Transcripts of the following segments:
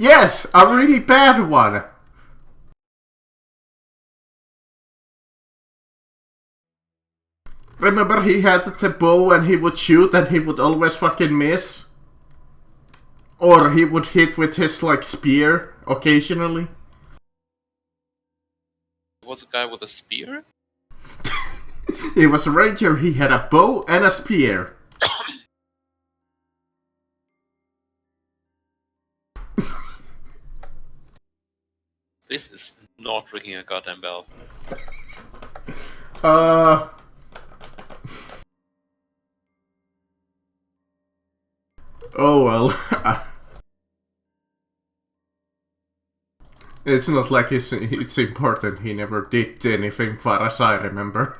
Yes, a really bad one. Remember he had the bow and he would shoot and he would always fucking miss? Or he would hit with his, like, spear occasionally? Was a guy with a spear? He was a ranger, he had a bow and a spear. This is not ringing a goddamn bell. Oh well. It's not like it's important, he never did anything far as I remember.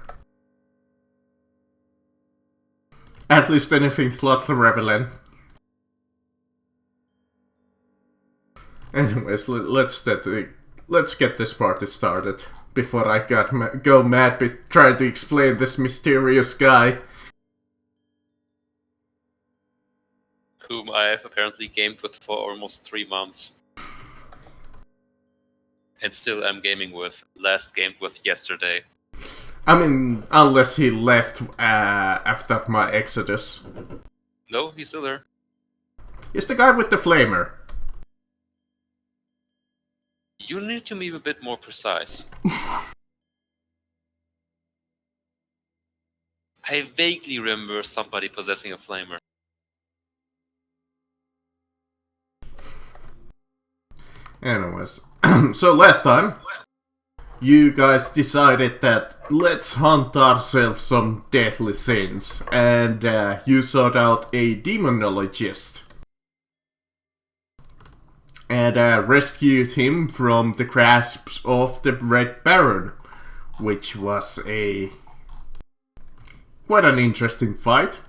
At least anything plot relevant. Anyways, let's get this party started. Before I go mad trying to explain this mysterious guy. Whom I have apparently gamed with for almost 3 months. And still am gaming with. Last gamed with yesterday. I mean, unless he left after my exodus. No, he's still there. He's the guy with the flamer. You need to be a bit more precise. I vaguely remember somebody possessing a flamer. Anyways, so last time, you guys decided that let's hunt ourselves some deadly sins, and you sought out a demonologist. And rescued him from the grasps of the Red Baron, which was quite an interesting fight.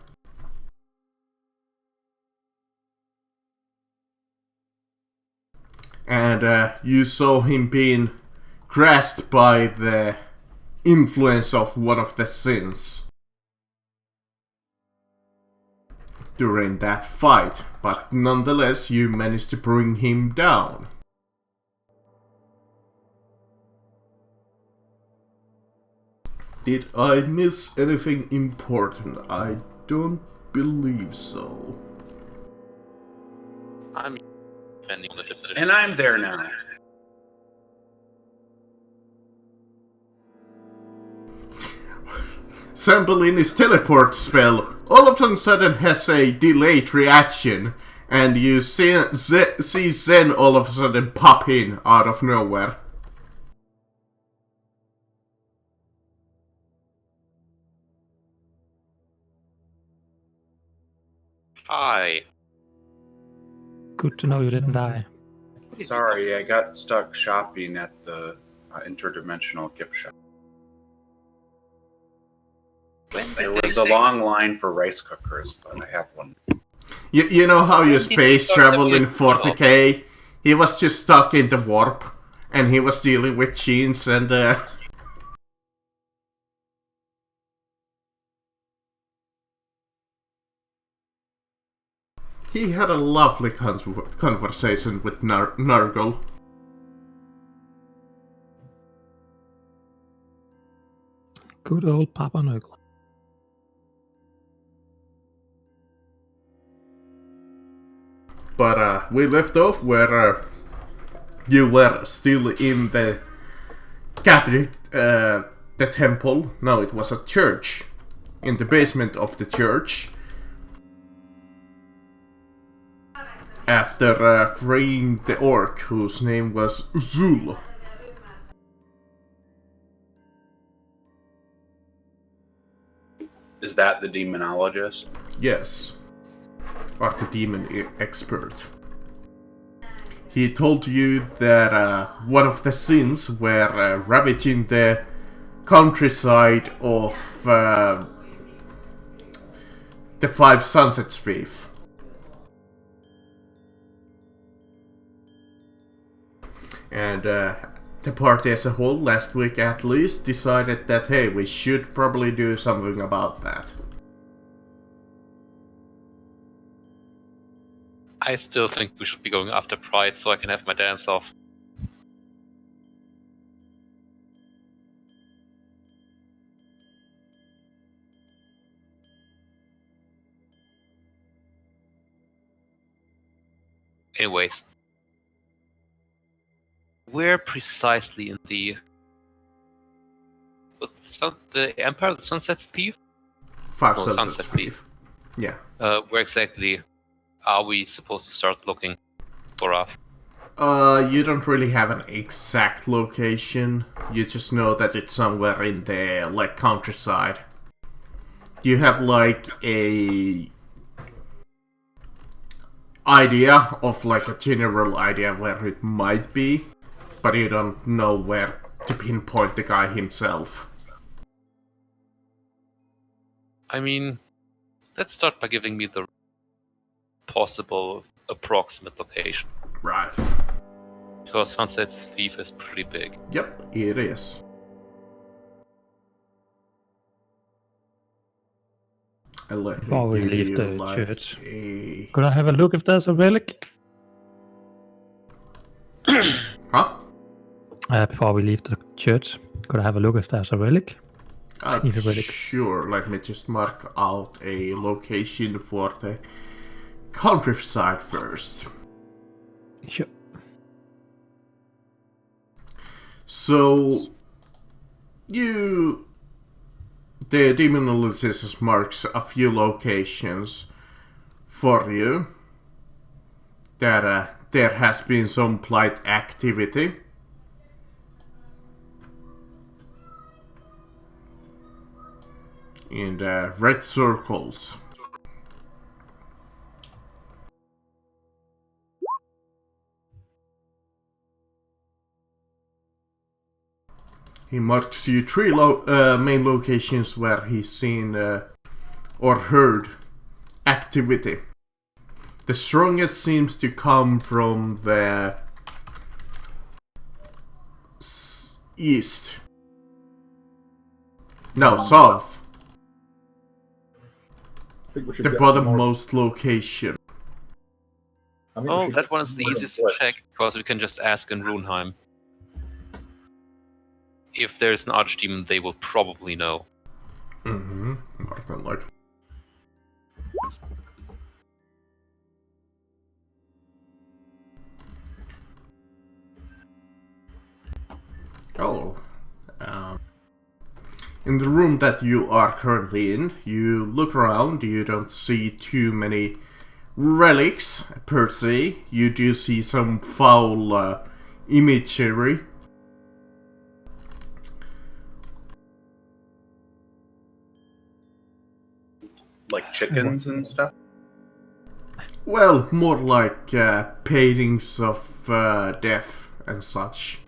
And you saw him being grasped by the influence of one of the sins during that fight, but nonetheless you managed to bring him down. Did I miss anything important? I don't believe so. I'm depending on the definition. And I'm there now. Sambolini's teleport spell all of a sudden has a delayed reaction, and you see Zen all of a sudden pop in out of nowhere. Hi. Good to know you didn't die. Sorry, I got stuck shopping at the interdimensional gift shop. There was a long line for rice cookers, but I have one. You know how you space travel in 40k? He was just stuck in the warp, and he was dealing with chains and he had a lovely conversation with Nurgle. Good old Papa Nurgle. But we left off where you were still in the Catholic, the temple. No, it was a church. In the basement of the church. After freeing the orc, whose name was Zul. Is that the demonologist? Yes. Archdemon expert. He told you that one of the sins were ravaging the countryside of the Five Sunsets Thief. And the party as a whole, last week at least, decided that hey, we should probably do something about that. I still think we should be going after Pride so I can have my dance off. Anyways. Where precisely in the... Was the Empire the Sunset Thief? Five Oh, Sunsets Sunset Thief. Yeah. Where exactly are we supposed to start looking for Raf? You don't really have an exact location. You just know that it's somewhere in the, like, countryside. You have, like, a idea of, like, a general idea where it might be, but you don't know where to pinpoint the guy himself. I mean, let's start by giving me the possible approximate location. Right. Because Sunset Thief is pretty big. Yep, it is. Before we leave you, the like, church, a... could I have a look if there's a relic? Huh? Before we leave the church, could I have a look if there's a relic? Need a relic. Sure, let me just mark out a location for the countryside first. Sure. So, the demonologist marks a few locations for you that there has been some blight activity. In the red circles. He marks you three main locations where he's seen or heard activity. The strongest seems to come from the east. No, south. I think we should The get bottommost location. I think we Oh, should that get one is the more easiest to input. check, because we can just ask in Runeheim. If there's an archdemon, they will probably know. Mm-hmm. More than likely. Oh. In the room that you are currently in, you look around, you don't see too many relics per se. You do see some foul imagery. Like chickens and stuff? Well, more like paintings of death and such.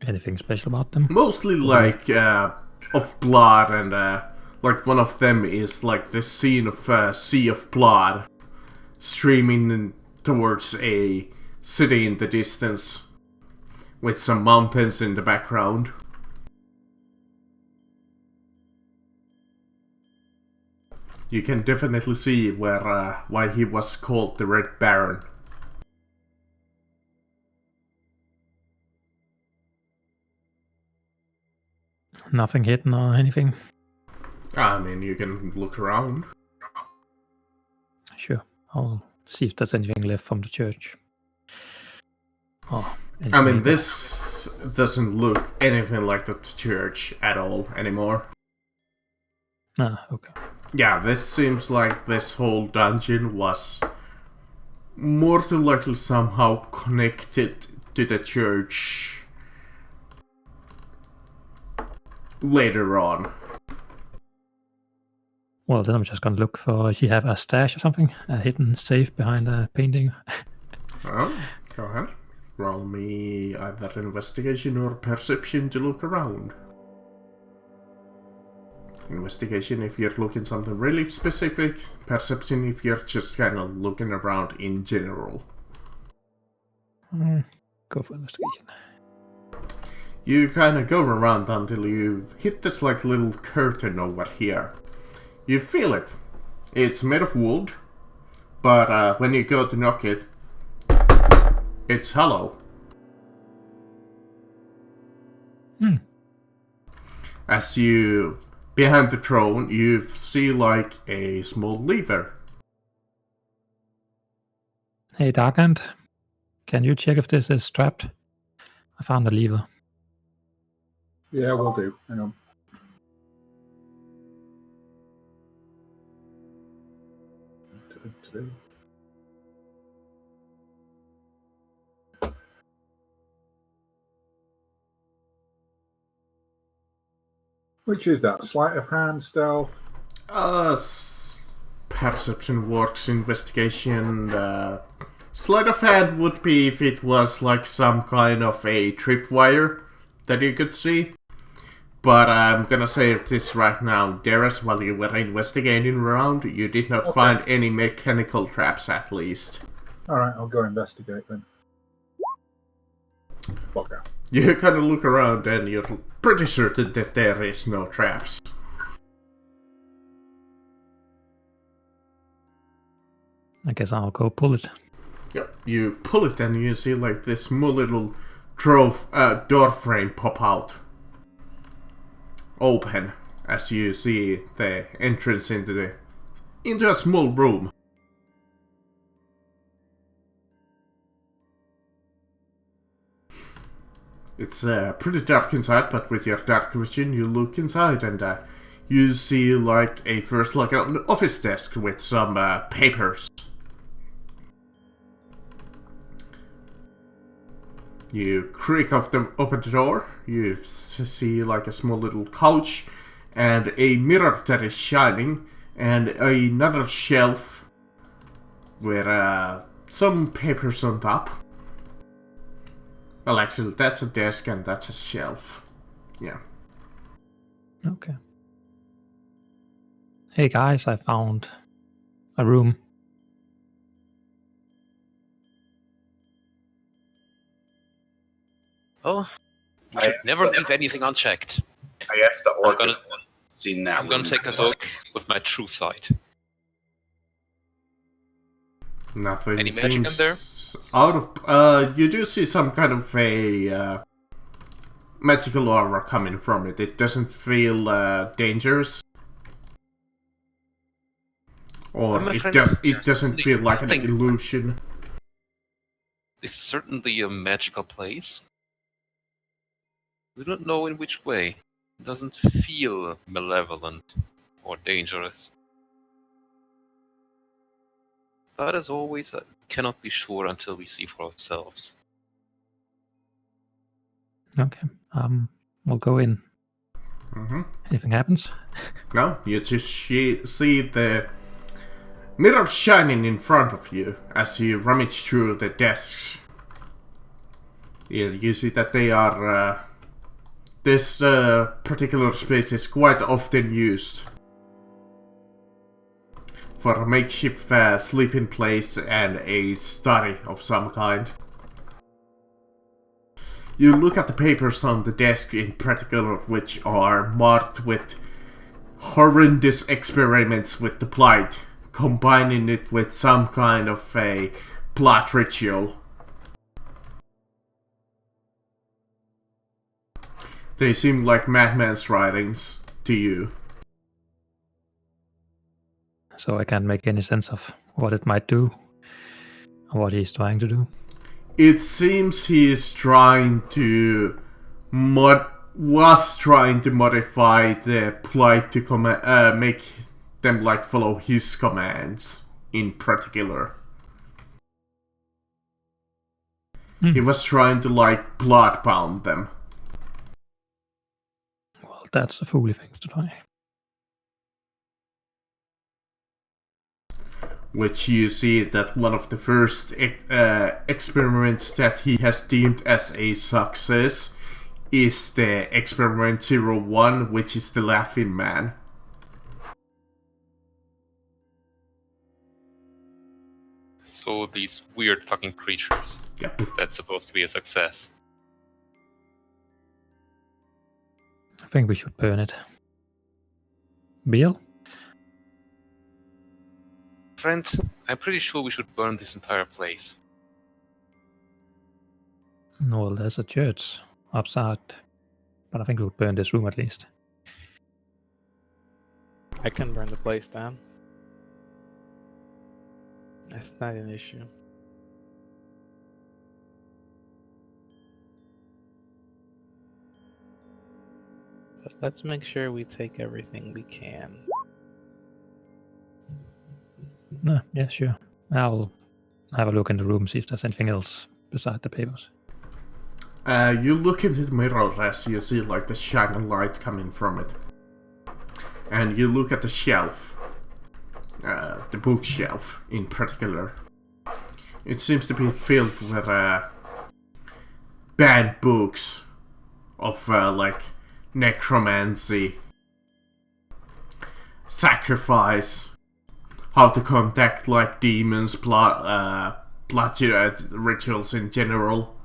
Anything special about them? Mostly like of blood, and like one of them is like the scene of a sea of blood streaming towards a city in the distance with some mountains in the background. You can definitely see why he was called the Red Baron. Nothing hidden or anything? I mean, you can look around. Sure. I'll see if there's anything left from the church. Oh, I mean, this doesn't look anything like the church at all anymore. Ah, okay. Yeah, this seems like this whole dungeon was more than likely somehow connected to the church later on. Well, then I'm just gonna look for if you have a stash or something, a hidden safe behind a painting. Oh, go ahead. Roll me either investigation or perception to look around. Investigation if you're looking something really specific. Perception if you're just kind of looking around in general. Go for investigation. You kind of go around until you hit this like little curtain over here. You feel it. It's made of wood, but when you go to knock it, it's hollow. As you, behind the throne, you see like a small lever. Hey, Darkhand, can you check if this is trapped? I found a lever. Yeah, we'll do. Hang on. Which is that? Sleight of hand, stealth? Perception works, investigation. Sleight of hand would be if it was like some kind of a tripwire that you could see. But I'm gonna say this right now, Darius, while you were investigating around, you did not find any mechanical traps at least. Alright, I'll go investigate then. Bugger. You kind of look around and you're pretty certain that there is no traps. I guess I'll go pull it. Yep, you pull it and you see like this small little door frame pop out. Open as you see the entrance into a small room. It's pretty dark inside, but with your dark vision you look inside and you see like an office desk with some papers. You creak open the door, you see like a small little couch and a mirror that is shining and another shelf with some papers on top. Well, actually, that's a desk and that's a shelf. Yeah. Okay. Hey guys, I found a room. Oh, you should never leave anything unchecked. I asked the orc if he's seen that. I'm gonna take a look with my true sight. Nothing Any magic in there? Out of you do see some kind of a magical aura coming from it. It doesn't feel dangerous, or it doesn't feel like an illusion. It's certainly a magical place. We don't know in which way. It doesn't feel malevolent or dangerous. But as always, I cannot be sure until we see for ourselves. Okay. We'll go in. Mm-hmm. Anything happens? No, you just see the mirror shining in front of you as you rummage through the desks. You see that they are. This particular space is quite often used for a makeshift sleeping place and a study of some kind. You look at the papers on the desk, in particular, which are marked with horrendous experiments with the blight, combining it with some kind of a blood ritual. They seem like madman's writings to you. So I can't make any sense of what it might do, or what he's trying to do. It seems he is trying to was trying to modify the blight to make them like follow his commands in particular. He was trying to like bloodbound them. Well, that's a foolish thing to try. Which you see that one of the first experiments that he has deemed as a success is the experiment 01, which is the laughing man. So these weird fucking creatures. Yep. That's supposed to be a success. I think we should burn it. Beal? Friend, I'm pretty sure we should burn this entire place. Well, there's a church outside, but I think we would burn this room at least. I can burn the place down. That's not an issue. But let's make sure we take everything we can. No, yeah, sure. I'll have a look in the room, see if there's anything else beside the papers. You look into the mirror as you see like the shining light coming from it. And you look at the shelf. The bookshelf in particular. It seems to be filled with banned books of like necromancy, sacrifice, how to contact like demons, blood rituals in general.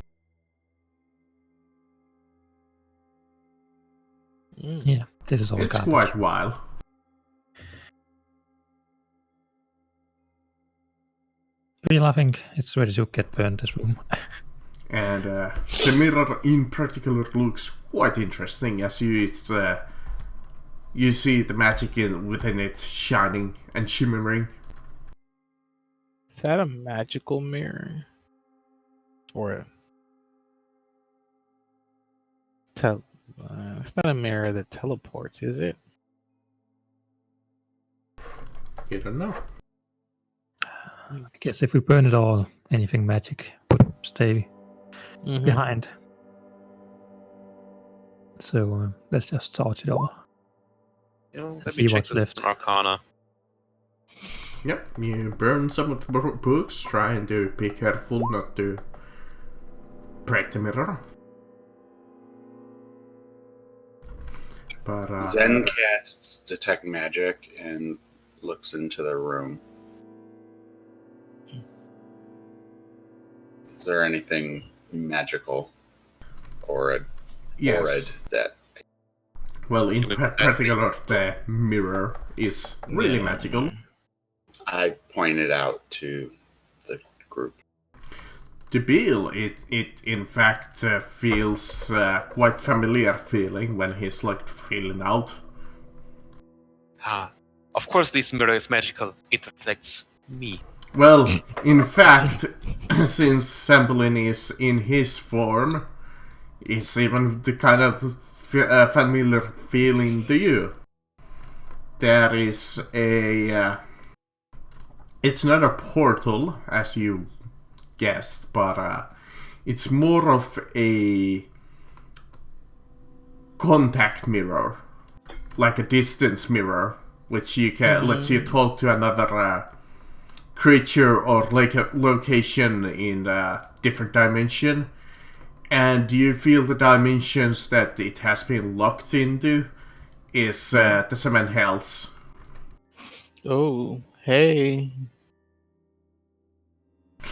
Yeah, this is all It's garbage. quite wild. Real, I think it's ready to get burned, this room. And the mirror in particular looks quite interesting as you see the magic within it shining and shimmering. Is that a magical mirror? Or it's not a mirror that teleports, is it? You don't know. I guess if we burn it all, anything magic would stay Mhm. behind. So let's just torch it all. Let see me check what's this left. Arcana. Yep, you burn some of the books, trying to be careful not to break the mirror. But Zen casts Detect Magic and looks into the room. Is there anything magical or yes. that? Well, in particular, the mirror is really magical. I pointed out to the group. To Bill, it in fact feels quite familiar feeling when he's like feeling out. Of course this mirror is magical. It reflects me. Well, in fact, since Semblin is in his form, it's even the kind of familiar feeling to you. There is a... it's not a portal, as you guessed, but it's more of a contact mirror. Like a distance mirror, which you can lets you talk to another creature or like a location in a different dimension, and you feel the dimensions that it has been locked into is the seven hells. Oh, hey.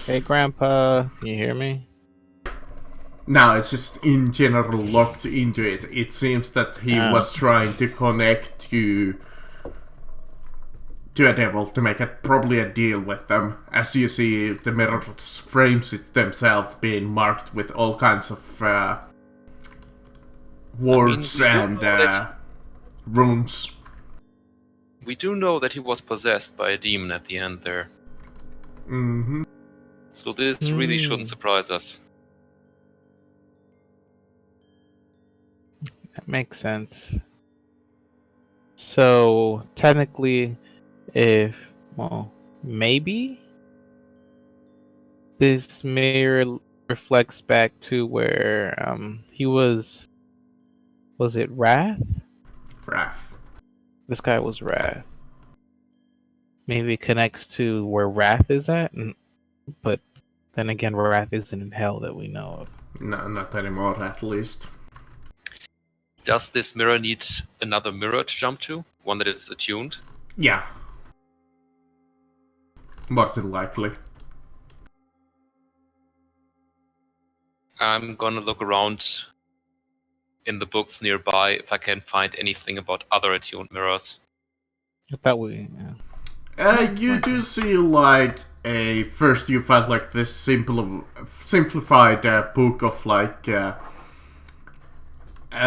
Hey, Grandpa. Can you hear me? Now it's just in general locked into it. It seems that he was trying to connect you to a devil to make probably a deal with them. As you see, the mirror frames it themselves being marked with all kinds of words and runes. We do know that he was possessed by a demon at the end there. Mm-hmm. So this really shouldn't surprise us. That makes sense. So, technically, maybe this mirror reflects back to where he was it Wrath? Wrath. This guy was Wrath. Maybe it connects to where Wrath is at, but then again, Wrath isn't in hell that we know of. No, not anymore, at least. Does this mirror need another mirror to jump to? One that is attuned? Yeah. More than likely. I'm gonna look around in the books nearby if I can find anything about other attuned mirrors. I thought we... You do see like first you find like this simplified book of like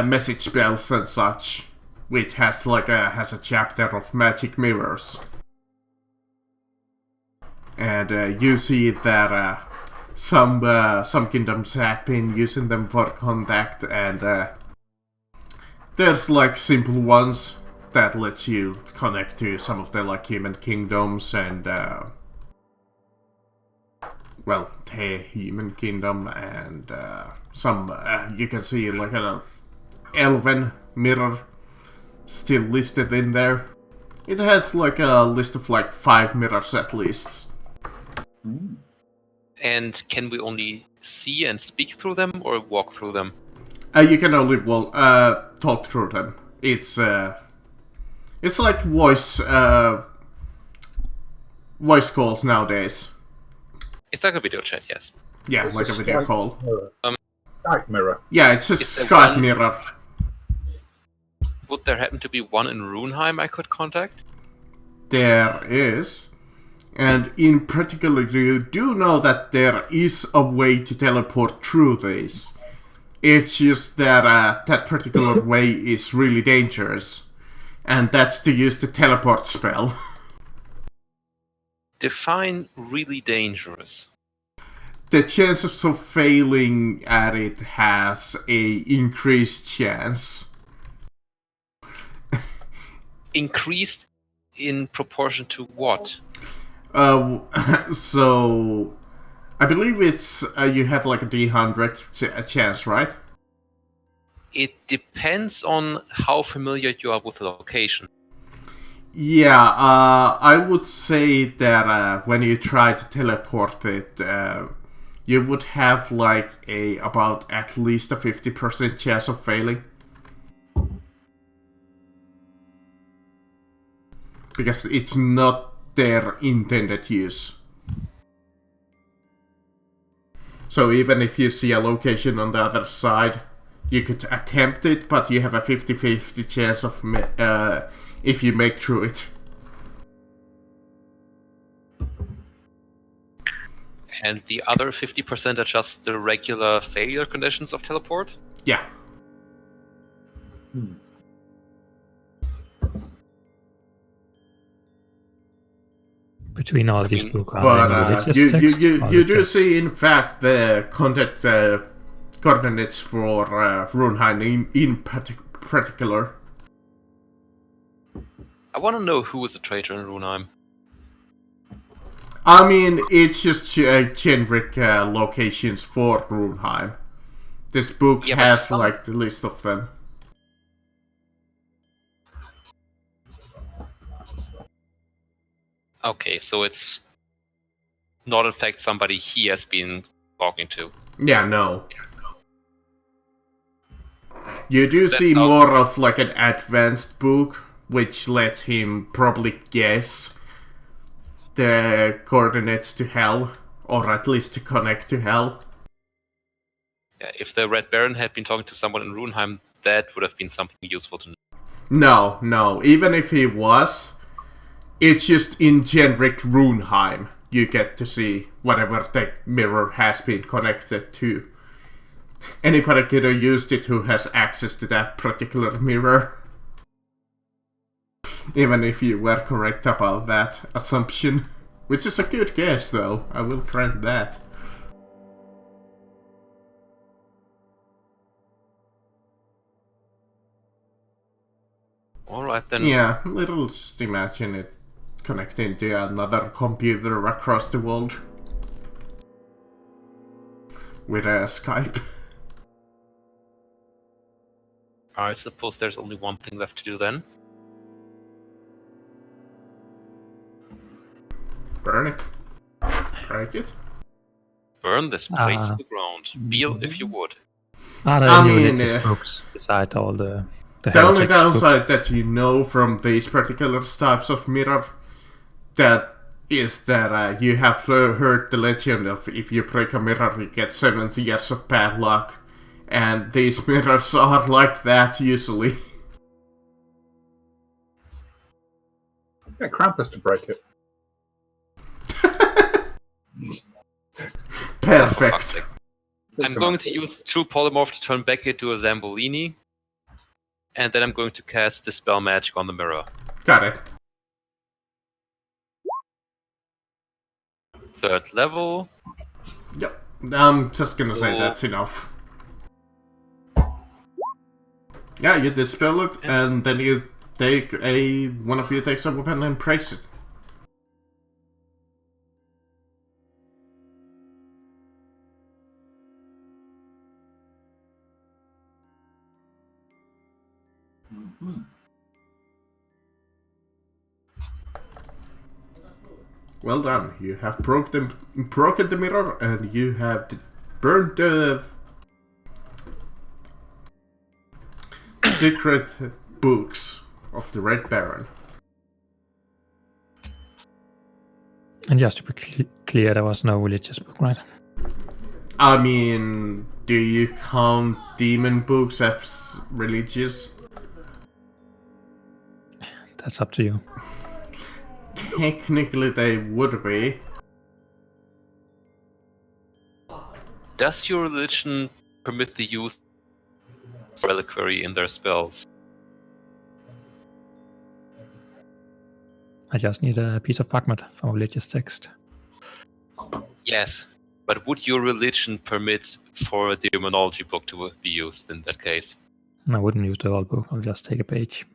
message spells and such, which has like has a chapter of magic mirrors, and you see that some kingdoms have been using them for contact, and there's like simple ones that lets you connect to some of the like human kingdoms and well, the human kingdom, and some you can see like an elven mirror still listed in there. It has like a list of like 5 mirrors at least. And can we only see and speak through them, or walk through them? You can only talk through them. It's like voice calls nowadays. It's like a video chat, yes. Yeah, It's like a video Skype call. mirror. Skype mirror. Yeah, it's a It's a Skype one- mirror. Would there happen to be one in Runeheim I could contact? There is. And in particular, you do know that there is a way to teleport through these. It's just that that particular way is really dangerous. And that's to use the teleport spell. Define really dangerous. The chances of failing at it has a increased chance. Increased in proportion to what? So I believe it's you had like a D100 chance, right? It depends on how familiar you are with the location. Yeah, I would say that when you try to teleport it, you would have like about at least a 50% chance of failing. Because it's not their intended use. So even if you see a location on the other side, you could attempt it, but you have a 50-50 chance of if you make through it. And the other 50% are just the regular failure conditions of teleport? Yeah. Between all these books, But you do see, in fact, the contact coordinates for Runeheim in particular. I want to know who is a traitor in Runeheim. I mean, it's just generic locations for Runeheim. This book Yeah, but has some- like the list of them. Okay, so it's not in fact somebody he has been talking to. Yeah, no. You do That's see how- more of like an advanced book, which let him probably guess the coordinates to Hell, or at least to connect to Hell. Yeah, if the Red Baron had been talking to someone in Runeheim, that would have been something useful to know. No. Even if he was, it's just in generic Runeheim. You get to see whatever the mirror has been connected to. Anybody could have used it who has access to that particular mirror. Even if you were correct about that assumption. Which is a good guess, though. I will grant that. Alright then. Yeah, little just imagine it connecting to another computer across the world. With a Skype. I suppose there's only one thing left to do then. Burn it. Break it. Burn this place to Ah. the ground. Feel if you would. Are there I any mean, religious books beside all the The only heretics books? downside that you know from these particular types of mirror that is that you have heard the legend of if you break a mirror you get 70 years of bad luck, and these mirrors are like that usually. Get Krampus to break it. Perfect. I'm going to use True Polymorph to turn back into a Zambolini. And then I'm going to cast Dispel Magic on the mirror. Got it. 3rd level. Yep. I'm just gonna say that's enough. Yeah, you dispel it, and then you take one of you takes a weapon and breaks it. Well done. You have broken the mirror, and you have burned the secret books of the Red Baron. And just to be clear, there was no religious book, right? I mean, do you count demon books as religious? That's up to you. Technically, they would be. Does your religion permit the use of reliquary in their spells? I just need a piece of parchment from a religious text. Yes, but would your religion permit for a demonology book to be used in that case? I wouldn't use the whole book, I'll just take a page.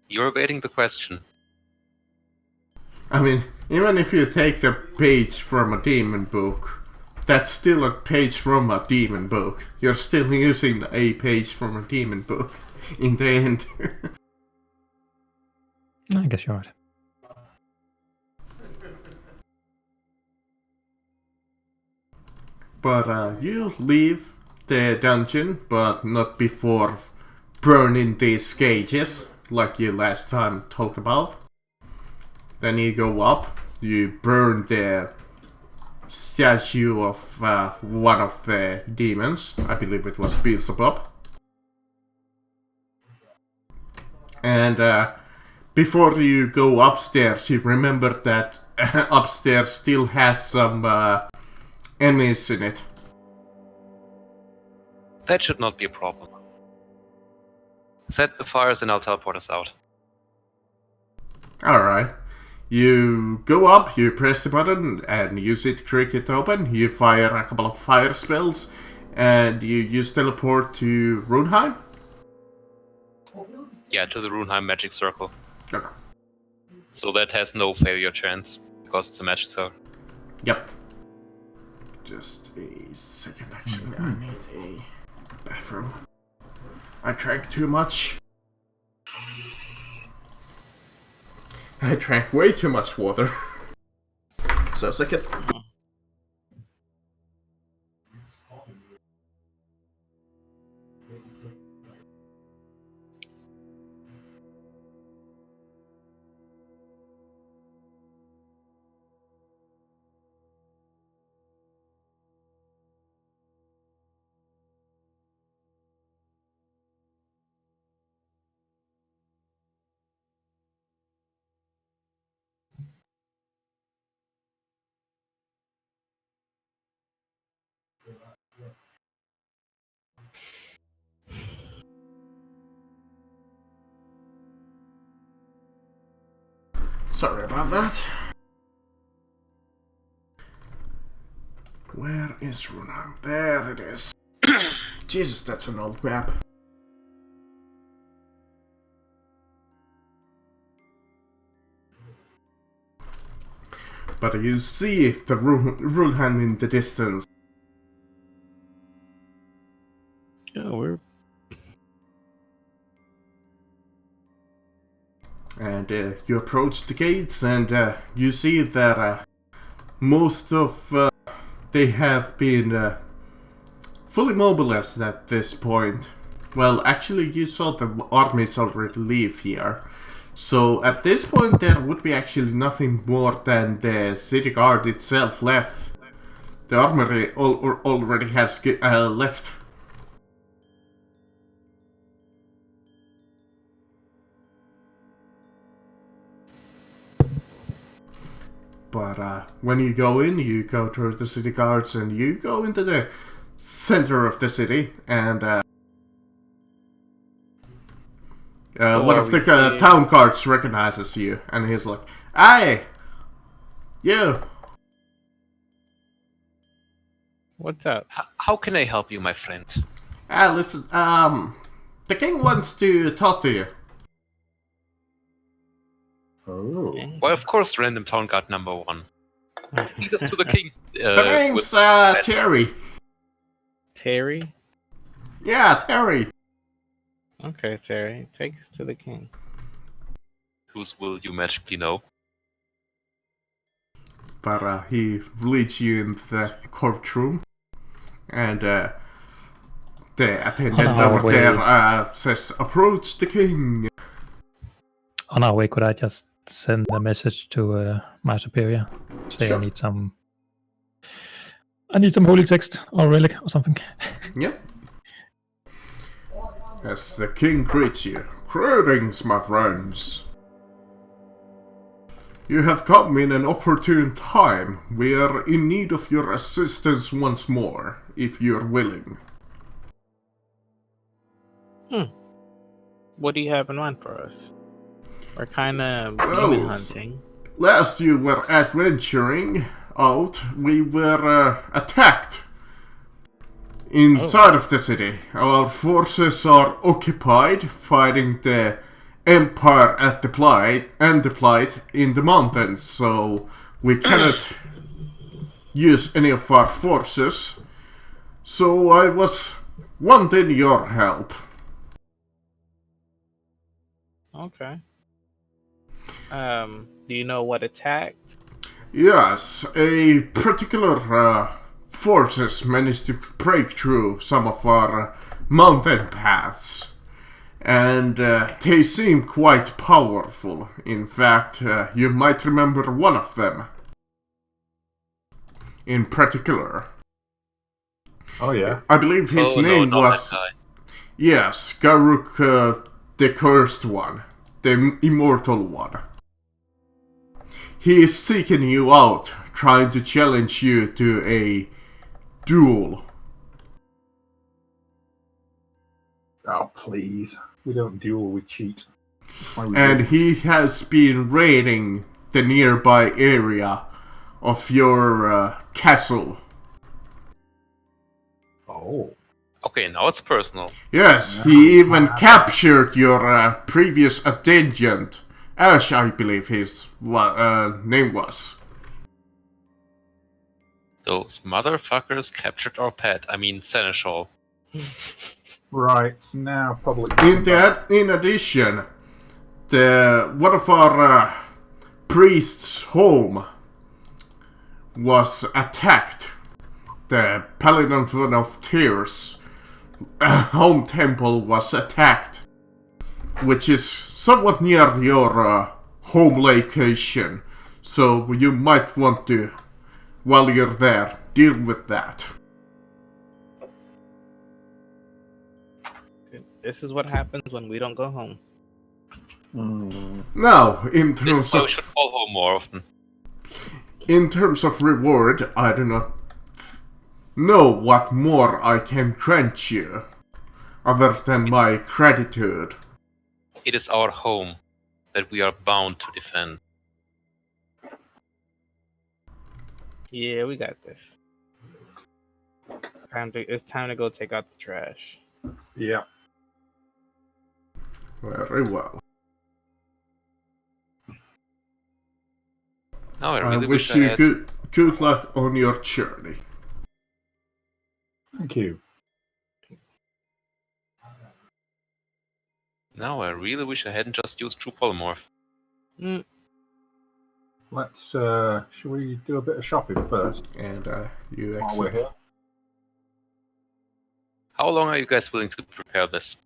You're evading the question. I mean, even if you take the page from a demon book, that's still a page from a demon book. You're still using a page from a demon book in the end. I guess you're right. But you leave the dungeon, but not before burning these cages, like you last time talked about. Then you go up, you burn the statue of one of the demons. I believe it was Beelzebub. And before you go upstairs, you remember that upstairs still has some enemies in it. That should not be a problem. Set the fires and I'll teleport us out. Alright. You go up, you press the button, and use it to create it open. You fire a couple of fire spells, and you use teleport to Runheim. Yeah, to the Runheim magic circle. Okay. So that has no failure chance, because it's a magic circle. Yep. Just a second, actually. I need a bathroom. I drank too much. I drank way too much water. So, second. Sorry about that. Where is Runheim? There it is. Jesus, that's an old map. But you see the Runheim in the distance. Yeah, we're And you approach the gates, and you see that most of they have been fully mobilized at this point. Well, actually, you saw the armies already leave here. So at this point, there would be actually nothing more than the city guard itself left. The armory already has left. But when you go in, you go through the city guards and you go into the center of the city. And one of the town guards recognizes you, and he's like, "Hey, you." What's up? How can I help you, my friend? Listen, the king wants to talk to you. Oh. Well, of course, random town guard number 1. Lead us to the king. The name's Terry. Terry? Yeah, Terry. Okay, Terry. Take us to the king. Whose will you magically know? But he leads you into the courtroom, and the attendant over there says, "Approach the king." On our way, could I just send a message to my superior? Say Sure. I need some holy text or relic or something. Yep. As the king greets you, "Greetings, my friends. You have come in an opportune time. We are in need of your assistance once more, if you're willing." What do you have in mind for us? We're kind of Well, demon hunting. Last you were adventuring out, we were attacked inside of the city. Our forces are occupied fighting the Empire at the Plight in the mountains, so we cannot use any of our forces. So I was wanting your help. Okay. Do you know what attacked? Yes, a particular forces managed to break through some of our mountain paths. And they seem quite powerful. In fact, you might remember one of them. In particular. Oh, yeah. I believe his name was... Yes, Garuk the Cursed One. The Immortal One. He is seeking you out, trying to challenge you to a duel. Oh, please. We don't duel, we cheat. And he has been raiding the nearby area of your castle. Oh. Okay, now it's personal. Yes, he even captured your previous attendant, Ash, I believe his name was. Those motherfuckers captured our pet. I mean, Seneschal. Right, now public... In addition, one of our priest's home was attacked. The Paladin of Tears home temple was attacked, which is somewhat near your home location, so you might want to, while you're there, deal with that. This is what happens when we don't go home. Now, in This terms is why we of should call home more often. reward, I do not know what more I can grant you, other than my gratitude. It is our home that we are bound to defend. Yeah, we got this. It's time to go take out the trash. Yeah. Very well. Now I I really wish I you had... good luck on your journey. Thank you. Now I really wish I hadn't just used True Polymorph. Let's, should we do a bit of shopping first? And you While we're exit. here? How long are you guys willing to prepare this?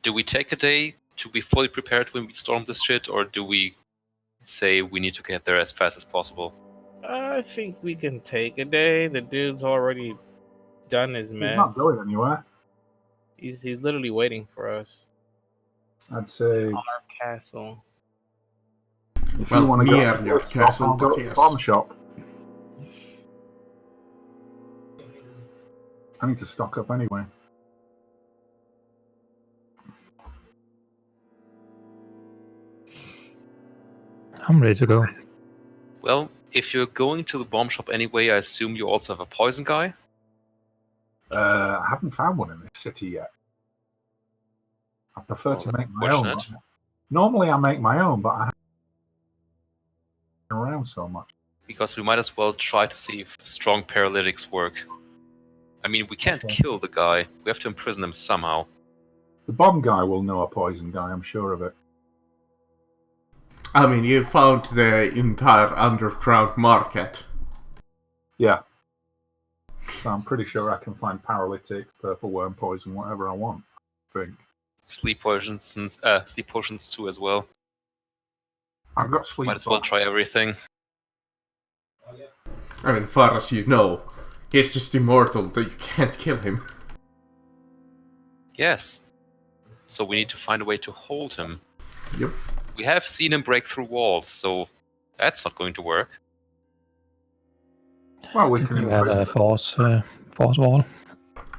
Do we take a day to be fully prepared when we storm this shit, or do we say we need to get there as fast as possible? I think we can take a day. The dude's already done his mess. He's not going anywhere. He's literally waiting for us I'd say on our castle. If Well, you want to near go your to the castle, I'll go but to the yes. bomb shop. I need to stock up anyway. I'm ready to go. Well, if you're going to the bomb shop anyway, I assume you also have a poison guy? I haven't found one in this city yet. I prefer to make my own. Unfortunate. Normally I make my own, but I haven't been around so much. Because we might as well try to see if strong paralytics work. I mean, we can't Okay. kill the guy. We have to imprison him somehow. The bomb guy will know a poison guy, I'm sure of it. I mean, you found the entire underground market. Yeah. So I'm pretty sure I can find paralytic, purple worm poison, whatever I want. I think. Sleep potions too as well. I've got sleep. Might as well try everything. I mean, far as you know, he's just immortal, that you can't kill him. Yes. So we need to find a way to hold him. Yep. We have seen him break through walls, so that's not going to work. Well, we can You have a imprison force wall.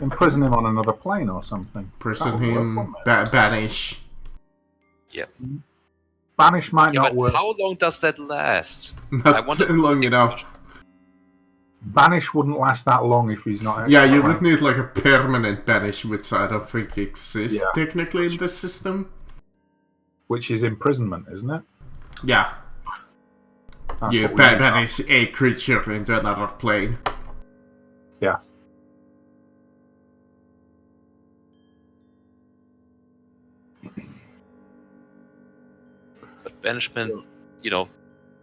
him on another plane or something. Prison That would him, work, wouldn't it? banish. Banish might Yeah, not but work. how long does that last? I Not wonder- long enough. Banish wouldn't last that long if he's not. Yeah, you would need like a permanent banish, which I don't think exists Yeah. technically in this system. Which is imprisonment, isn't it? Yeah, That's you what we need. banish a creature into another plane. Yeah. But banishment,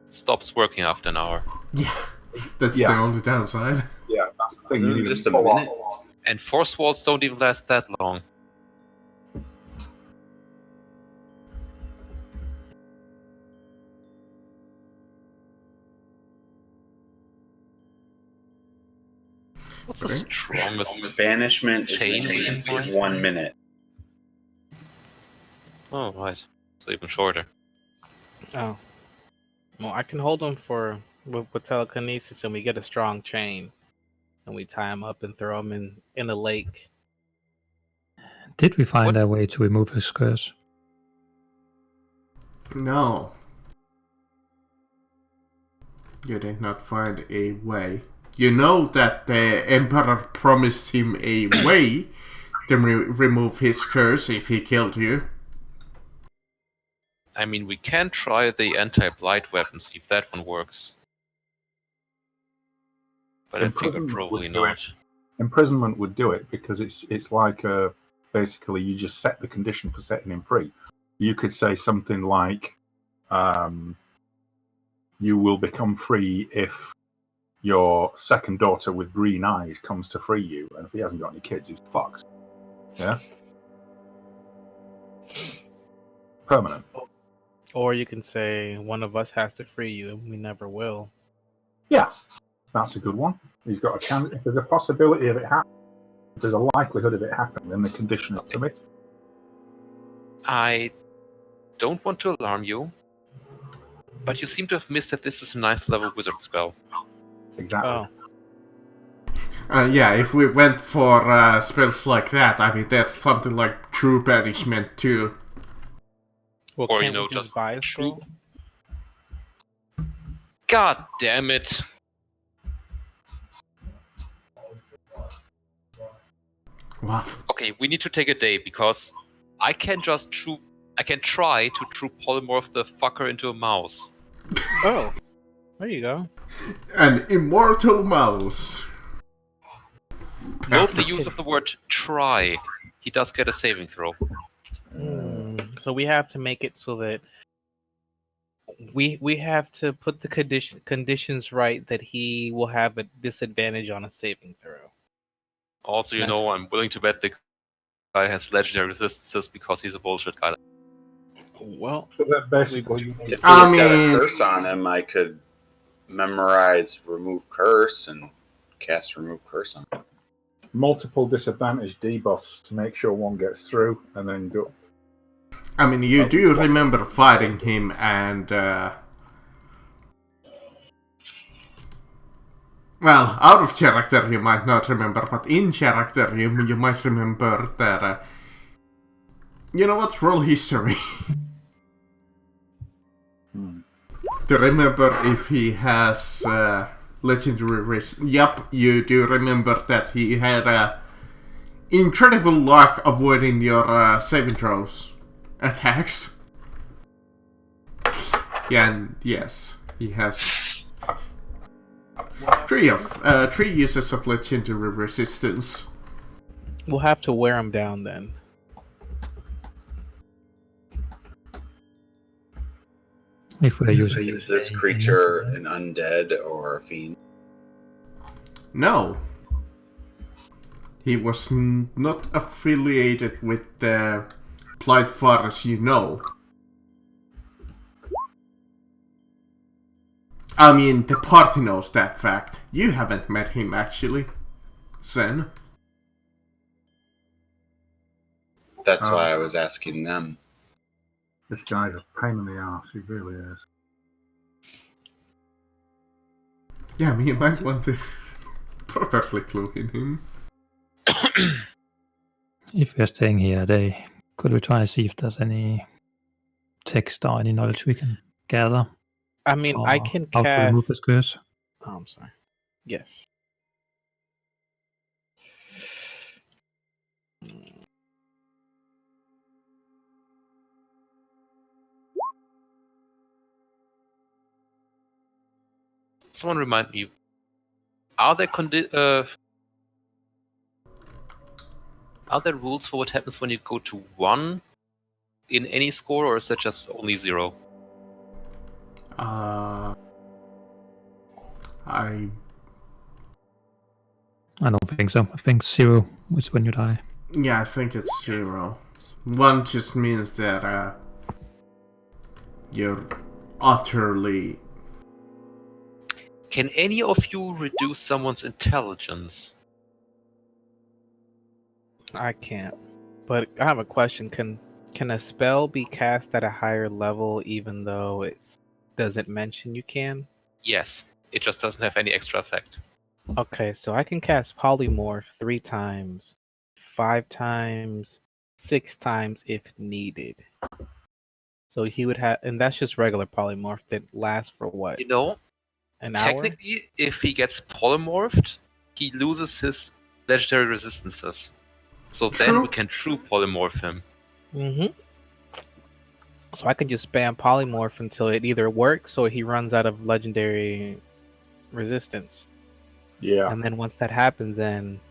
stops working after an hour. Yeah, that's Yeah. the only downside. Yeah, that's the thing. Isn't You it need just to a pull minute? off. And force walls don't even last that long. What's the Okay. strongest? Banishment Chain we can is find? 1 minute. Oh, right. So even shorter. Oh. Well, I can hold him with telekinesis, and we get a strong chain, and we tie him up and throw him in a lake. Did we find What? a way to remove his curse? No. You did not find a way. You know that the Emperor promised him a way to remove his curse if he killed you. I mean, we can try the anti-blight weapon, see if that one works. But I think Imprisonment probably would do it. not. Imprisonment would do it because it's like basically you just set the condition for setting him free. You could say something like, "You will become free if your second daughter with green eyes comes to free you, and if he hasn't got any kids, he's fucked." Yeah, permanent. Or you can say one of us has to free you, and we never will. Yeah, that's a good one. He's got a chance. If there's a possibility of it happening, if there's a likelihood of it happening, then the condition is permitted. I don't want to alarm you, but you seem to have missed that this is a 9th level wizard spell. Exactly. Oh, Yeah, if we went for spells like that, I mean, there's something like true banishment too. well, Or, can't we just buy a scroll? God damn it! What? Okay, we need to take a day because I can try to true polymorph the fucker into a mouse. Oh, there you go. An immortal mouse. Note the use of the word try. He does get a saving throw. So we have to make it so that we have to put the conditions right that he will have a disadvantage on a saving throw. Also, I'm willing to bet the guy has legendary resistances because he's a bullshit guy. Well, So that basically, you need If he's I got mean- a curse on him, I could memorize remove curse and cast remove curse on him. multiple disadvantage debuffs to make sure one gets through, and then go. I mean, you do remember fighting him and Well, out of character you might not remember, but in character you might remember that... you know what? Roll history. To remember if he has legendary risk. Yup, you do remember that he had incredible luck avoiding your saving throws attacks. Yeah, and yes, he has three uses of legendary resistance. We'll have to wear him down then. If we're So using is this creature an undead or a fiend? No. He was not affiliated with the Blight far as you know. I mean, the party knows that fact. You haven't met him, actually. Sen. That's why I was asking them. This guy's a pain in the ass, he really is. Yeah, you might want to properly clue in him. If we're staying here a day, could we try and see if there's any text or any knowledge we can gather? I mean, I Or can how to remove cast. this curse? Oh, I'm sorry. Yes. Someone remind me. Are there rules for what happens when you go to 1 in any score, or is that just only 0? I don't think so. I think 0 is when you die. Yeah, I think it's 0. 1 just means that you're utterly... Can any of you reduce someone's intelligence? I can't. But I have a question. Can a spell be cast at a higher level even though it doesn't mention you can? Yes. It just doesn't have any extra effect. Okay, so I can cast Polymorph 3 times, 5 times, 6 times if needed. So he would have, and that's just regular Polymorph that lasts for what? You know, An hour? technically, if he gets polymorphed, he loses his legendary resistances. So then we can true polymorph him. Mm-hmm. So I can just spam Polymorph until it either works or he runs out of legendary resistance. Yeah. And then once that happens, then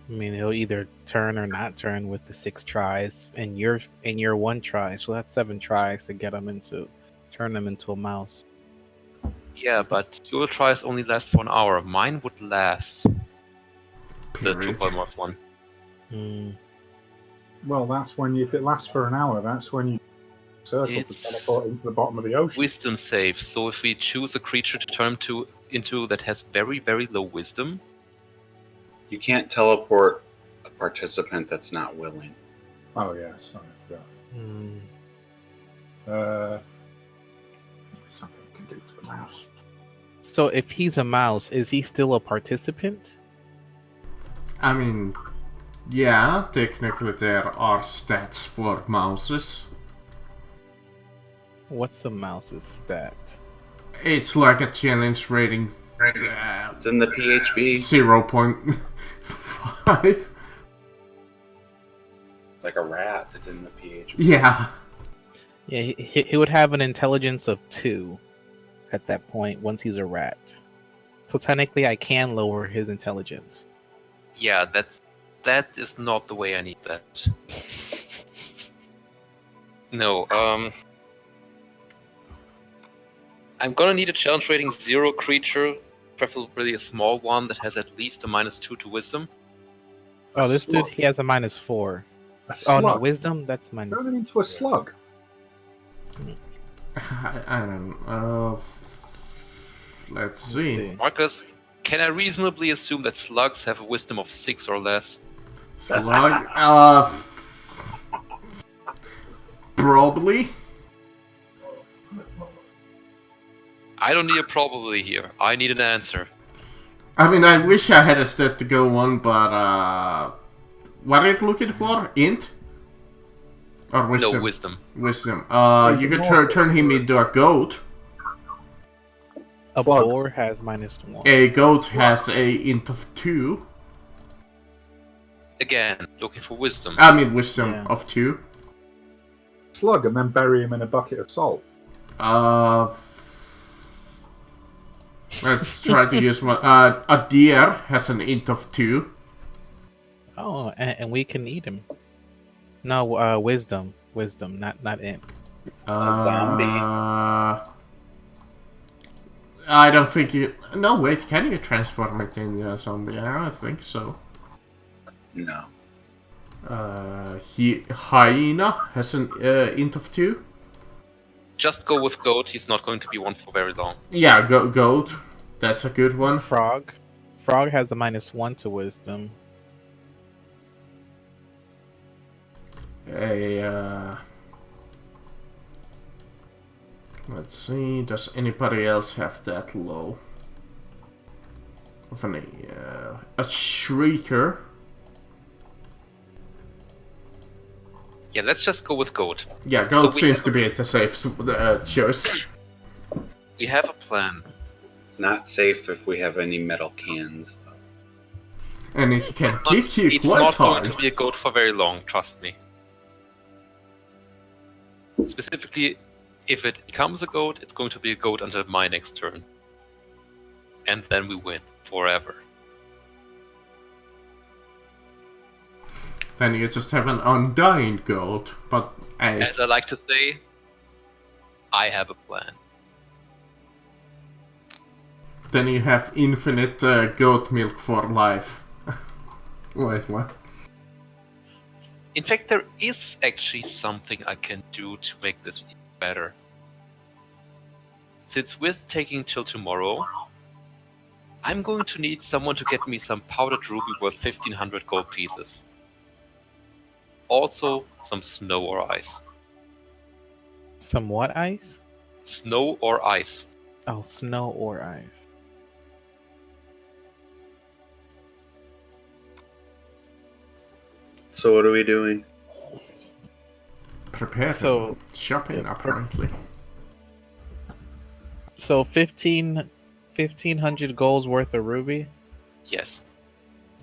I mean he'll either turn or not turn with the 6 tries, and your 1 try. So that's 7 tries to get him turn him into a mouse. Yeah, but your tries only last for an hour. Mine would last. The true polymorph one. Well, that's when if it lasts for an hour, that's when you circle to teleport into the bottom of the ocean. Wisdom save. So if we choose a creature to turn into that has very, very low wisdom, You can't teleport a participant that's not willing. Oh yeah, sorry, I forgot. Something we can do to the mouse. So if he's a mouse, is he still a participant? I mean, yeah, technically there are stats for mouses. What's a mouse's stat? It's like a challenge rating. It's in the PHB. 0.5. Like a rat. It's in the PHB. Yeah. Yeah, he would have an intelligence of 2 at that point once he's a rat. So technically I can lower his intelligence. yeah, that is not the way I need that. No, I'm gonna need a challenge rating 0 creature, preferably a small one that has at least a -2 to wisdom. Oh, this dude, he has a -4. Oh no, wisdom, that's Turn minus. him into a slug. I don't know. Let's see. Marcus, can I reasonably assume that slugs have a wisdom of 6 or less? Slug? Probably. I don't need a probably here. I need an answer. I mean, I wish I had a stat to go on, but what are you looking for? Int? Or wisdom? No, wisdom. Wisdom. He's You a could mortal. turn him into a goat. A Slug. boar has -1. A goat has a int of 2. Again, looking for wisdom. I mean, wisdom Yeah. of 2. Slug and then bury him in a bucket of salt. Let's try to use one. A deer has an int of 2. Oh, and we can eat him. No, wisdom, not int. zombie. I don't think you. No, wait. Can you transform it into a zombie? I don't think so. No. Hyena has an int of 2. Just go with goat. He's not going to be one for very long. Yeah, goat. That's a good one. Frog has a -1 to wisdom. Let's see. Does anybody else have that low? Of any a shrieker? Yeah, let's just go with goat. Yeah, So goat we seems have- to be the safe choice. We have a plan. It's not safe if we have any metal cans. And it can Not- kick you it's quite not hard. going to be a goat for very long, trust me. Specifically, if it becomes a goat, it's going to be a goat until my next turn. And then we win forever. Then you just have an undying goat, but As I like to say, I have a plan. then you have infinite goat milk for life. Wait, what? In fact, there is actually something I can do to make this better. Since with taking till tomorrow, I'm going to need someone to get me some powdered ruby worth 1500 gold pieces. Also, some snow or ice. Some what ice? Snow or ice. Oh, snow or ice. So what are we doing? Prepare So- shopping yeah, apparently. So 1500 gold's worth of ruby. Yes.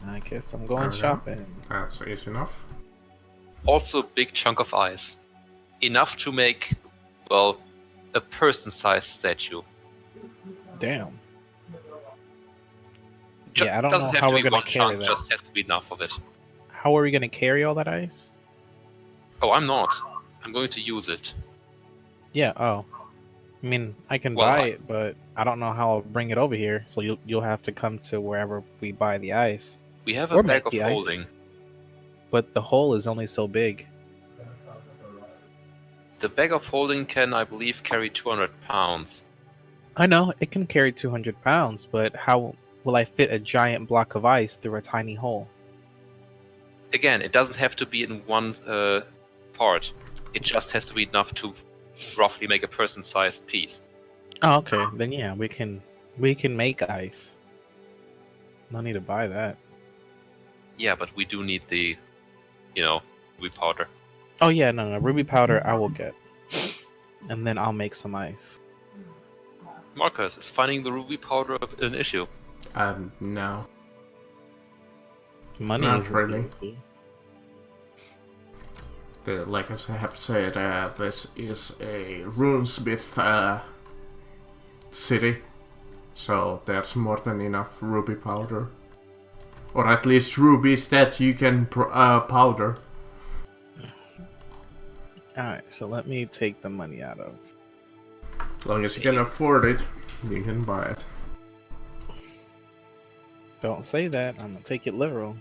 I guess I'm going Okay. shopping. That's easy enough. Also a big chunk of ice. Enough to make, well, a person-sized statue. Damn. Ju- Yeah, I don't doesn't know have how to we're be gonna one carry chunk, that. just has to be enough of it. How are we gonna carry all that ice? Oh, I'm not. I'm going to use it. Yeah. Oh. I mean, I can Well, buy I- it, but I don't know how I'll bring it over here. So you'll have to come to wherever we buy the ice. We have a Or bag make of the ice. holding. But the hole is only so big. The bag of holding can, I believe, carry 200 pounds. I know it can carry 200 pounds, but how will I fit a giant block of ice through a tiny hole? Again, it doesn't have to be in one part. It just has to be enough to roughly make a person-sized piece. Oh, okay. Then yeah, we can make ice. No need to buy that. Yeah, but we do need the, ruby powder. Oh yeah, no, ruby powder I will get, and then I'll make some ice. Marcus, is finding the ruby powder an issue? No. Money Not is really. really. Like as I have said, this is a runesmith city, so there's more than enough ruby powder, or at least rubies that you can powder. All right, so let me take the money out of. As long as you can afford it, you can buy it. Don't say that. I'm gonna take it literal.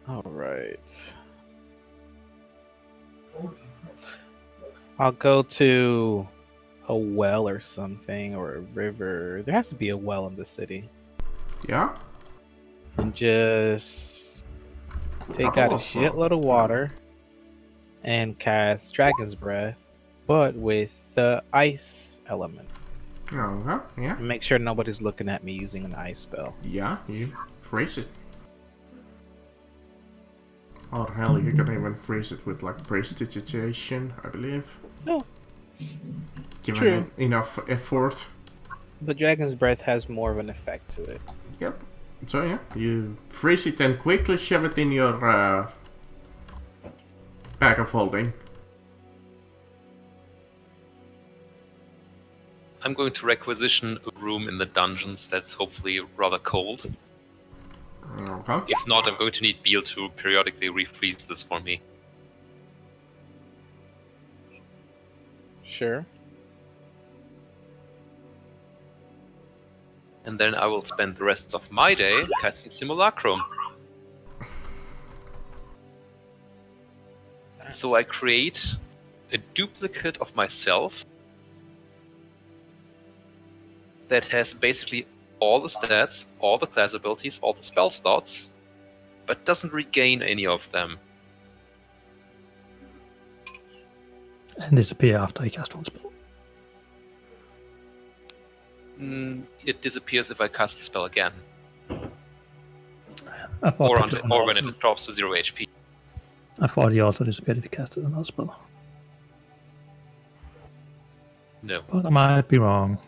All right. I'll go to a well or something, or a river. There has to be a well in the city. Yeah? And just take out a shitload of water and cast Dragon's Breath, but with the ice element. Okay, yeah. And make sure nobody's looking at me using an ice spell. Yeah, you freeze it. Or hell, you can even freeze it with like prestidigitation, I believe. No. Given True. enough effort. But Dragon's Breath has more of an effect to it. Yep. So yeah, you freeze it and quickly shove it in your bag of holding. I'm going to requisition a room in the dungeons that's hopefully rather cold. Okay. If not, I'm going to need Beal to periodically refreeze this for me. Sure. And then I will spend the rest of my day casting Simulacrum. So I create a duplicate of myself that has basically all the stats, all the class abilities, all the spell slots, but doesn't regain any of them. And disappear after I cast one spell. It disappears if I cast the spell again, I thought or, that or when it drops to 0 HP. I thought he also disappeared if he casted another spell. No, But I might be wrong.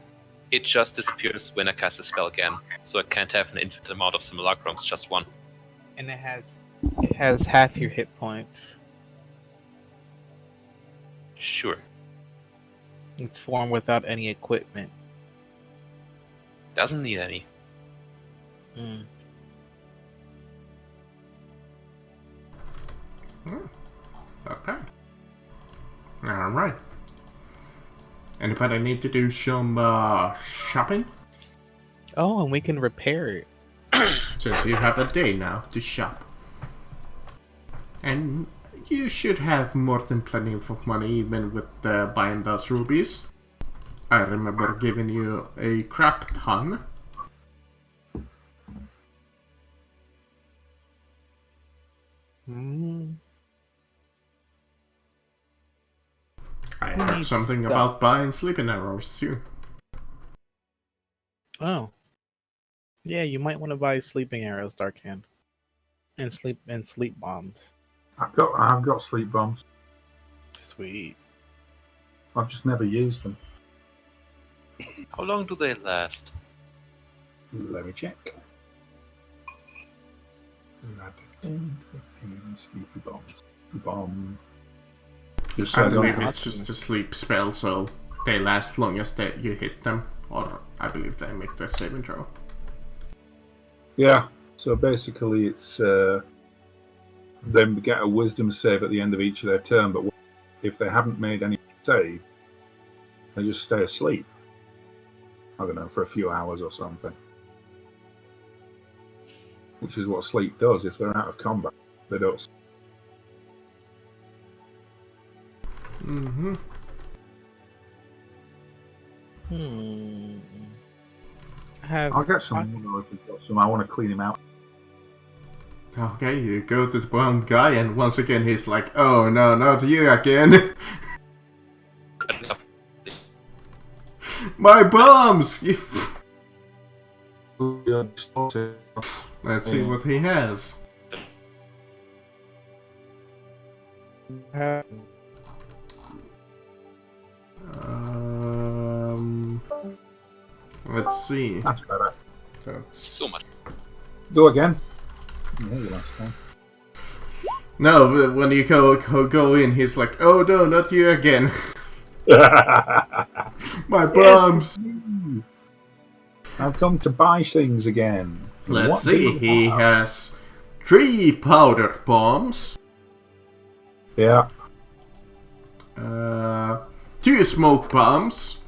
it just disappears when I cast a spell again, so I can't have an infinite amount of simulacrums, just one. And it has half your hit points. Sure. It's formed without any equipment. Doesn't need any. Mm. Okay. Alright. Anybody need to do some shopping? Oh, and we can repair it. Since you have a day now to shop. And you should have more than plenty of money even with buying those rubies. I remember giving you a crap ton. Mm. I Who heard needs something stuff? about buying sleeping arrows too. Oh. Yeah, you might want to buy sleeping arrows, Darkhand. And sleep bombs. I've got sleep bombs. Sweet. I've just never used them. How long do they last? Let me check. Sleepy bombs. Bomb. Just I says on believe it. it's just a sleep spell, so they last long as you hit them. Or I believe they make the saving throw. Yeah. So basically, it's they get a wisdom save at the end of each of their turn, but if they haven't made any save, they just stay asleep. I don't know, for a few hours or something. Which is what sleep does. If they're out of combat, they don't. Mm-hmm. I'll get some more if we've got some. I want to clean him out. Okay, you go to the bomb guy, and once again he's like, "Oh no, not you again! My bombs!" Let's see what he has. Let's see. That's better. So much. Go again. Yeah, last time. No, when you go in, he's like, "Oh no, not you again! My bombs!" I've come to buy things again. Let's What see. do you He want? has 3 powder bombs, Yeah. 2 smoke bombs,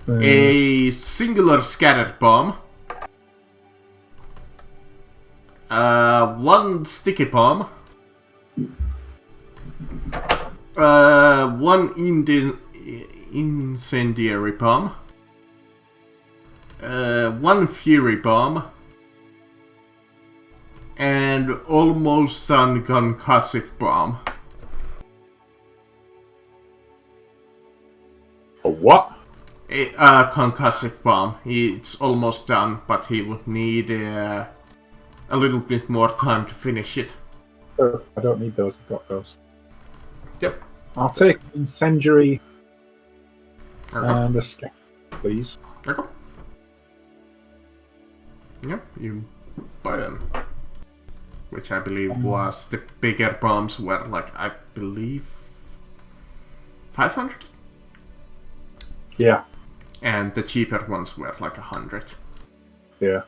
a singular scatter bomb, 1 sticky bomb, 1 incendiary bomb, 1 fury bomb, and almost done concussive bomb. A what? A concussive bomb. It's almost done, but he would need a little bit more time to finish it. Oh, I don't need those. I've got those. Yep. I'll take incendiary Okay. and a scan, please. Okay. Yep, you buy them. Which I believe was the bigger bombs were like, I believe, 500? Yeah, And the cheaper ones were like 100. yeah.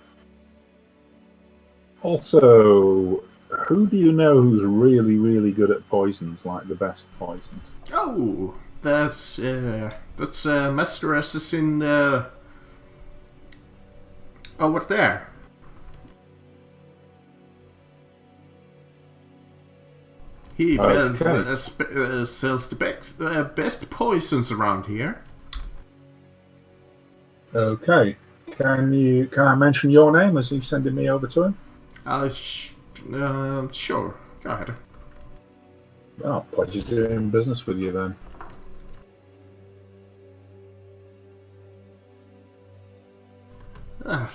Also, who do you know who's really, really good at poisons, like the best poisons? Oh, that's Master Assassin over there. He Okay. sells the best poisons around here. Okay. Can I mention your name as you sending me over to him? Sure. Go ahead. Oh, pleasure doing business with you then.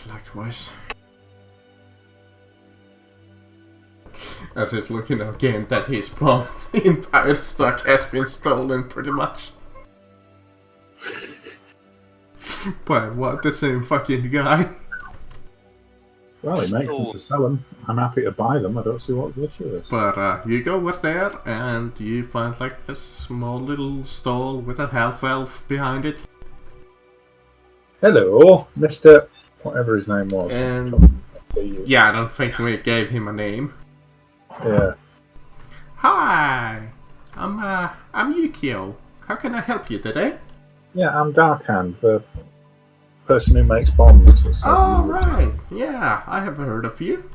Likewise. As he's looking again that his bomb entire stock has been stolen pretty much. But what, the same fucking guy? Well, he makes them to sell them. I'm happy to buy them. I don't see what the issue is. But you go over there and you find like a small little stall with a half-elf behind it. Hello, Mr. Whatever his name was. And yeah, I don't think we gave him a name. Yeah. Hi, I'm Yukio. How can I help you today? Yeah, I'm Darkhand, the person who makes bombs. Oh, right. Yeah, I have heard of you.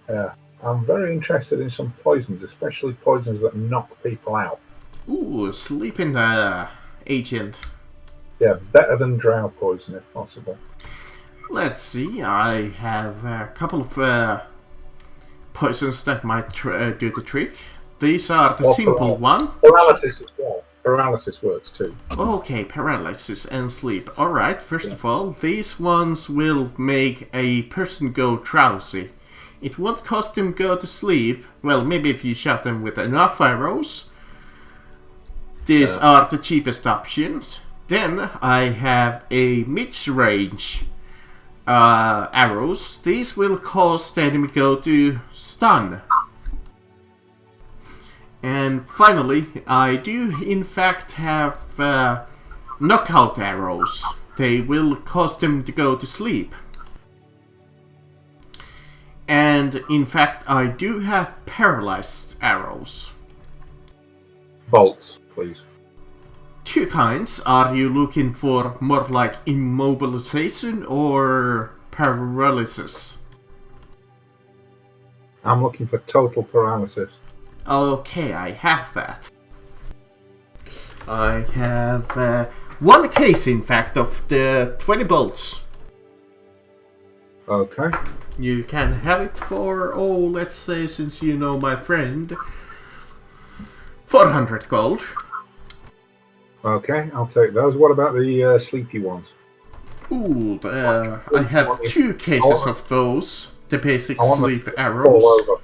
Yeah. I'm very interested in some poisons, especially poisons that knock people out. Ooh, sleeping agent. Yeah, better than drow poison if possible. Let's see, I have a couple of poisons that might do the trick. These are the Or simple one. Paralysis as well. Paralysis works too. Okay, paralysis and sleep. Alright, first of all, these ones will make a person go drowsy. It won't cost them go to sleep. Well, maybe if you shot them with enough arrows. These are the cheapest options. Then I have a mid-range arrows. These will cause the enemy go to stun. And finally, I do in fact have knockout arrows. They will cause them to go to sleep. And in fact, I do have paralyzed arrows. Bolts, please. Two kinds. Are you looking for more like immobilization or paralysis? I'm looking for total paralysis. Okay, I have that. I have one case, in fact, of the 20 bolts. Okay. You can have it for, let's say, since you know my friend, 400 gold. Okay, I'll take those. What about the sleepy ones? Ooh, I have two cases of those. The basic sleep All arrows. over.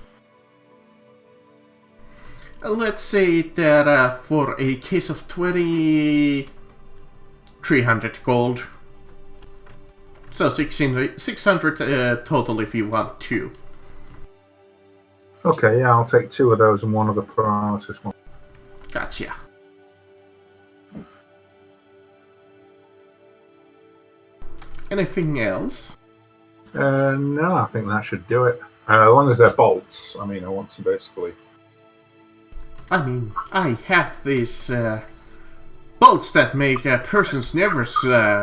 Let's say that for a case of 20, 300 gold. So 600 total if you want two. Okay, yeah, I'll take two of those and one of the paralysis ones. Gotcha. Anything else? No, I think that should do it. As long as they're bolts. I mean, I want to basically... I mean, I have these bolts that make a person's nervous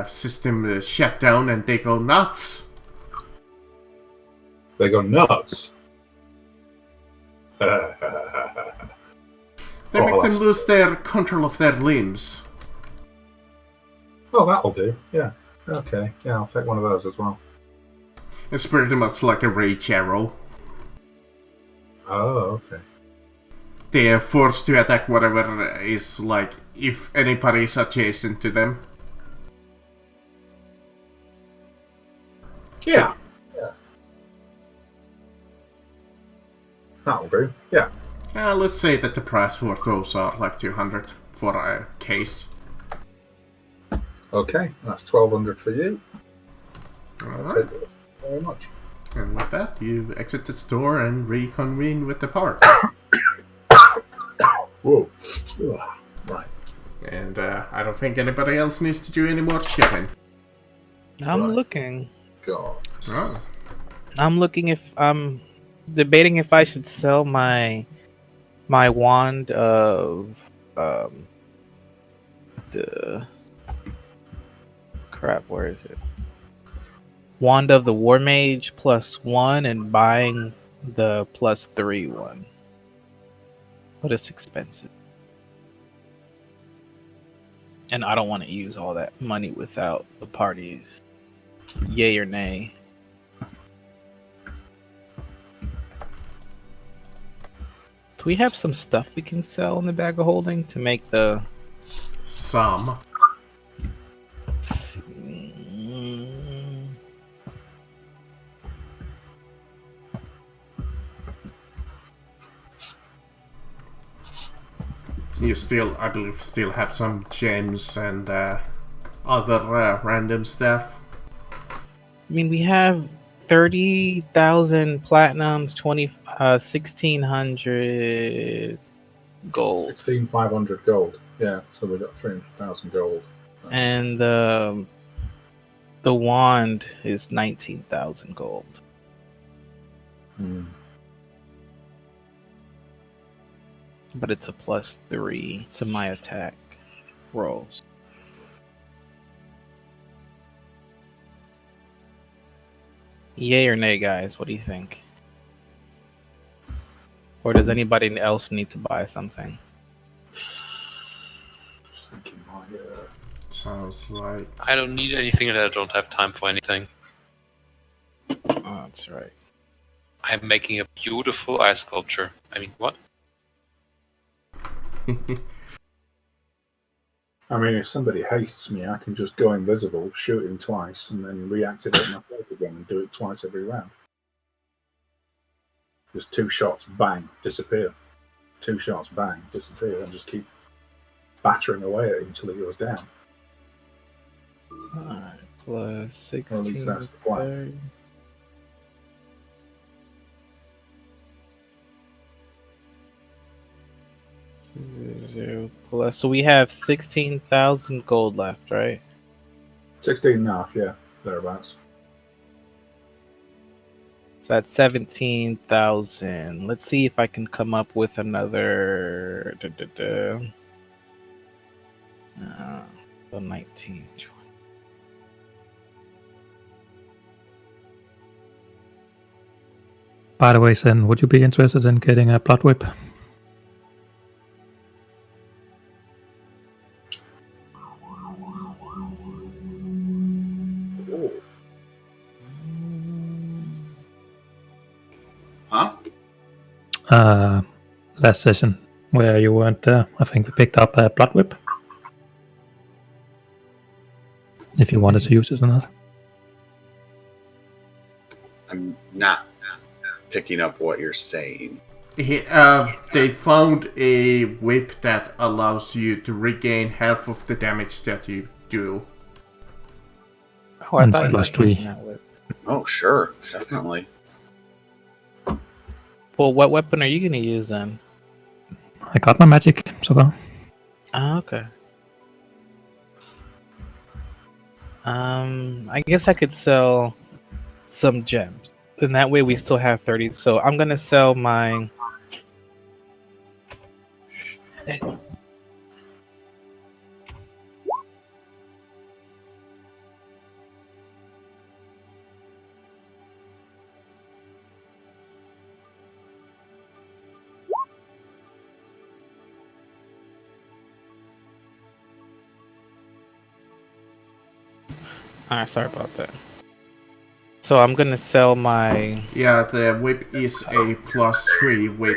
system shut down and they go nuts. They go nuts. They make them lose their control of their limbs. Oh, that'll do. Yeah. Okay. Yeah, I'll take one of those as well. It's pretty much like a rage arrow. Oh, okay. They are forced to attack whatever is like if anybody is adjacent to them. Yeah. Yeah. That'll do. Yeah. Let's say that the price for those are like 200 for a case. Okay, that's 1,200 for you. Alright. Thank you very much. And with that, you exit the store and reconvene with the park. Whoa. Ugh. Right. And I don't think anybody else needs to do any more shopping. I'm Right. looking. God. Oh. I'm looking if I'm debating if I should sell my wand of the crap. Where is it? Wand of the War Mage +1 and buying the +3 one. But it's expensive. And I don't want to use all that money without the parties. Yay or nay? Do we have some stuff we can sell in the bag of holding to make the... Some. Mm, You still, I believe, still have some gems and other random stuff. I mean, we have 30,000 platinums, 1,600 gold. 16,500 gold. Yeah, so we got 300,000 gold. And the wand is 19,000 gold. Hmm. But it's a +3 to my attack rolls. Yay or nay, guys? What do you think? Or does anybody else need to buy something? Just thinking my, Sounds like... I don't need anything and I don't have time for anything. Oh, that's right. I'm making a beautiful ice sculpture. I mean, what? I mean, if somebody hastes me, I can just go invisible, shoot him twice, and then reactivate my cloak again and do it twice every round. Just 2 shots, bang, disappear. 2 shots, bang, disappear, and just keep battering away at him until he goes down. Alright, Or at least +16. that's the plan. So we have 16,000 gold left, right? 16.5, yeah, thereabouts. So that's 17,000. Let's see if I can come up with another. So 19. By the way, Sen, would you be interested in getting a blood whip? Ooh. Huh? Last session where you weren't there, I think we picked up a blood whip. If you wanted to use it or not. I'm not picking up what you're saying. They found a whip that allows you to regain half of the damage that you do. Oh, I And thought you plus were 3. using that whip. Oh, sure, definitely. Well, what weapon are you gonna use then? I got my magic so far. Oh, okay. I guess I could sell some gems. And that way we still have 30. So I'm gonna sell my Alright, sorry about that. So I'm gonna sell my. Yeah, the whip is a +3 whip.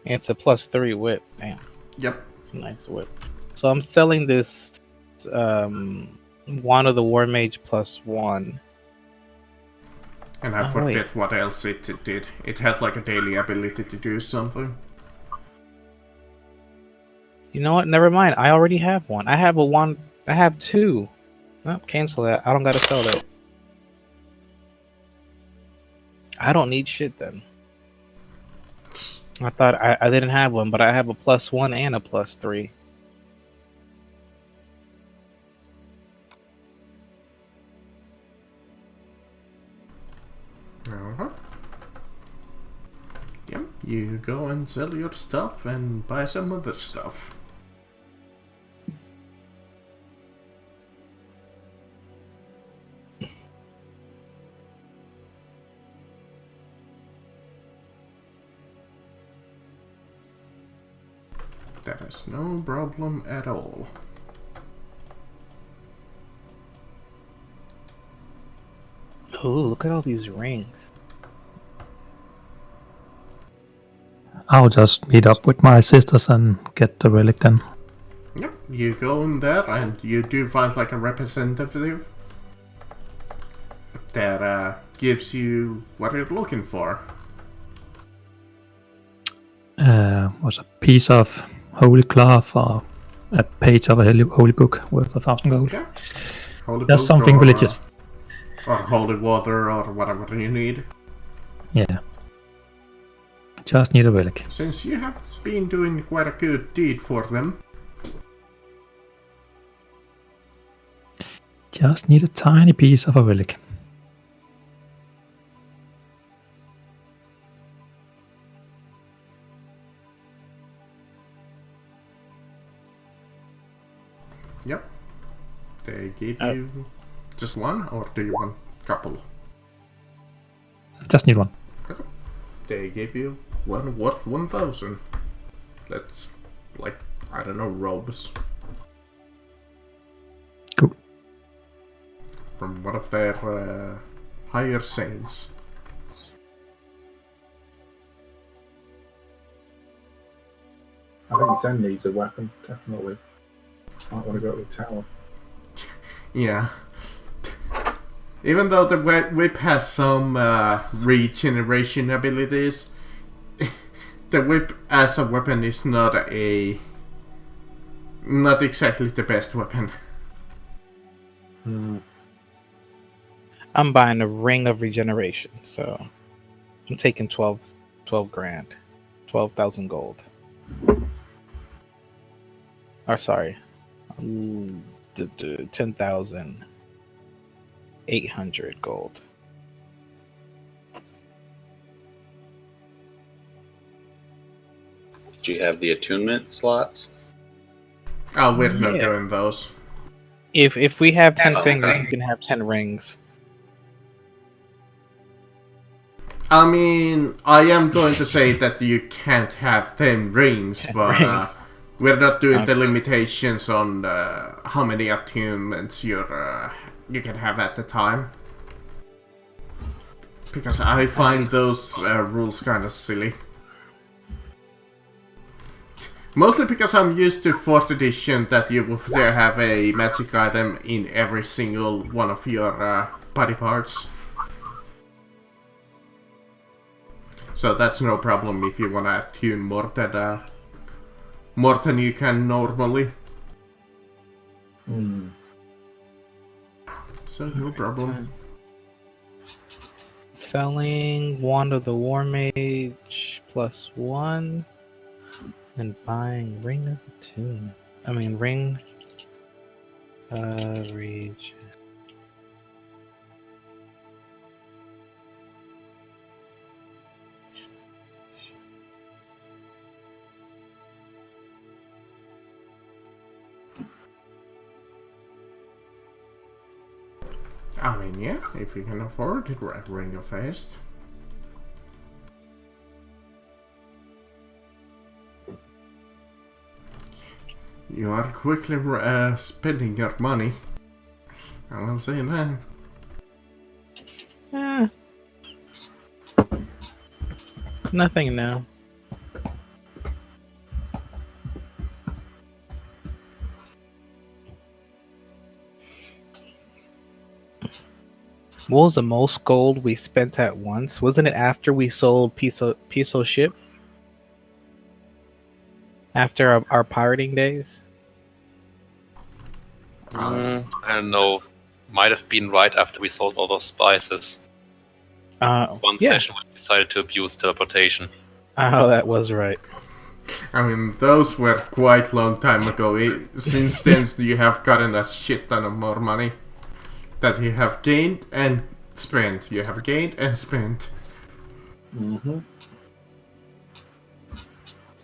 It's a +3 whip. Damn, Yep. it's a nice whip. So I'm selling this Wand of the War Mage +1. And I Oh, forget wait. what else it did. It had like a daily ability to do something. You know what? Never mind. I already have one. I have a one. I have two. Nope, cancel that. I don't gotta sell that. I don't need shit then. I thought I didn't have one, but I have a +1 and a +3. Uh-huh. Yep, you go and sell your stuff and buy some other stuff. That is no problem at all. Oh, look at all these rings. I'll just meet up with my sisters and get the relic then. Yep, you go in there and you do find like a representative that gives you what you're looking for. Was a piece of holy cloth or a page of a holy book worth 1,000 gold. Yeah. Holy Just book something or, religious. Or holy water or whatever you need. Yeah. Just need a relic. Since you have been doing quite a good deed for them. Just need a tiny piece of a relic. Yep. They gave you just one, or do you want a couple? Just need one. Okay. They gave you one worth 1,000. That's like, I don't know, robes. Cool. From one of their higher saints. I think Zen needs a weapon, definitely. Might want to go to the tower. Yeah. Even though the whip has some regeneration abilities, the whip as a weapon is not exactly the best weapon. I'm buying a ring of regeneration, so I'm taking 12 grand. 12,000 gold. Or sorry. 10,800 gold. Do you have the attunement slots? Oh, we're not Yeah. doing those. If we have 10 Oh, fingers, okay. you can have 10 rings. I mean, I am going to say that you can't have 10 rings, 10 but rings. we're not doing the Okay. limitations on how many attunements you can have at the time. Because I find those rules kind of silly. Mostly because I'm used to 4th edition that you will have a magic item in every single one of your body parts. So that's no problem if you wanna attune more than you can normally. So no problem. Selling Wand of the War Mage +1 and buying Ring of Attune. I mean Ring Regen. I mean, yeah, if you can afford it, Ring of Haste. You are quickly spending your money. I'm not saying that. Nothing new. What was the most gold we spent at once? Wasn't it after we sold Piso ship? After our pirating days? I don't know. Might have been right after we sold all those spices. One Yeah. session we decided to abuse teleportation. Oh, that was right. I mean, those were quite long time ago. Since then, you have gotten a shit ton of more money that you have gained and spent. You have gained and spent. Mm-hmm.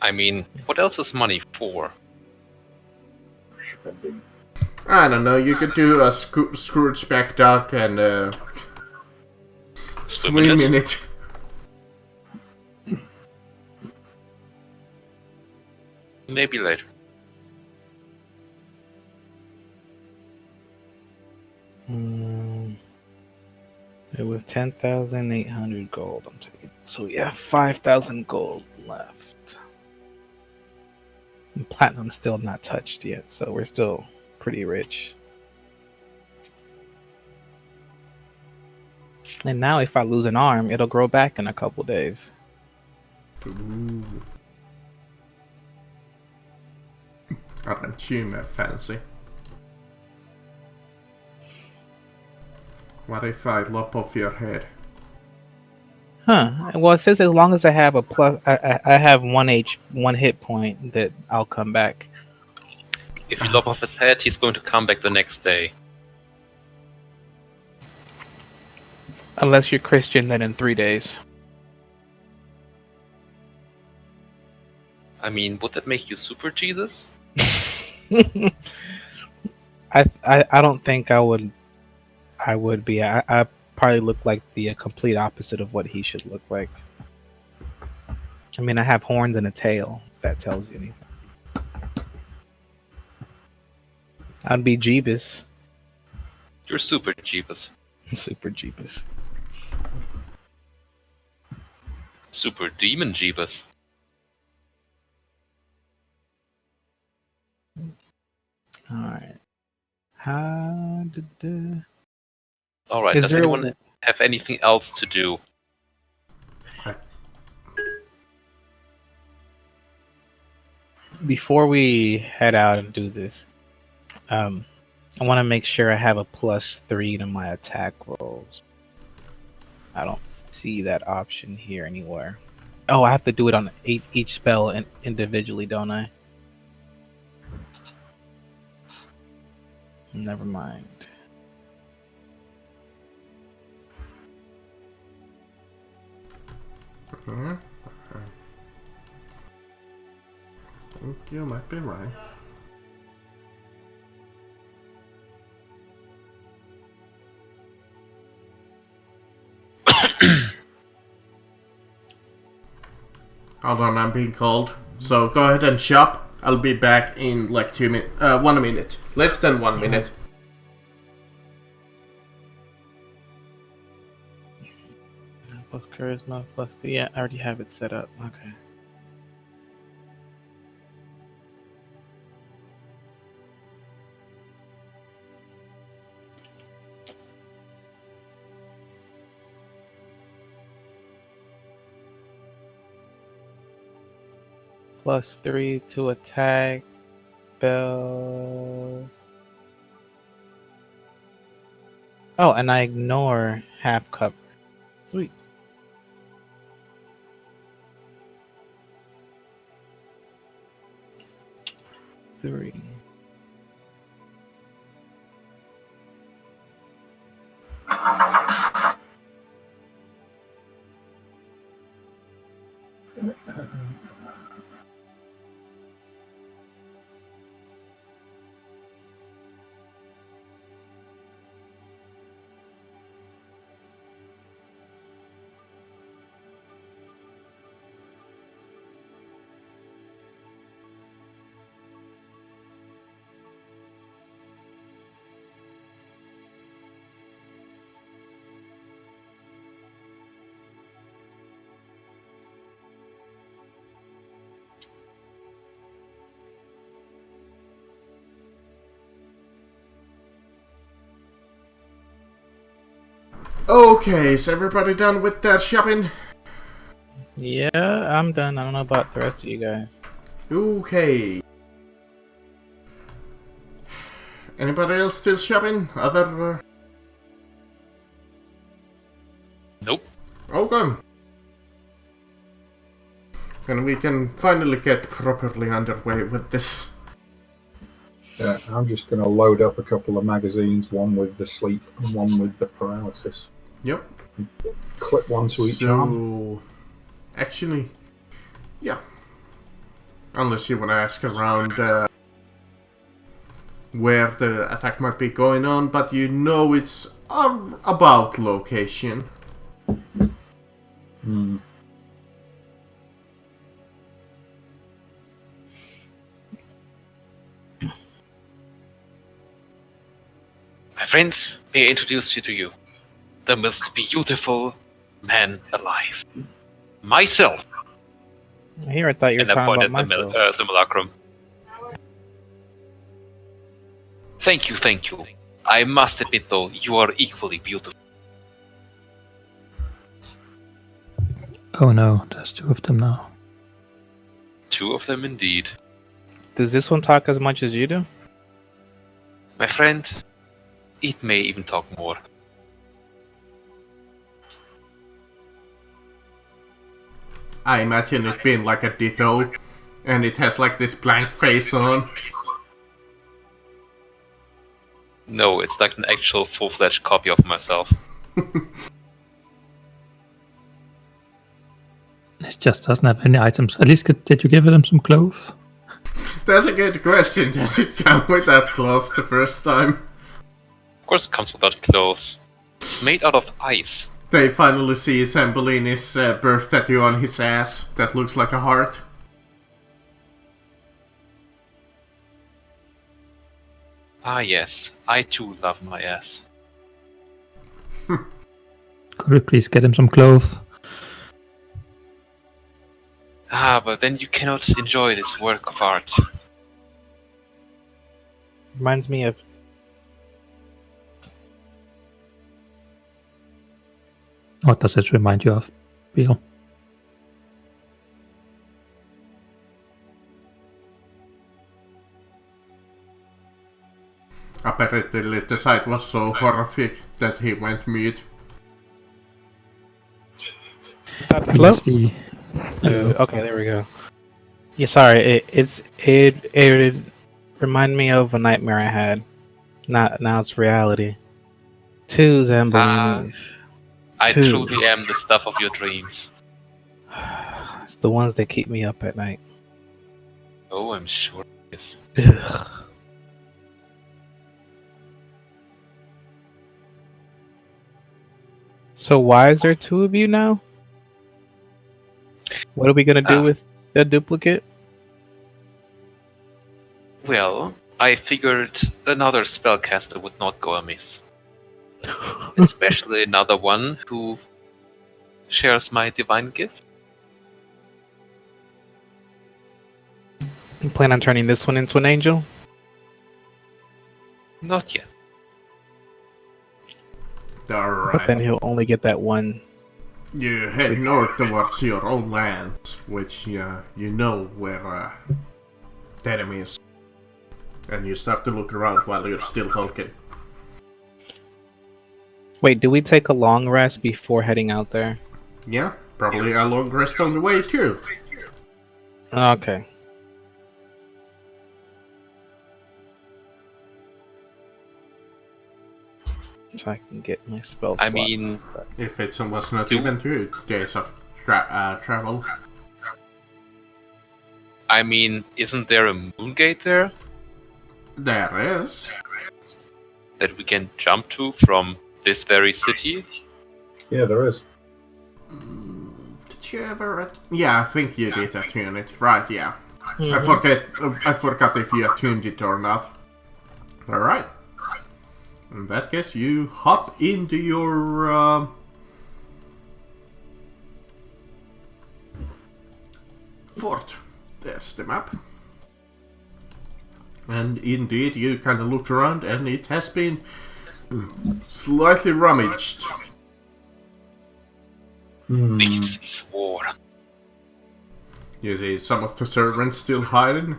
I mean, what else is money for? Spending. I don't know. You could do a Scrooge McDuck and swim in it. Maybe later. It was 10,800 gold. I'm taking. So yeah, 5,000 gold left. And platinum's still not touched yet, so we're still pretty rich. And now, if I lose an arm, it'll grow back in a couple days. Ooh. Aren't you fancy? What if I lop off your head? Huh. Well, it says as long as I have a plus, I have one hit point, that I'll come back. If you lop off his head, he's going to come back the next day. Unless you're Christian, then in 3 days. I mean, would that make you Super Jesus? I don't think I would be. I probably look like the complete opposite of what he should look like. I mean, I have horns and a tail. If that tells you anything. I'd be Jeebus. You're Super Jeebus. Super Jeebus. Super Demon Jeebus. All right. How did Alright, Is does there anyone a- have anything else to do? before we head out and do this, I want to make sure I have a +3 to my attack rolls. I don't see that option here anywhere. Oh, I have to do it on each spell individually, don't I? Never mind. I think you might be right. Hold on, I'm being called. So go ahead and shop. I'll be back in like 2 minutes. 1 minute. Less than 1 minute. Plus charisma, +3. I already have it set up. Okay. +3 to attack. Spell. Oh, and I ignore half cover. Sweet. Three. Okay, is everybody done with their shopping? Yeah, I'm done. I don't know about the rest of you guys. Okay. Anybody else still shopping? Other... Nope. Okay. And we can finally get properly underway with this. Yeah, I'm just going to load up a couple of magazines, one with the sleep and one with the paralysis. Yep. Clip one to each arm. So... Actually... Yeah. Unless you want to ask around where the attack might be going on, but you know it's about location. Hmm. My friends, may I introduce you to you. The most beautiful man alive. Myself. Here, I thought you were And I talking about pointed myself. the simulacrum. Thank you, thank you. I must admit though, you are equally beautiful. Oh no, there's two of them now. Two of them indeed. Does this one talk as much as you do? My friend, it may even talk more. I imagine it being like a ditto, and it has like this blank face on. No, it's like an actual full-fledged copy of myself. It just doesn't have any items. At least did you give them some clothes? That's a good question. Does it come with that clause the first time? Of course it comes without clothes. It's made out of ice. They finally see Zambolini's birth tattoo on his ass that looks like a heart. Ah yes, I too love my ass. Could we please get him some clothes? Ah, but then you cannot enjoy this work of art. Reminds me of. What does it remind you of, Beal? Apparently the sight was so horrific that he went mute. Hello? PSD. Okay, there we go. Yeah, sorry. It reminded me of a nightmare I had. Now it's reality. Two Zambolinis. I Two. truly am the stuff of your dreams. It's the ones that keep me up at night. Oh, I'm sure it is. Ugh. So why is there two of you now? What are we gonna do with the duplicate? Well, I figured another spellcaster would not go amiss. Especially another one who shares my divine gift. You plan on turning this one into an angel? Not yet. But Alright. then he'll only get that one. You head north towards your own lands, which you know where the enemy is. And you start to look around while you're still talking. Wait, do we take a long rest before heading out there? Yeah, probably a long rest on the way too. Okay. So I can get my spell I slots. mean, If it was not even 2 days of travel. isn't there a moon gate there There is. that we can jump to from this very city? Yeah, there is. Did you ever... Yeah, I think you did attune it. Right, yeah. Mhm. I forgot if you attuned it or not. Alright. In that case, you hop into your... fort. There's the map. And indeed, you kind of looked around and it has been slightly rummaged. This is war. You see some of the servants still hiding.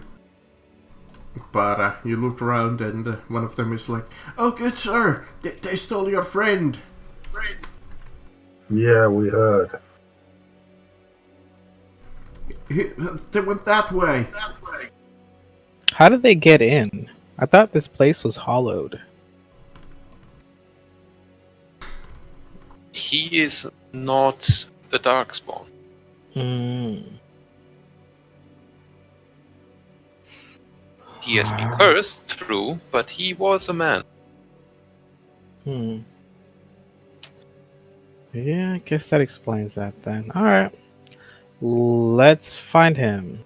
But you look around and one of them is like, "Oh, good sir, they stole your friend." Yeah, we heard. They went that way. How did they get in? I thought this place was hollowed. He is not the Darkspawn. He has been cursed, true, but he was a man. Yeah, I guess that explains that then. Alright. Let's find him.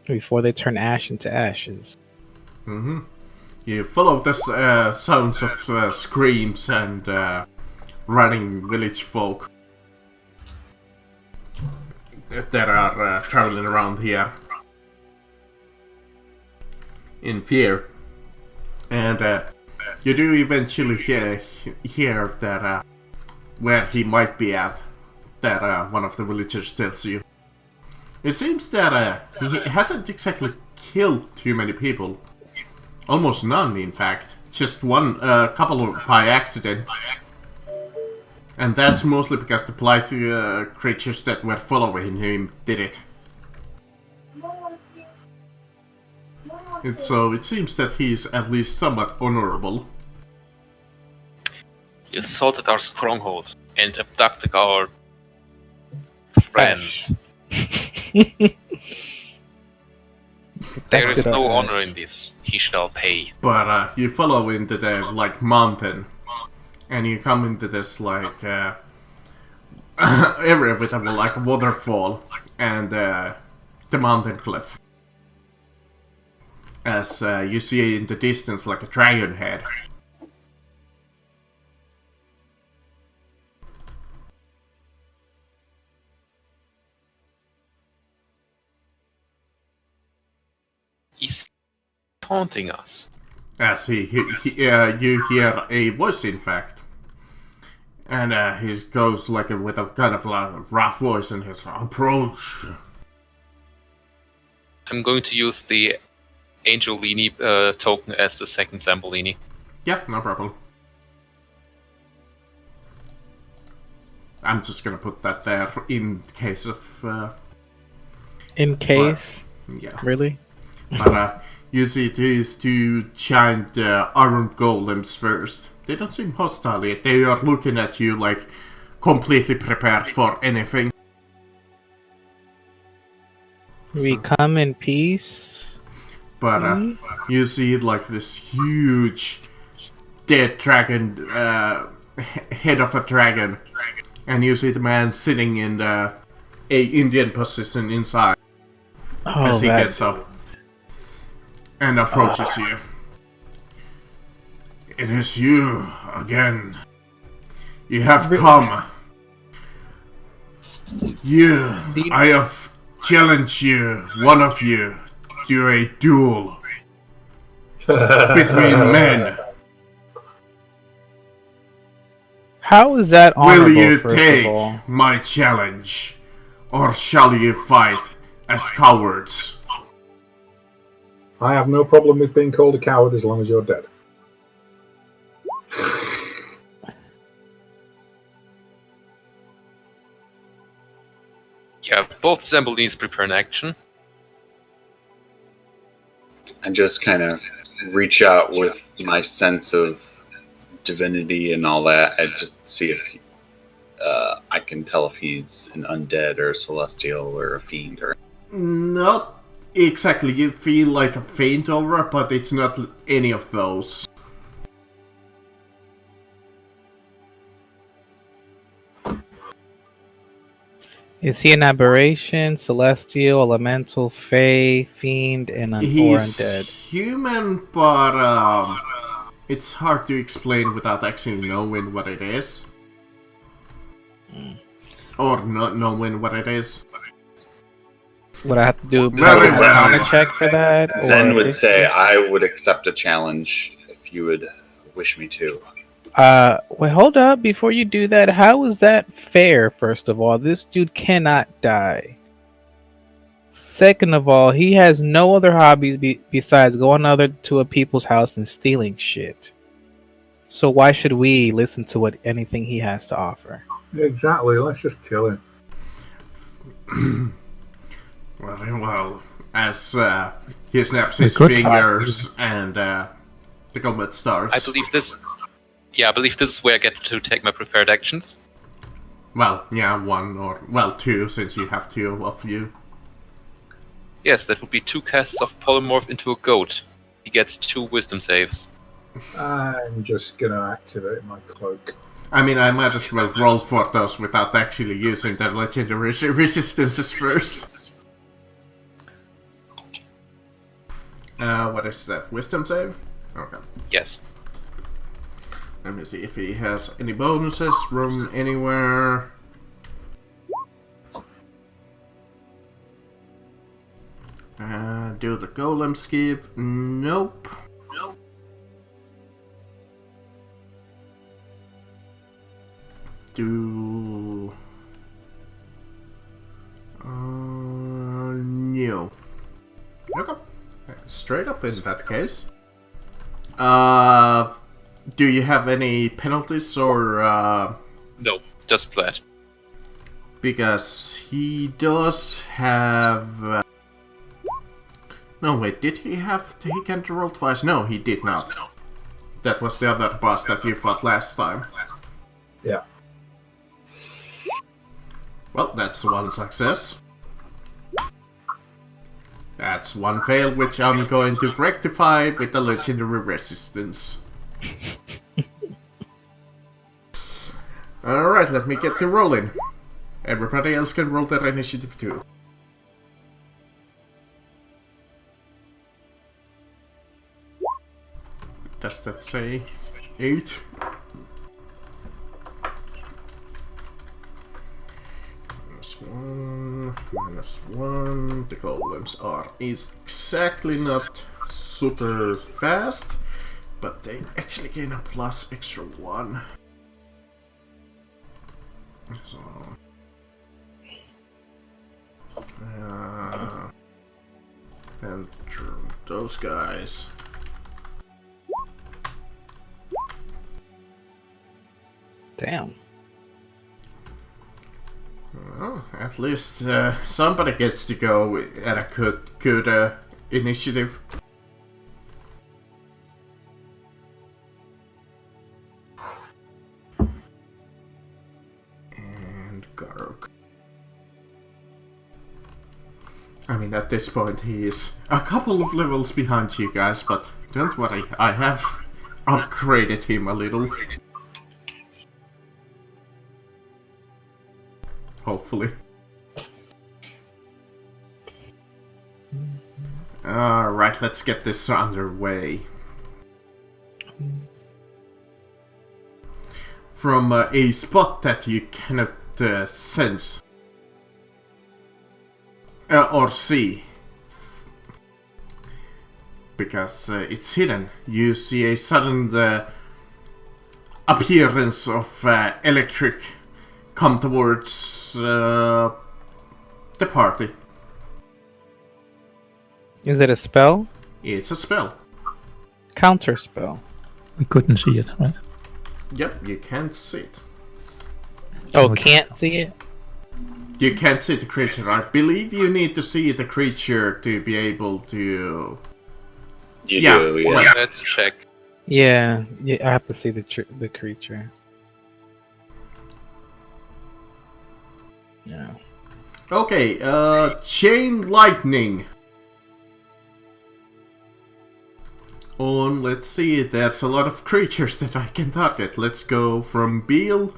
Before they turn ash into ashes. Mm-hmm. You follow the sounds of screams and running village folk that are traveling around here in fear. And you do eventually hear that where he might be at, that one of the villagers tells you. It seems that he hasn't exactly killed too many people. Almost none, in fact. Just one, couple by accident. And that's mostly because the blight creatures that were following him did it. And so it seems that he's at least somewhat honorable. He assaulted our stronghold and abducted our friend. There is no honor in this. He shall pay. But you follow into the mountain, and you come into this area with a waterfall and the mountain cliff. As you see in the distance like a dragon head. He's taunting us. As you hear a voice, in fact. And he goes with a kind of rough voice in his approach. I'm going to use the Angelini token as the second Zambolini. Yeah, no problem. I'm just gonna put that there in case of... in case? Yeah. Really? But usually it is two giant iron golems first. They don't seem hostile yet. They are looking at you completely prepared for anything. We come in peace. But you see this huge dead dragon, head of a dragon. And you see the man sitting in a Indian position inside. As he gets up and approaches you. It is you again. You have come. I have challenged you, one of you, to a duel between men. How is that honorable, Will you first take of all? my challenge, or shall you fight as cowards? I have no problem with being called a coward as long as you're dead. Yeah, both Zambolinis prepare an action. And just kind of reach out with my sense of divinity and all that, and just see if I can tell if he's an undead or a celestial or a fiend or. Not exactly. You feel like a faint over, but it's not any of those. Is he an aberration, celestial, elemental, fey, fiend, and or He's undead? human, but it's hard to explain without actually knowing what it is. Or not knowing what it is. Would I have to do a Very well. Arcana check for that? Zen or would say, I would accept a challenge if you would wish me to. Wait, hold up. Before you do that, how is that fair? First of all, this dude cannot die. Second of all, he has no other hobbies besides going to a people's house and stealing shit. So why should we listen to what anything he has to offer? Exactly. Let's just kill him. Well, as he snaps We his could try. fingers and the combat starts. I believe this. Yeah, I believe this is where I get to take my prepared actions. Well, yeah, one or well, two, since you have two of you. Yes, that would be 2 casts of polymorph into a goat. He gets 2 wisdom saves. I'm just gonna activate my cloak. I mean, I might as well roll for those without actually using the legendary resistances first. What is that? Wisdom save? Okay. Yes. Let me see if he has any bonuses from anywhere. Do the golem skip? Nope. Do... no. Okay. Straight up in that case. Do you have any penalties or, No, just flat. because he does have... No, wait, did he have... He can't roll twice? No, he did not. That was the other boss that you fought last time. Yeah. Well, that's one success. That's one fail, which I'm going to rectify with the legendary resistance. Alright, let me get to rolling. Everybody else can roll their initiative too. Does that say 8? -1. The golems are exactly not super fast, but they actually gain a plus extra 1. So, and those guys. Damn. Well, at least somebody gets to go at a good initiative. And Garuk. I mean, at this point he is a couple of levels behind you guys, but don't worry, I have upgraded him a little. Hopefully. Alright, let's get this underway. From a spot that you cannot sense or see, because it's hidden, you see a sudden appearance of electric come towards the party. Is it a spell? It's a spell. Counter spell. We couldn't see it, right? Yep, you can't see it. Oh, Okay. can't see it? You can't see the creature. I believe you need to see the creature to be able to... You Yeah, do, yeah. well, Let's check. Yeah, I have to see the creature. Yeah. Okay, chain lightning. Let's see, there's a lot of creatures that I can target. Let's go from Beale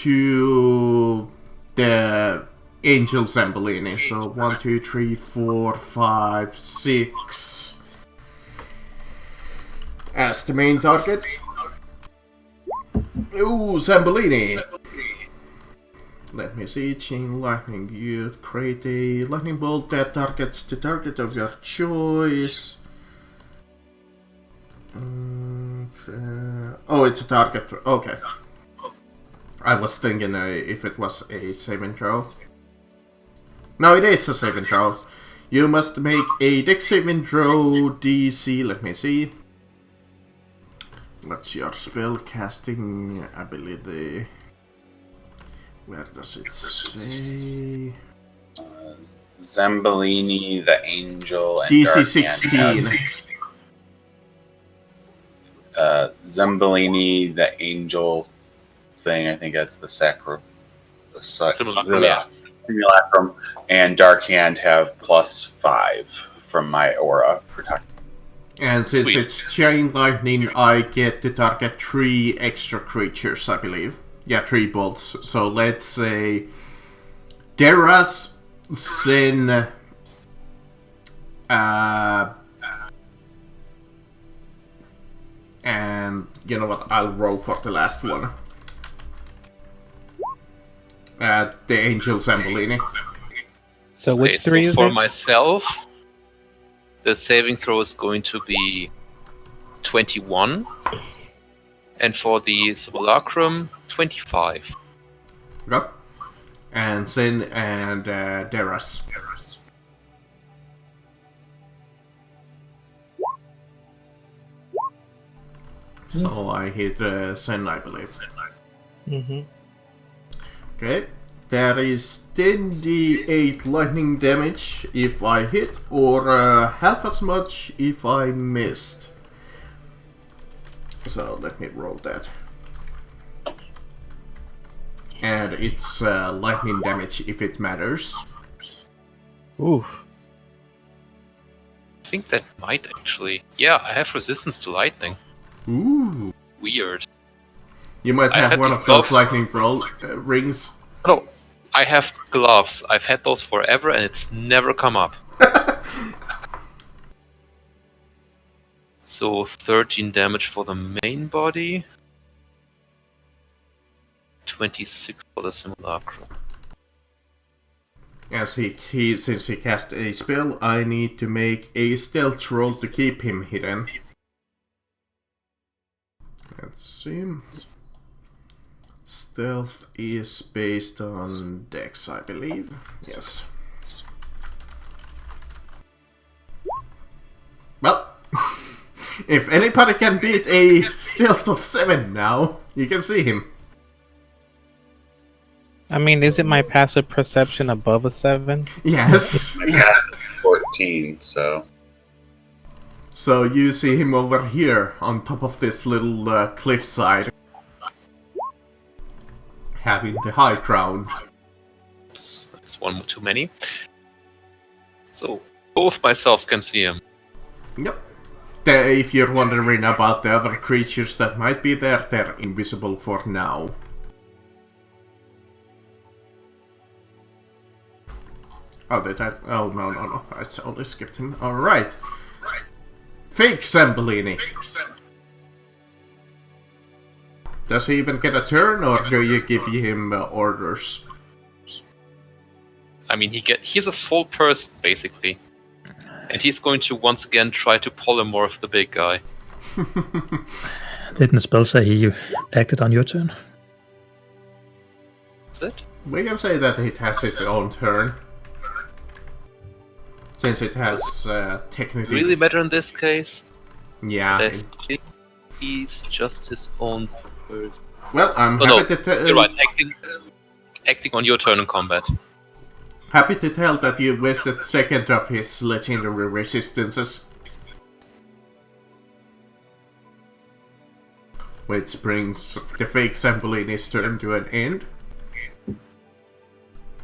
to the Angel Zambolini. So 1, 2, 3, 4, 5, 6 as the main target. Ooh, Zambolini. Let me see, chain lightning. You create a lightning bolt that targets the target of your choice. Oh, it's a target. Okay. I was thinking if it was a saving throw. No, it is a saving throw. You must make a dex saving throw DC. Let me see. What's your spell casting ability? Where does it say? Zambolini, the Angel, and DC Dark 16. Zambolini, the Angel thing. I think that's the Simulacrum, and Dark Hand have +5 from my aura protection. And since Sweet. it's chain lightning, I get to target 3 extra creatures, I believe. Yeah, 3 bolts. So let's say Terras, Sin, and you know what? I'll roll for the last one. The Angel Zambolini. So which Okay, three so is for it? myself, the saving throw is going to be 21. And for the Simulacrum, 25. Okay. And Sin and Deras. So I hit Sin, I believe. Mm-hmm. Okay. That is 10d8 lightning damage if I hit, or half as much if I missed. So let me roll that. And it's lightning damage if it matters. Ooh. I think that might actually... Yeah, I have resistance to lightning. Ooh. Weird. You might I have had one these of those gloves. lightning rings. No, I have gloves. I've had those forever and it's never come up. So 13 damage for the main body. 26 for the Simulacrum. As since he cast a spell, I need to make a stealth roll to keep him hidden. Let's see. Stealth is based on Dex, I believe. Yes. Well, if anybody can beat a stealth of 7 now, you can see him. I mean, isn't my passive perception above a 7? Yes. I cast 14, so So you see him over here on top of this little cliffside, having the high ground. Oops, that's one too many. So both myselves can see him. Yep. If you're wondering about the other creatures that might be there, they're invisible for now. Oh, did I? Oh, no. I only skipped him. Alright. Fake Zambolini. Does he even get a turn, or do you give him orders? I mean, he's a full person, basically. And he's going to once again try to polymorph the big guy. Didn't the spell say he acted on your turn? Is it? We can say that it has its own turn. Since it has technically... Really matter in this case? Yeah. I think he's just his own person. Well, I'm Oh, happy no, to you're right. Acting on your turn in combat. happy to tell that you wasted second of his legendary resistances. Which brings the fake Zambolini's turn to an end.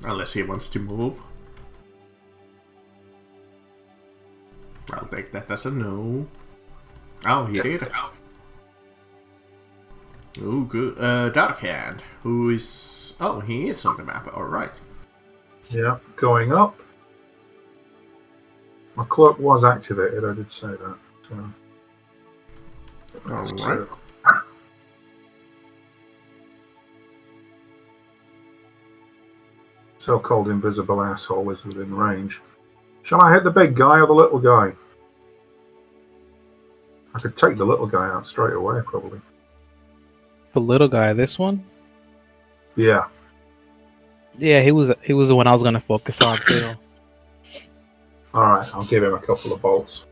Unless he wants to move. I'll take that as a no. Oh, he did. Oh, good. Dark Hand, who is... Oh, he is on the map, alright. Yeah, going up. My cloak was activated, I did say that. So. Alright. So-called invisible asshole is within range. Shall I hit the big guy or the little guy? I could take the little guy out straight away, probably. The little guy, this one? Yeah. Yeah, he was the one I was gonna focus on too. Alright, I'll give him a couple of bolts.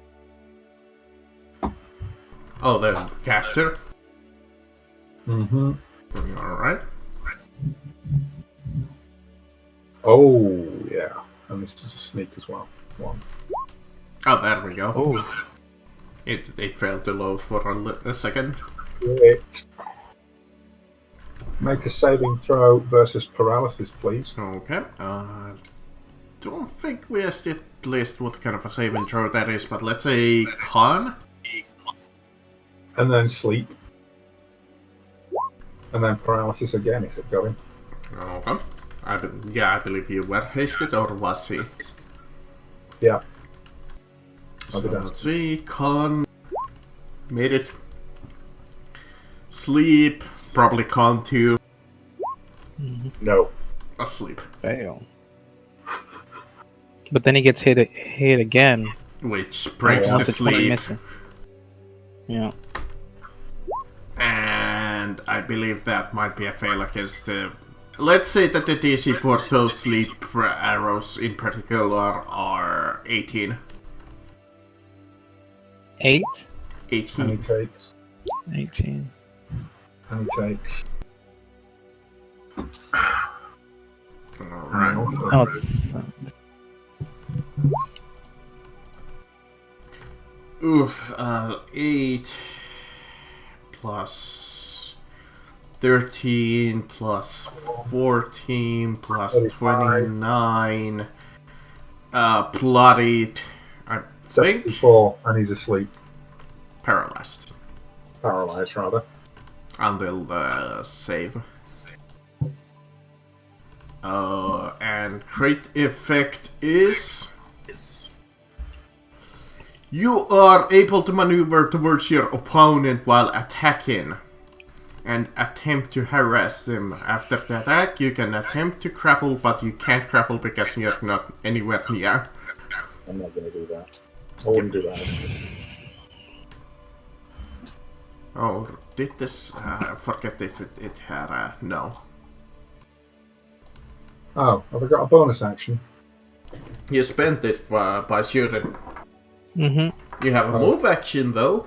Oh, the caster? Mm-hmm. Alright. Oh, yeah. And this is a sneak as well. One. Oh, there we go. Oh, It failed to load for a second. Great. Make a saving throw versus paralysis, please. Okay. Don't think we established what kind of a saving throw that is, but let's say con. And then sleep. And then paralysis again if it going. Okay. I believe you were hasted, or was he? Yeah. So let's see. Con. Made it. Sleep. Probably con too. No. Asleep. fail. But then he gets hit again. Which breaks Once the it's 20 sleep. missing. Yeah. And I believe that might be a fail against the... Let's say that the DC for those sleep arrows in particular are 18. 8? 18. And he takes. 18. And he takes. Alright. Oh, it's, Oof, 8 plus 13 plus 14 plus 29 bloodied, I think 74, and he's asleep. paralyzed Paralyzed, rather. until the save. And crit effect is... You are able to maneuver towards your opponent while attacking and attempt to harass them. After the attack, you can attempt to grapple, but you can't grapple because you're not anywhere near. I'm not going to do that. I wouldn't do that. Oh, did this... I forget if it had no. Oh, have I got a bonus action? You spent it by shooting. mm-hmm. You have a move action, though.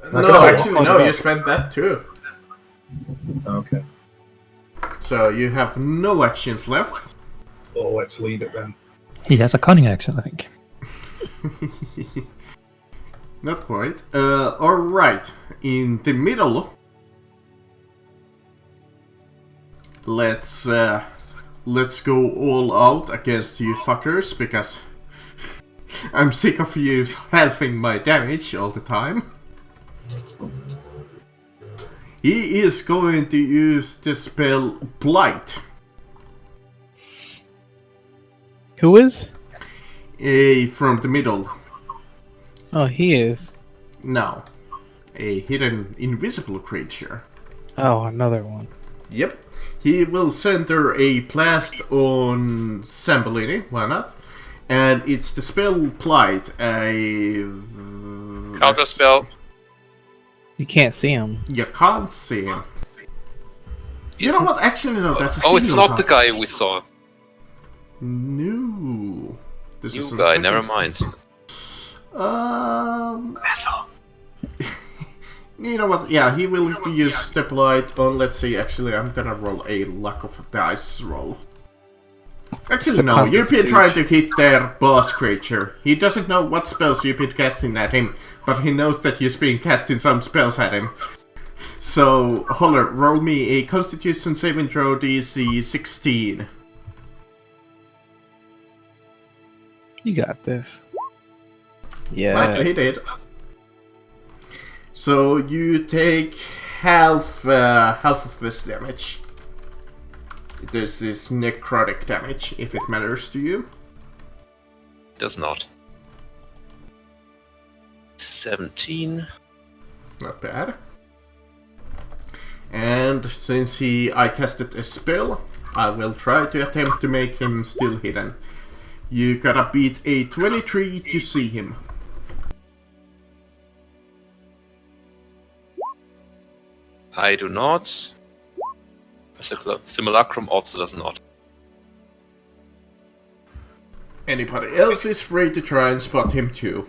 can No, I actually, walk no, on you up? spent that too. Okay. So you have no actions left. Oh, let's lead it then. He has a cunning action, I think. Not quite. Alright. In the middle, let's go all out against you fuckers, because I'm sick of you halving my damage all the time. He is going to use the spell Blight. Who is? From the middle. Oh, he is. Now, a hidden invisible creature. Oh, another one. Yep. He will center a blast on Sambolini, why not? And it's the spell Blight, a... Counter spell. You can't see him. You can't see him. You know what? Actually, no, that's a Oh, it's single not the target. guy we saw. No. This is New a guy, second- never mind. Asshole. You know what? Yeah, he will use the Blight on, let's see, actually, I'm gonna roll a luck of dice roll. Actually, no, you've been trying to hit their boss creature. He doesn't know what spells you've been casting at him, but he knows that you've been casting some spells at him. So, Holler, roll me a Constitution saving throw DC 16. You got this. Yeah. Likely he did. So you take half of this damage. This is necrotic damage, if it matters to you. Does not. 17. Not bad. And since I casted a spell, I will try to attempt to make him still hidden. You gotta beat a 23 to see him. I do not. Simulacrum also does not. Anybody else is free to try and spot him too.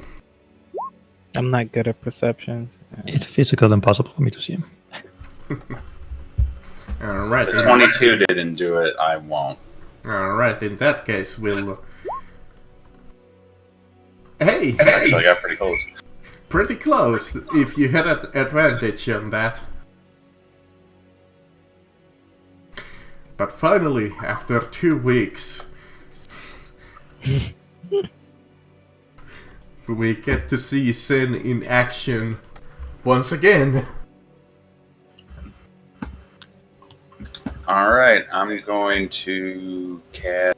I'm not good at perceptions. It's physical impossible for me to see him. Alright, If 22 didn't do it, I won't. alright, in that case we'll... Hey! Actually, I got pretty close. Pretty close, if you had an advantage on that. But finally, after 2 weeks, we get to see Sin in action once again. Alright, I'm going to cast.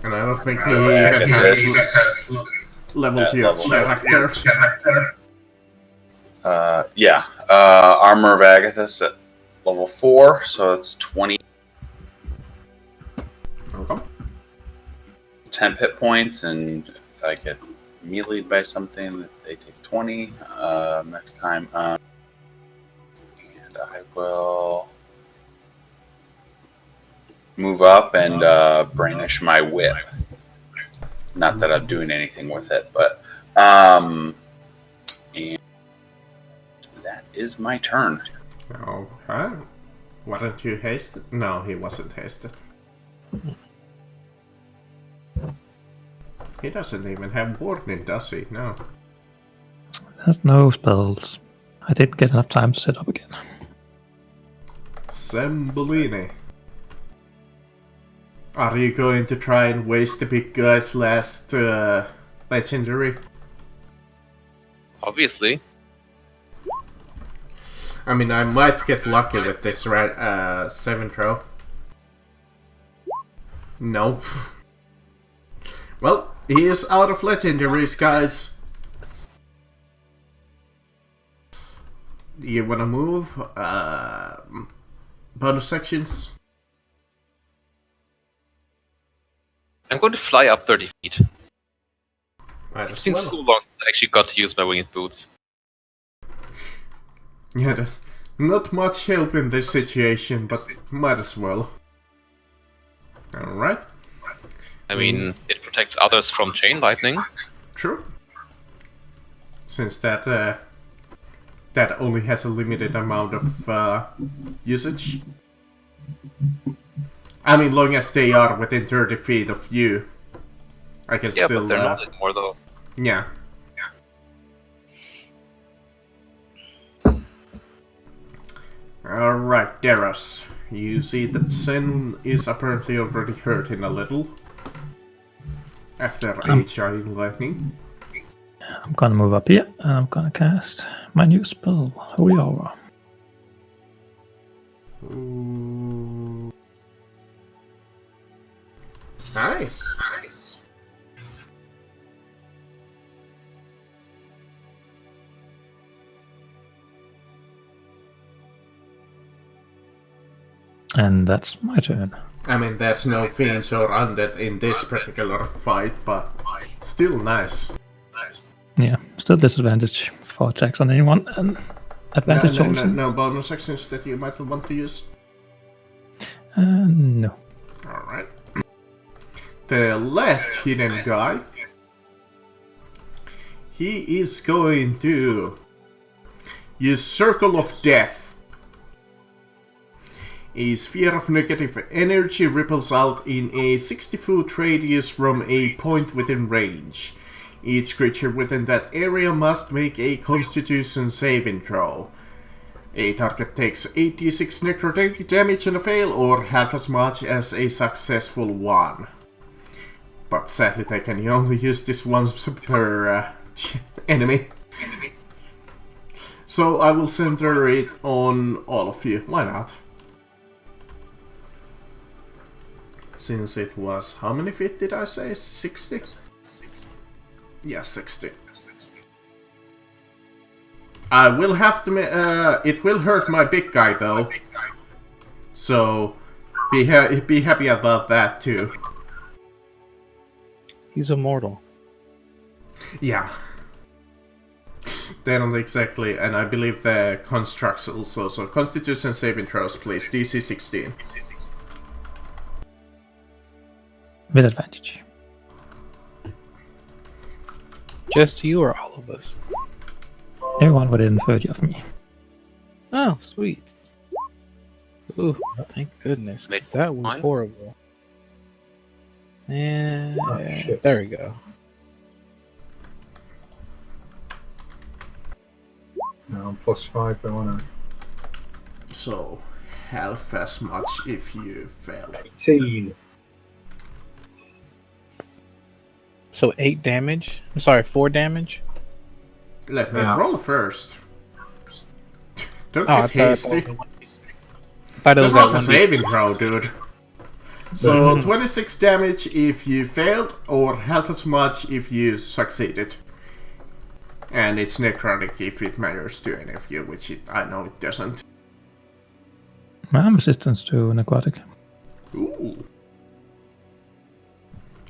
And I don't think he even has level to your character. Armor of Agathis at level 4, so it's 20 Okay. temp hit points, and if I get meleeed by something, they take 20 next time. And I will move up and brandish my whip. Not that I'm doing anything with it, but and that is my turn. Okay. Weren't you hasted? No, he wasn't hasted. He doesn't even have warning, does he? No. There's no spells. I didn't get enough time to set up again. Sembolini. Are you going to try and waste the big guy's last legendary? Obviously. I mean, I might get lucky with this 7 throw. No. Well, he is out of legendaries, guys. Do you wanna move? Bonus sections? I'm going to fly up 30 feet. Might It's as been well. so long since I actually got to use my winged boots. Yeah, there's not much help in this situation, but might as well. Alright. I mean, it protects others from chain lightning. True. Since that that only has a limited amount of usage. I mean, long as they are within 30 feet of you, I can Yeah, still. but they're not anymore though. Yeah. Alright, Deras. You see that Sen is apparently already hurting a little. After a chain lightning. I'm gonna move up here and I'm gonna cast my new spell, Holy Aura. Ooh. Nice. Nice. And that's my turn. I mean, there's no fiends or undead in this particular fight, but still nice. Yeah, still disadvantage for attacks on anyone, and advantage also. No bonus actions that you might want to use. No. Alright. The last hidden guy. He is going to use Circle of Death. A sphere of negative energy ripples out in a 60-foot radius from a point within range. Each creature within that area must make a Constitution saving throw. A target takes 86 necrotic damage on a fail, or half as much as a successful one. But sadly they can only use this once per enemy. So I will center it on all of you. Why not? Since it was, how many feet did I say? 60? Yeah, 60. I will have to, it will hurt my big guy though. So, be happy about that too. He's immortal. Yeah. They're not exactly, and I believe the constructs also. So Constitution saving throws, please. DC 16. With advantage. Just you or all of us? Everyone within 30 of me. Oh, sweet. Ooh, thank goodness. 'Cause that was Mine? horrible. And Oh, shit. there we go. Now I'm +5 though, aren't So half as much if you fail. I? 18. So 8 damage. I'm sorry, 4 damage. Let me Yeah. roll first. Don't Oh, I get thought- hasty. Thought it That was was a that one. saving throw, dude. So 26 damage if you failed, or half as much if you succeeded. And it's necrotic if it matters to any of you, which I know it doesn't. I'm resistant to necrotic. Ooh.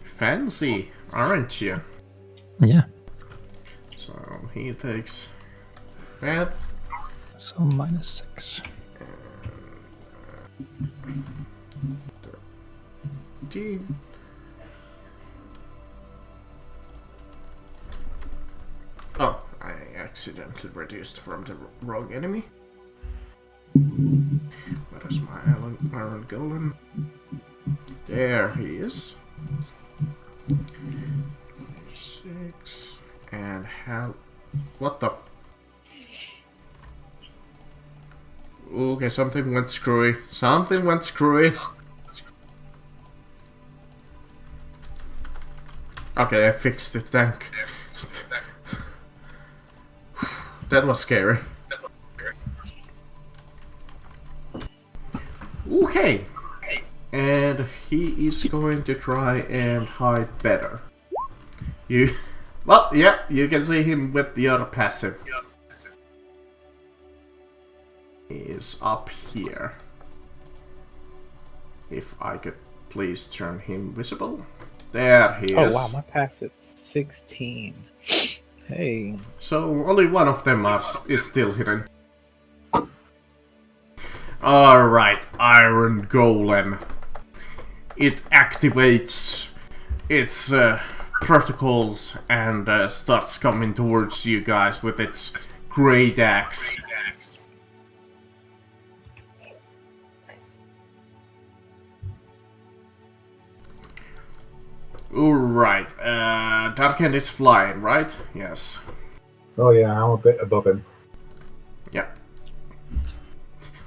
Fancy, aren't you? Yeah. So he takes that. So -6. 13. Oh, I accidentally reduced from the wrong enemy. Where is my Iron Golem? There he is. 6. And how... What the Okay, something went screwy. Something went screwy. Okay, I fixed the tank. That was scary. Okay. And he is going to try and hide better. Well, yeah, you can see him with the other passive. He is up here. If I could please turn him visible. There he Oh is. wow, my passive 16. Hey. So only one of them is still hidden. Alright, Iron Golem. It activates its protocols and starts coming towards you guys with its great axe. Alright, Darkhand is flying, right? Yes. Oh yeah, I'm a bit above him. Yeah.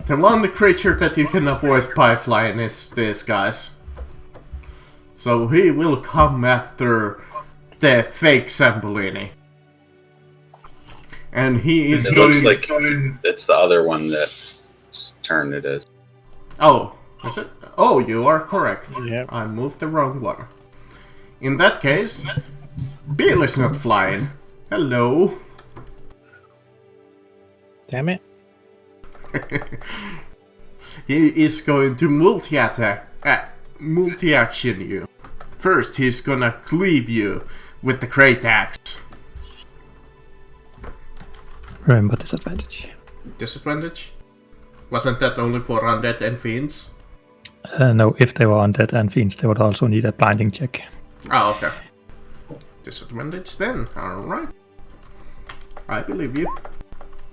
The only creature that you can avoid by flying is this, guys. So he will come after the fake Zambolini. And he is It going... looks like it's the other one that's turn it is. Oh, is it? Oh, you are correct. Yep. I moved the wrong one. In that case, Bill is not flying. Hello. Damn it. He is going to multi-action you. First, he's gonna cleave you with the great axe. Remember disadvantage. Disadvantage? Wasn't that only for undead and fiends? No, if they were undead and fiends, they would also need a blinding check. Oh, okay. Disadvantage then, alright. I believe you.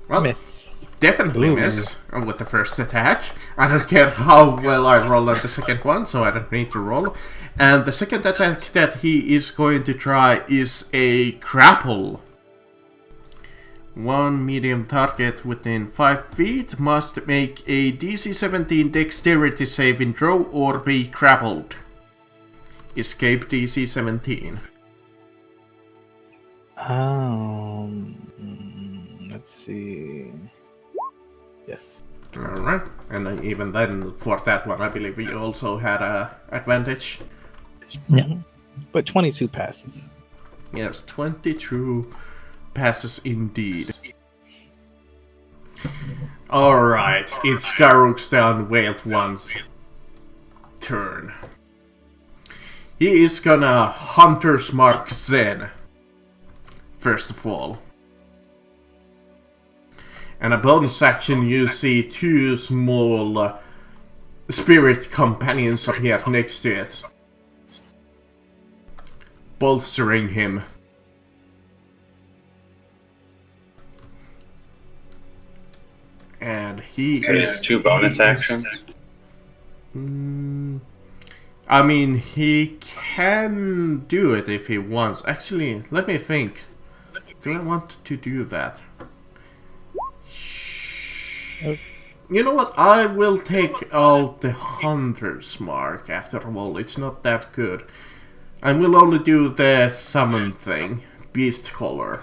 Well, Miss. definitely Ooh. miss with the first attack. I don't care how well I roll on the second one, so I don't need to roll. And the second attack that he is going to try is a grapple. One medium target within 5 feet must make a DC 17 dexterity saving throw or be grappled. Escape DC 17. Let's see. Yes. Alright, and then even then, for that one, I believe we also had a advantage. Yeah. But 22 passes. Yes, 22 passes indeed. Alright, it's Garruk's the Unveiled One's turn. He is gonna Hunter's Mark Zen. First of all. And a bonus action, you see two small spirit companions appear next to it, bolstering him. And he There's is... 2 bonus actions. I mean, he can do it if he wants. Actually, let me think. Do I want to do that? You know what? I will take out the Hunter's Mark after all. It's not that good. I will only do the summon thing. Beast Collar.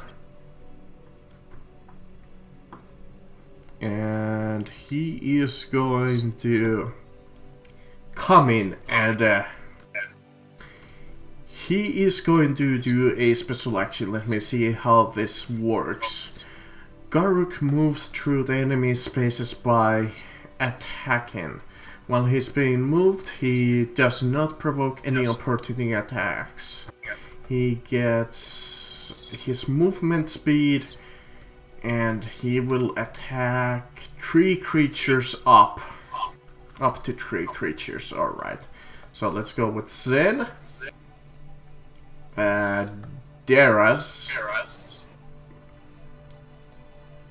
And he is going to come in and he is going to do a special action. Let me see how this works. Garruk moves through the enemy spaces by attacking. While he's being moved, he does not provoke any opportunity attacks. He gets his movement speed, and he will attack 3 creatures up. Up to 3 creatures, alright. So let's go with Zen. Deras.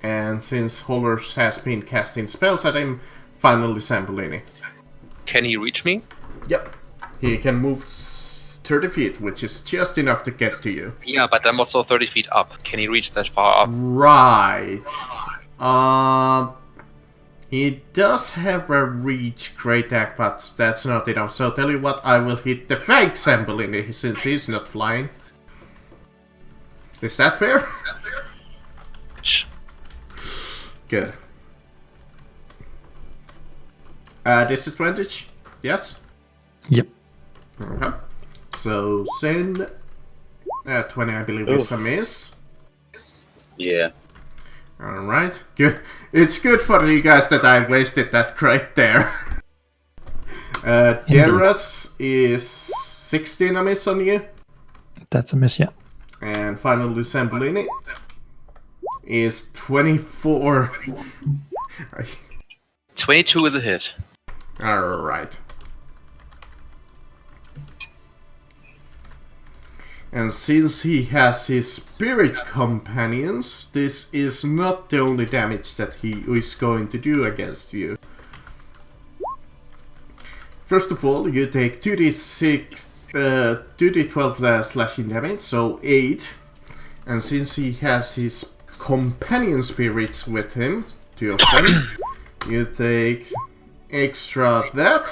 And since Hollers has been casting spells at him, finally Zambolini. Can he reach me? Yep. He can move 30 feet, which is just enough to get to you. Yeah, but I'm also 30 feet up. Can he reach that far up? Right. He does have a reach great act, but that's not enough. So tell you what, I will hit the fake Zambolini since he's not flying. Is that fair? Good. Disadvantage? Yes? Yep. Okay. So Zen 20 I believe is a miss. Yeah. Alright. Good. It's good for you guys that I wasted that crate there. Deras is 16 a miss on you. That's a miss, yeah. And finally Zambolini is 24. 22 is a hit. Alright. And since he has his spirit companions, this is not the only damage that he is going to do against you. First of all, you take 2d12 slashing damage, so 8. And since he has his companion spirits with him, 2 of them, you take extra that.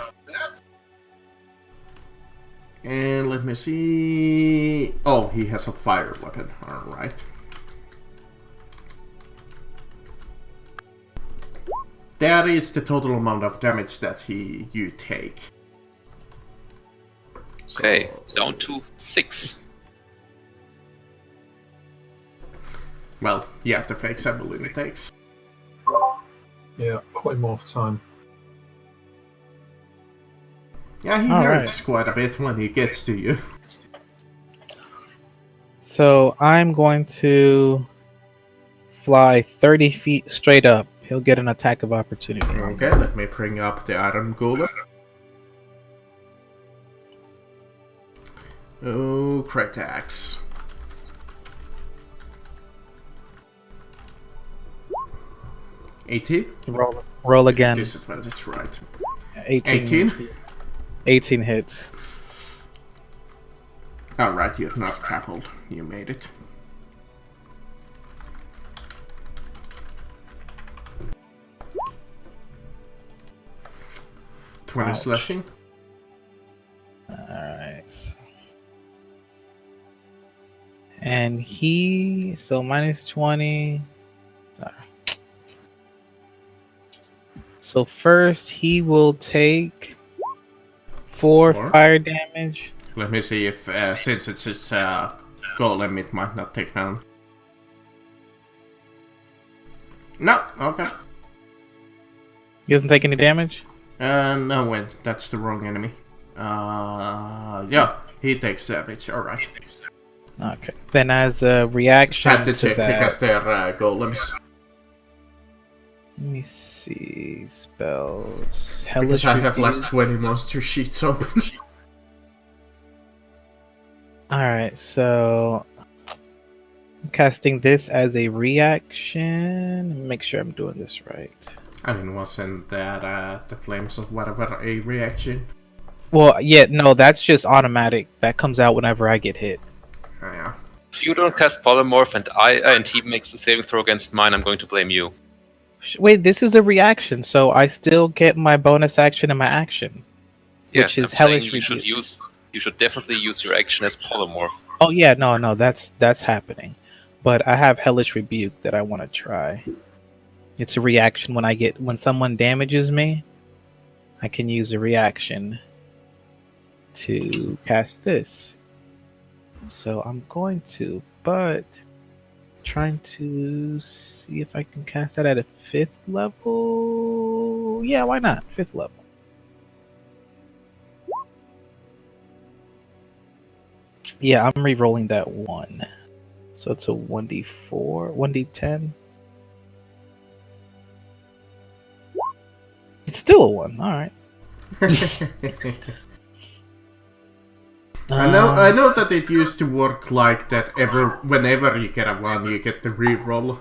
And let me see... Oh, he has a fire weapon. Alright. That is the total amount of damage that you take. So, Okay, down to 6. well, yeah, the fake Zambolini takes. Yeah, polymorph time. Yeah, he All hurts quite a bit when he gets to you. So I'm going to fly 30 feet straight up. He'll get an attack of opportunity. Okay, let me bring up the Iron Golem. Oh, crit axe. Roll again. Disadvantage, right. 18. 18 hits. Alright, you're not grappled. You made it. Ouch. Slashing. Alright. And he... So minus 20... Sorry. So first he will take 4 fire damage. Let me see if, since it's golem, it might not take down. No, okay. He doesn't take any damage? No, wait, that's the wrong enemy. Yeah, he takes damage, alright. Okay. Then as a reaction Had to to check that... because they're golems. Let me see spells. Because Hellish I have like Rebuke. 20 monster sheets open. All right, so I'm casting this as a reaction. Make sure I'm doing this right. I mean, wasn't that the flames of whatever a reaction? Well, yeah, no, that's just automatic. That comes out whenever I get hit. Oh, yeah. If you don't cast polymorph and he makes a saving throw against mine, I'm going to blame you. Wait, this is a reaction, so I still get my bonus action and my action, Yes, which is I'm saying Hellish you should Rebuke. you should definitely use your action as polymorph. Oh yeah, no, that's happening. But I have Hellish Rebuke that I want to try. It's a reaction when someone damages me, I can use a reaction to cast this. So I'm going to, but trying to see if I can cast that at a 5th level. Yeah, why not? 5th level. Yeah, I'm re-rolling that 1. So it's a 1d4, 1d10. It's still a 1. All right. I know that it used to work like that. Whenever you get a 1, you get to re-roll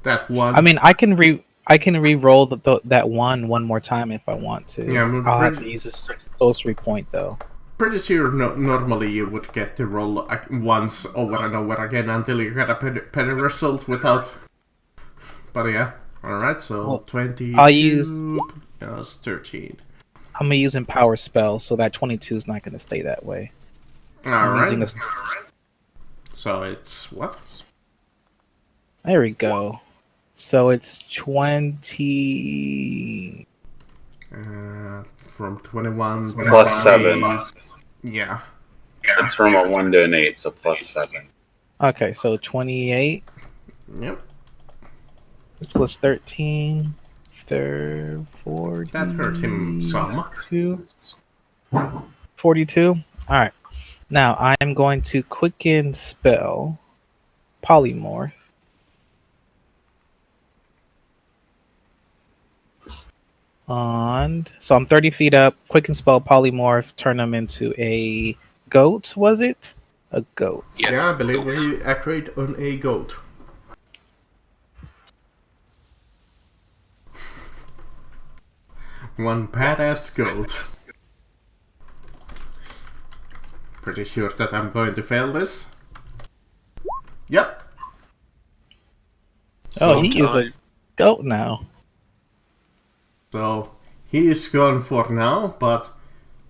that 1. I mean, I can re-roll that one more time if I want to. Yeah, I'm I'll have to use a sorcery point though. pretty sure normally you would get to roll once over and over again until you get a better result without. But yeah, alright, so Well, 22 I'll use- plus 13. I'm using power spell, so that 22 is not going to stay that way. I'm using Alright. a- So it's what? There we go. So it's 20. From 21 Plus 7. Yeah. It's from a 1 to an 8, so plus 7. Okay, so 28 Yep. plus 13. 40. That hurt him some. 42. All right. Now I am going to quicken spell polymorph. So I'm 30 feet up. Quicken spell polymorph. Turn him into a goat. Was it a goat? Yes. Yeah, I believe we agreed on a goat. One badass goat. Pretty sure that I'm going to fail this. Yep. Oh, he is a goat now. So he is gone for now, but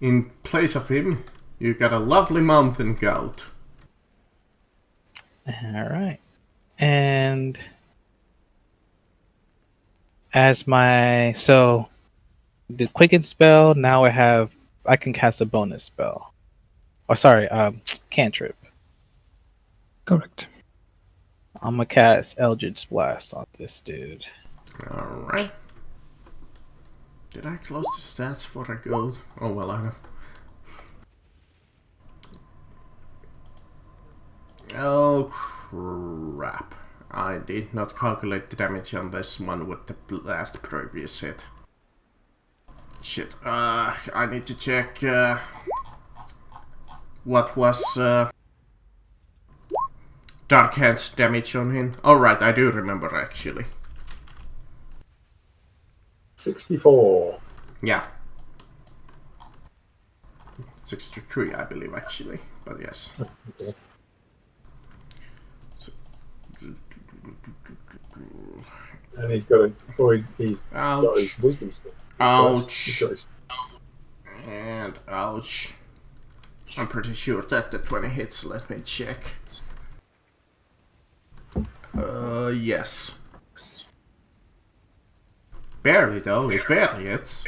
in place of him, you got a lovely mountain goat. All right. And as the quicken spell, now I can cast a bonus spell. Oh, sorry, cantrip. Correct. I'm gonna cast Eldritch Blast on this dude. Alright. Did I close the stats for a goat? Oh well, I know. Oh crap. I did not calculate the damage on this one with the last previous hit. Shit. I need to check what was Dark Hand's damage on him. Alright, I do remember actually. 64. Yeah. 63, I believe, actually. But yes. Okay. And he's got he's got his Ouch. wisdom skill. Ouch. He's got his- And ouch. I'm pretty sure that the 20 hits. Let me check. Yes. Barely though, it barely hits.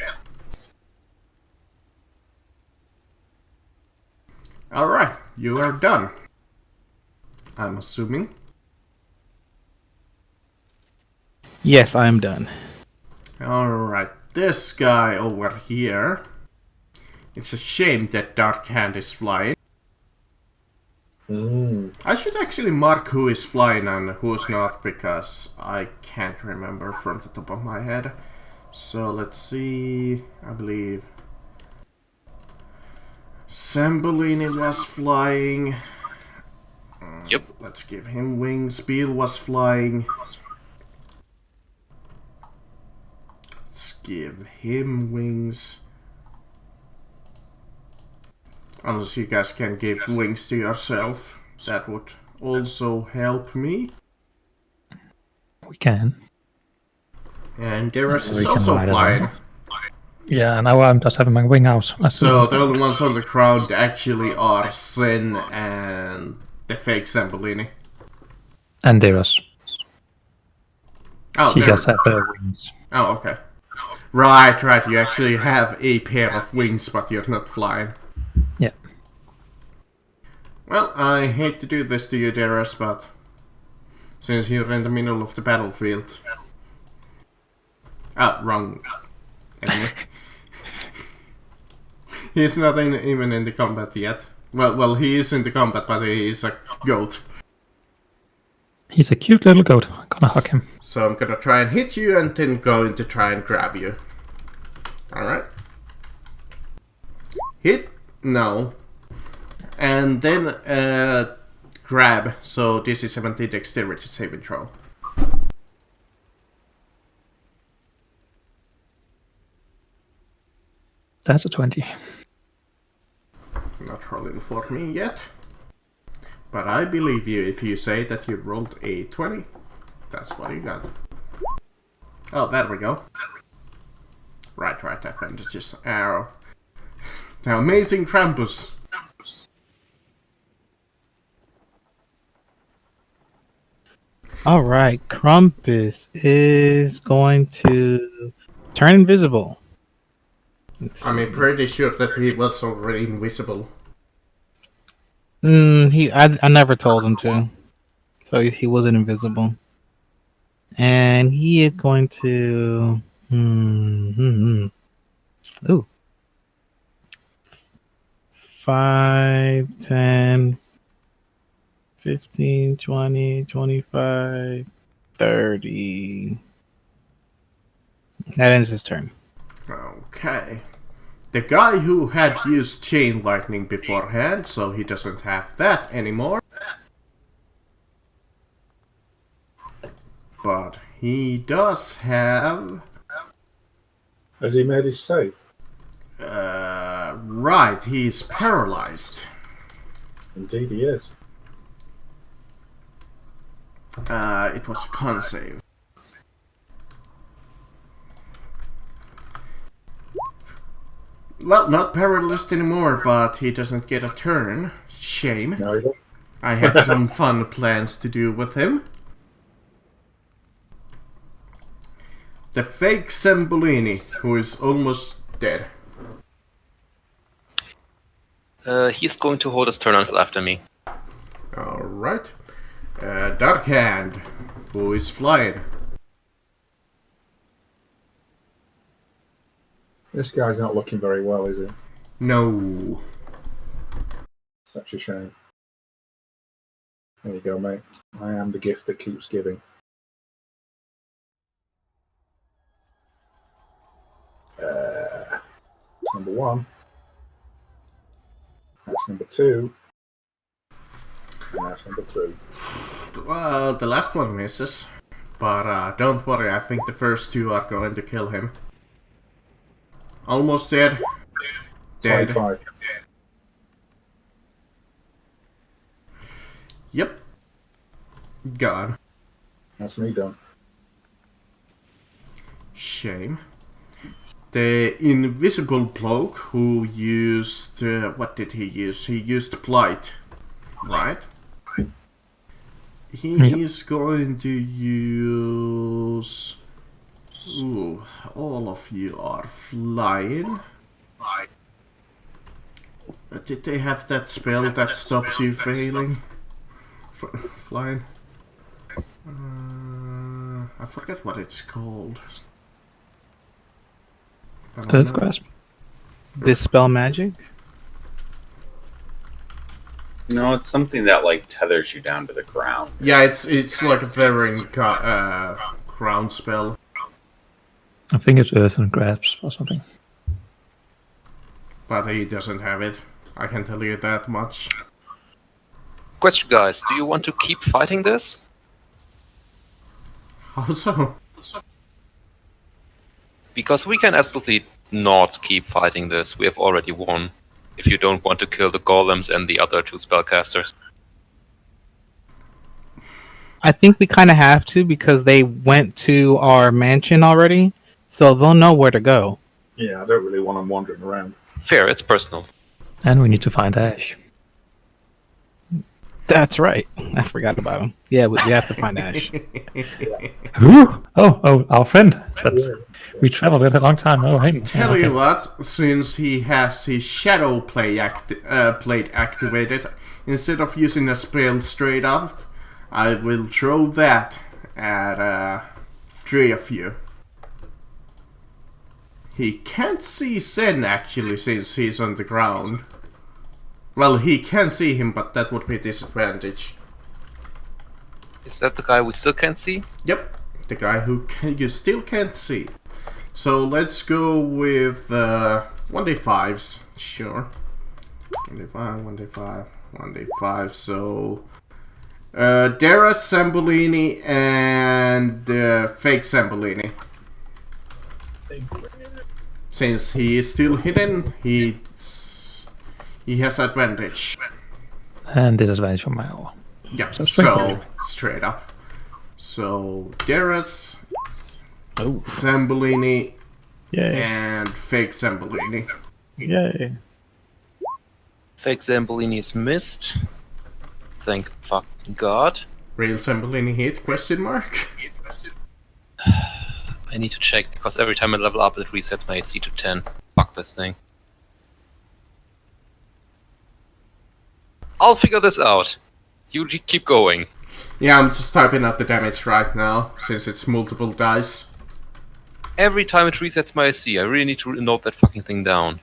Alright, you are done. I'm assuming. Yes, I am done. Alright, this guy over here. It's a shame that Dark Hand is flying. I should actually mark who is flying and who's not, because I can't remember from the top of my head. So let's see. I believe Sambolini was flying. Yep. Let's give him wings. Beale was flying. Let's give him wings. Unless you guys can give wings to yourself, that would also help me. We can. And Darius We is can also ride as flying. well. Yeah, now I'm just having my wing out. So the only ones on the ground actually are Sen and the fake Zambolini. And Darius. Oh, She there. just had her wings. Oh, okay. Right. You actually have a pair of wings, but you're not flying. Yeah. Well, I hate to do this to you, Darius, but since you're in the middle of the battlefield... Ah, wrong enemy. He's not even in the combat yet. Well, he is in the combat, but he is a goat. He's a cute little goat. I'm gonna hug him. So I'm gonna try and hit you and then going to try and grab you. Alright. Hit? No. And then grab. So this is 70 dexterity saving throw. That's a 20. Not rolling for me yet. But I believe you if you say that you rolled a 20. That's what you got. Oh, there we go. Right, that one is just arrow. The amazing Krampus. All right, Krampus is going to turn invisible. I'm pretty sure that he was already invisible. I never told him to, so he wasn't invisible. And he is going to ooh, 5, 10, 15, 20, 25, 30. That ends his turn. Okay. The guy who had used Chain Lightning beforehand, so he doesn't have that anymore. But he does have... Has he made his save? Right, he's paralyzed. Indeed he is. It was a con save. Well, not paralyzed anymore, but he doesn't get a turn. Shame. No, he don't. I had some fun plans to do with him. The fake Sembolini, who is almost dead. He's going to hold his turn until after me. Alright. Dark Hand, who is flying. This guy's not looking very well, is he? No. Such a shame. There you go, mate. I am the gift that keeps giving. That's number 1. That's number 2. And that's number 3. Well, the last one misses. But don't worry, I think the first 2 are going to kill him. Almost dead. Dead. 25. Yep. Gone. That's me done. Shame. The invisible bloke who used... what did he use? He used Blight. Right? He is going to use... Ooh, all of you are flying. Did they have that spell that stops you failing? Flying? I forget what it's called. Earth Grasp. Dispel magic? No, it's something that like tethers you down to the ground. Yeah, it's like a tethering ground spell. I think it's Earth and Grasp or something. But he doesn't have it. I can tell you that much. Question, guys: do you want to keep fighting this? How so? Because we can absolutely not keep fighting this. We have already won. If you don't want to kill the golems and the other 2 spellcasters. I think we kind of have to because they went to our mansion already, so they'll know where to go. Yeah, I don't really want them wandering around. Fair, it's personal. And we need to find Ash. That's right. I forgot about him. Yeah, we have to find Ash. Who? Oh, our friend. But we traveled with a long time. Oh, hey. Tell you what, since he has his shadow plate activated, instead of using a spell straight up, I will throw that at 3 of you. He can't see Zen actually since he's on the ground. Well, he can see him, but that would be a disadvantage. Is that the guy we still can't see? Yep, the guy who you still can't see. So let's go with 1d5s, sure. 1d5, 1d5, 1d5, so... Dara Sambolini and Fake Sambolini. Since he is still hidden, he has advantage. And disadvantage from my hour. Yeah, So so straight up. So Darius, Sambolini, Yay. and Fake Sambolini. Yay. Fake Zambolini is missed. Thank fuck God. Real Sambolini hit? Question mark. I need to check because every time I level up, it resets my AC to 10. Fuck this thing. I'll figure this out. You keep going. Yeah, I'm just typing out the damage right now since it's multiple dice. Every time it resets my AC, I really need to note that fucking thing down.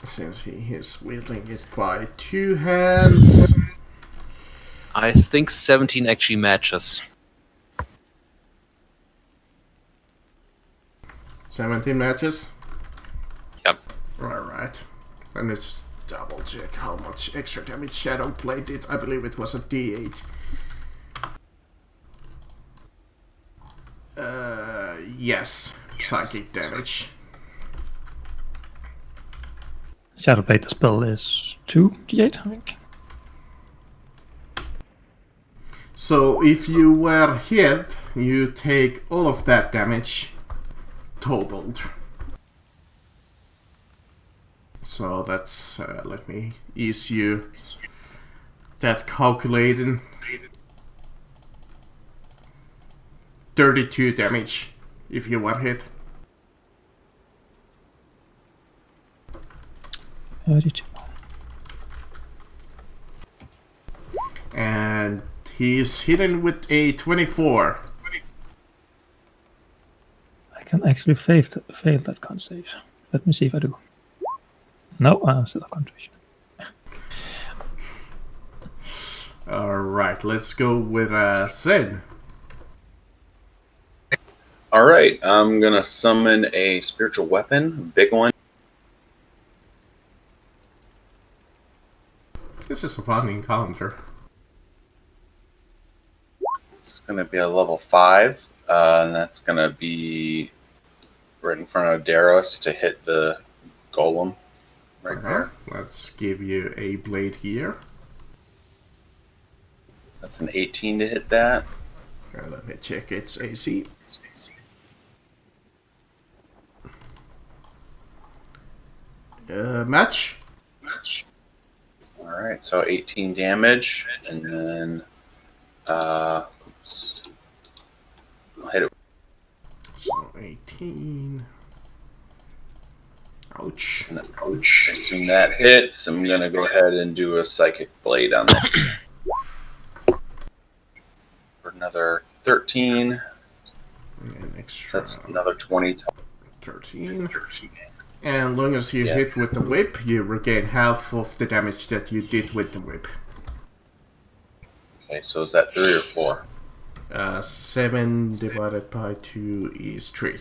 Since he is wielding it by 2 hands. I think 17 actually matches. 17 matches? Yep. Alright. Let me just double check how much extra damage Shadow Play did. I believe it was a d8. Yes. Psychic damage. Shadowblade, the spell is 2d8, I think. So if you were hit, you take all of that damage totaled. So that's, let me ease you that calculating. 32 damage if you were hit. 32. And he's hidden with a 24. I can actually fail that con save. Let me see if I do. No, I still have concentration. Alright, let's go with Zen. Alright, I'm gonna summon a spiritual weapon, a big one. This is a fun encounter. It's gonna be a level 5, and that's gonna be right in front of Daros to hit the golem right there. Let's give you a blade here. That's an 18 to hit that. Let me check its AC. Match. Alright, so 18 damage, and then oops. I'll hit it. So 18. Ouch. And then, ouch. Assuming that hits, I'm gonna go ahead and do a psychic blade on that. For another 13. And extra That's another 20. 13. And long as you Yeah. hit with the whip, you regain half of the damage that you did with the whip. Okay, so is that 3 or 4? 7 divided by 2 is 3.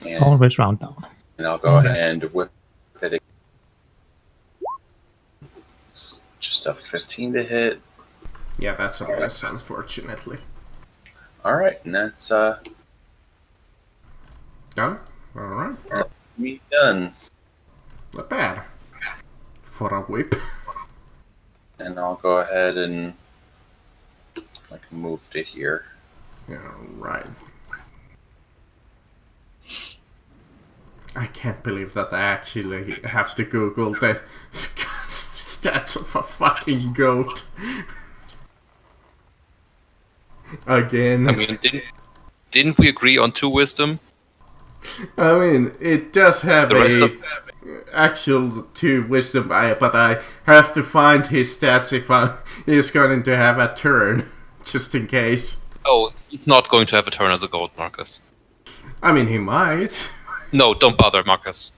And, Always round down. and I'll go ahead and whip it. It's just a 15 to hit. Yeah, that's a miss, unfortunately. Alright, and that's Done? Alright. me done. Not bad. For a whip. And I'll go ahead and move to here. Alright. I can't believe that I actually have to Google the stats of a fucking goat. Again. I mean, didn't we agree on 2 wisdom? I mean, it does have The rest a of actual 2 wisdom, but I have to find his stats if he's going to have a turn, just in case. Oh, he's not going to have a turn as a goat, Marcus. I mean, he might. No, don't bother, Marcus.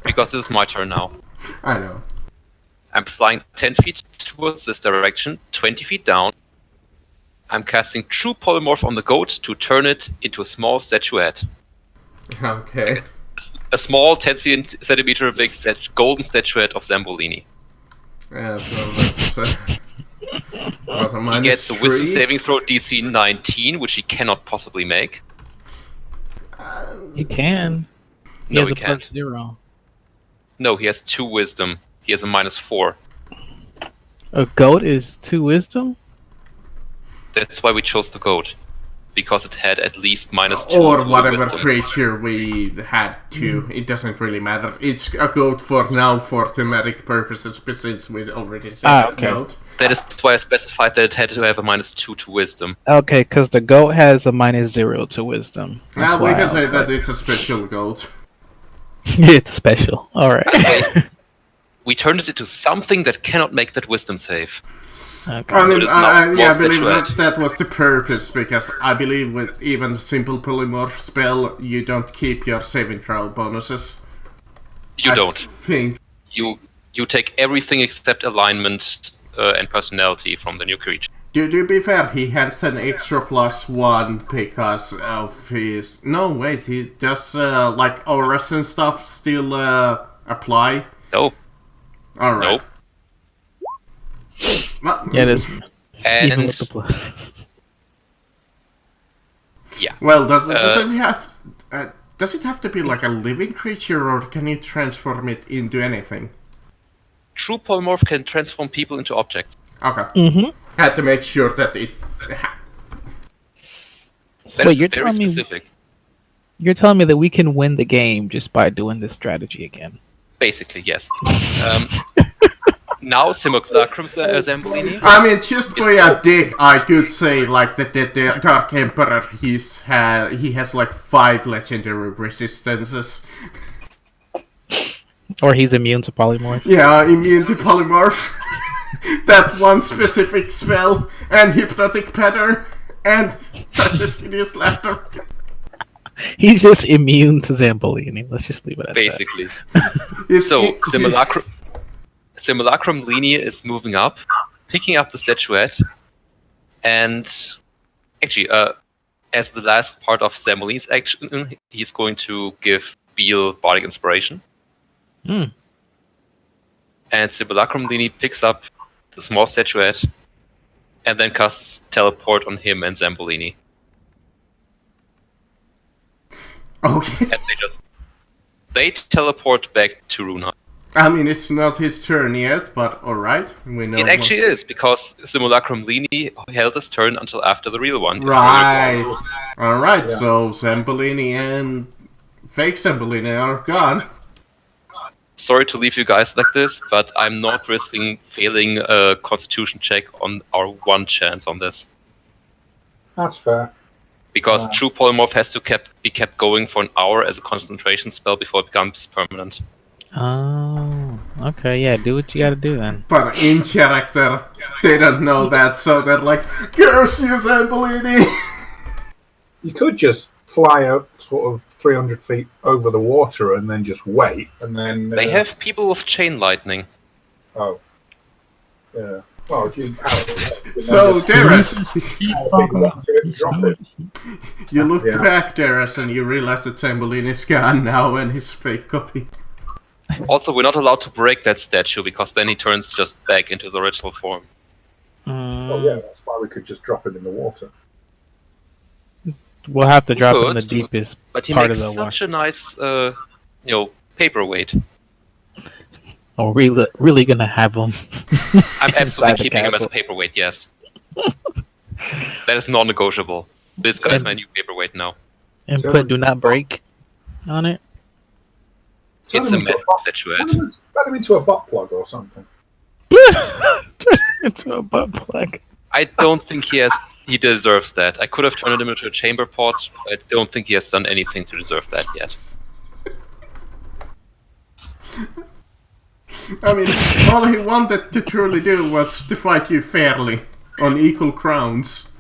Because this is my turn now. I know. I'm flying 10 feet towards this direction, 20 feet down. I'm casting True Polymorph on the goat to turn it into a small statuette. Okay. A small 10 centimeter big golden statuette of Zambolini. Yeah, so that's... what, a He minus gets a wisdom 3? saving throw DC 19, which he cannot possibly make. You can. He No, has he a can't. +0. No, he has 2 wisdom. He has a -4. A goat is 2 wisdom? That's why we chose the goat. Because it had at least -2 Or to the whatever wisdom. creature we had to. It doesn't really matter. It's a goat for now for thematic purposes, but since we already said okay. goat. That is why I specified that it had to have a -2 to wisdom. Okay, because the goat has a -0 to wisdom. That's Now we why can I say was that like- it's a special goat. It's special. Alright. We turned it into something that cannot make that wisdom save. Okay. I mean, it is not I more believe statuette. that was the purpose, because I believe with even simple polymorph spell, you don't keep your saving throw bonuses. You I don't. think. You take everything except alignment and personality from the new creature. To be fair, he has an extra +1 because of his... No, wait, he does, like, auras and stuff still, apply? No. Alright. Nope. Well, Yeah, it is. Even And with the plus. yeah, Well, does it have... does it have to be like a living creature, or can you transform it into anything? True Polymorph can transform people into objects. Okay. Mm-hmm. Had to make sure that it... That Wait, is you're very telling me- specific. You're telling me that we can win the game just by doing this strategy again. Basically, yes. Now, Simulacrum Zambolini. I mean, just by a dick, I could say like that the Dark Emperor he has like 5 legendary resistances. Or he's immune to polymorph. Yeah, immune to polymorph. That one specific spell, and hypnotic pattern, and touches hideous laughter. He's just immune to Zambolini. Let's just leave it at Basically. He's- So, he- Simulacrum Linie is moving up, picking up the statuette, and actually, as the last part of Zambolini's action, he's going to give Beal Bardic Inspiration. Hmm. And Simulacrum Linie picks up the small statuette and then casts Teleport on him and Zambolini. Okay. And they teleport back to Runheim. I mean, it's not his turn yet, but alright. We know. It actually is, because Simulacrum Linie held his turn until after the real one. Right. Alright, Yeah. so Zambolini and fake Zambolini are gone. Sorry to leave you guys like this, but I'm not risking failing a constitution check on our one chance on this. That's fair. Because Wow. True Polymorph has to be kept going for an hour as a concentration spell before it becomes permanent. Oh, okay. Yeah, do what you gotta do then. But in character, they don't know that, so they're like, curse you, Zambolini! You could just fly out sort of 300 feet over the water and then just wait, and then... They have people with chain lightning. Oh. Yeah. Well, if you... So, Darius, drop it. you look Yeah. back, Darius, and you realize that Tambourine is gone now and his fake copy. Also, we're not allowed to break that statue because then he turns just back into his original form. Oh, yeah, that's why we could just drop him in the water. We'll have to drop him in the Could, deepest But he part makes of the water. such a nice, paperweight. Are we really gonna have him? I'm Inside absolutely the keeping him as a castle. paperweight, yes. That is non-negotiable. This guy's my new paperweight now. And So- put "do not break" on it. It's a metal statuette. Turn him into a butt plug or something. It's a butt plug. I don't think he deserves that. I could have turned him into a chamber pot. I don't think he has done anything to deserve that yet. I mean, all he wanted to truly do was to fight you fairly, on equal grounds.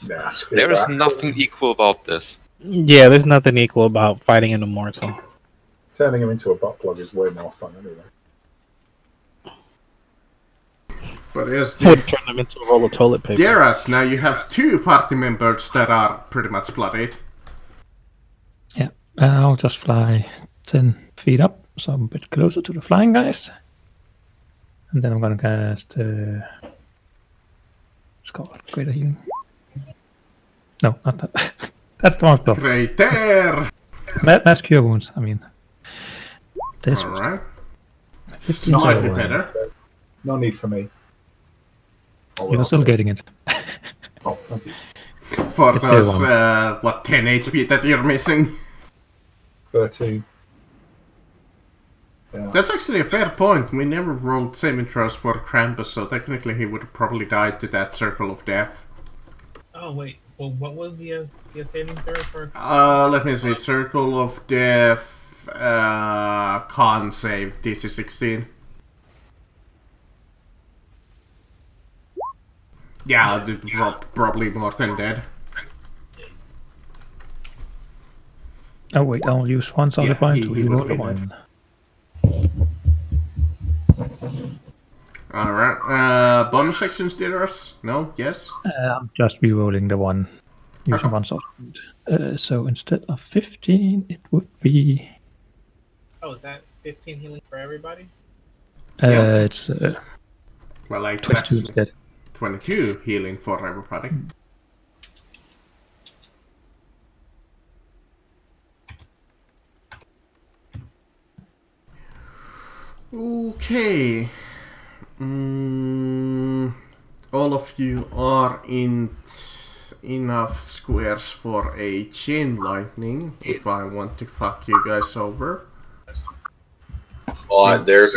Nah, screw There is that. nothing equal about this. Yeah, there's nothing equal about fighting an immortal. Turning him into a butt plug is way more fun anyway. But yes, Would turn them into a roll of toilet paper. Darius, now you have 2 party members that are pretty much bloodied. Yeah, I'll just fly 10 feet up, so I'm a bit closer to the flying guys. And then I'm gonna cast. It's called Greater Healing. No, not that. That's the wrong spell. Right there! That's Cure Wounds. I mean, this was Alright, 15 slightly total. better. No need for me. Oh, You're still getting it. Oh, thank you. For It's those, the 10 HP that you're missing. 13. Yeah. That's actually a fair point. We never rolled saving throws for Krampus, so technically he would have probably died to that circle of death. Oh wait, well, what was the saving throw for? Let me see. Circle of death, con save, DC 16. Yeah, probably more than dead. Oh wait, I'll use one solid Yeah, point he to reroll would the be one. Alright, bonus actions, Darius? No? Yes? I'm just rerolling the one using one solid point. So instead of 15, it would be. Oh, is that 15 healing for everybody? Yeah. It's Well, like 22 that's instead. 22 healing for everybody. Okay. All of you are in enough squares for a chain lightning if I want to fuck you guys over. Well, they're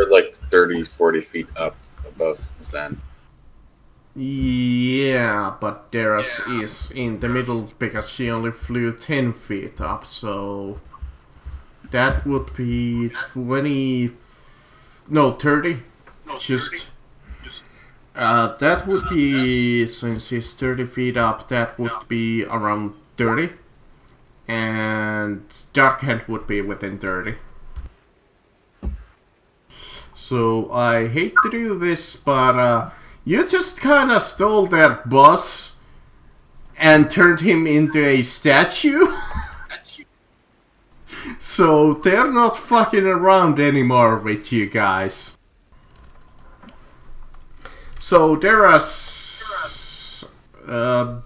like 30, 40 feet up above Zen. Yeah, but Darius is in the middle because she only flew 10 feet up, so that would be 20. No, 30. Just. That would be, since he's 30 feet up, that would be around 30. And Dark Hand would be within 30. So I hate to do this, but you just kinda stole their boss and turned him into a statue. So they're not fucking around anymore with you guys. So Darius, Bill,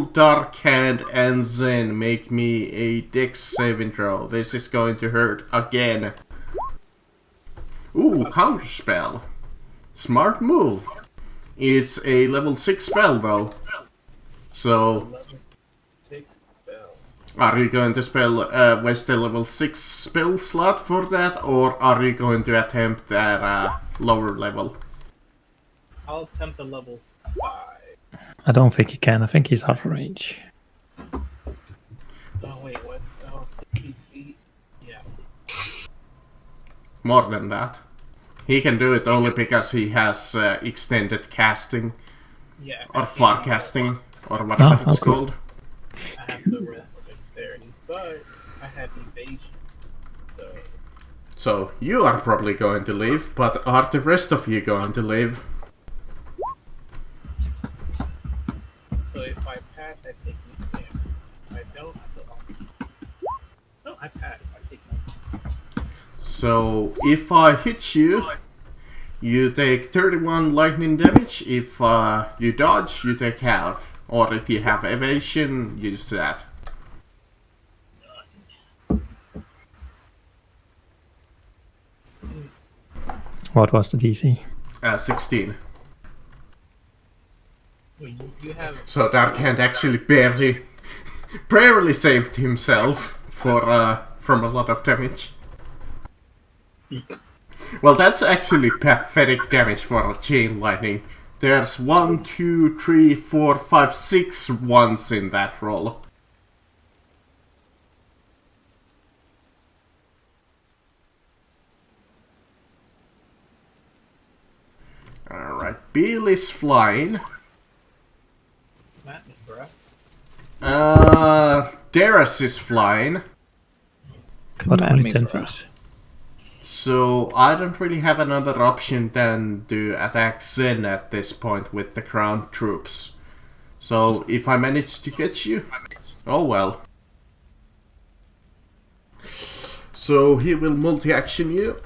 Darkhand, and Zen make me a dex saving throw. This is going to hurt again. Ooh, counterspell. Smart move. It's a level 6 spell though. So, are you going to waste a level 6 spell slot for that, or are you going to attempt that lower level? I'll attempt a level 5. I don't think he can. I think he's out of range. Oh wait, what? Oh, 60 feet? Yeah. More than that. He can do it only because he has extended casting, Yeah. or far casting, or whatever it's okay. called. I have to roll for dexterity, but I have evasion, so So you are probably going to leave, but are the rest of you going to leave? so if I pass, I take no damage. If I don't, I still. No, I pass. I take no. So if I hit you, you take 31 lightning damage. If you dodge, you take half. Or if you have evasion, use that. What was the DC? 16. Wait, you have So Dark Hand actually barely saved himself from a lot of damage. Well, that's actually pathetic damage for a chain lightning. There's 1, 2, 3, 4, 5, 6 ones in that roll. Alright, Bill is flying. Matt me, bruh. Darius is flying. But Come at only me, 10 bro. feet. So I don't really have another option than to attack Zen at this point with the ground troops. So if I manage to get you, oh well. So he will multi-action you.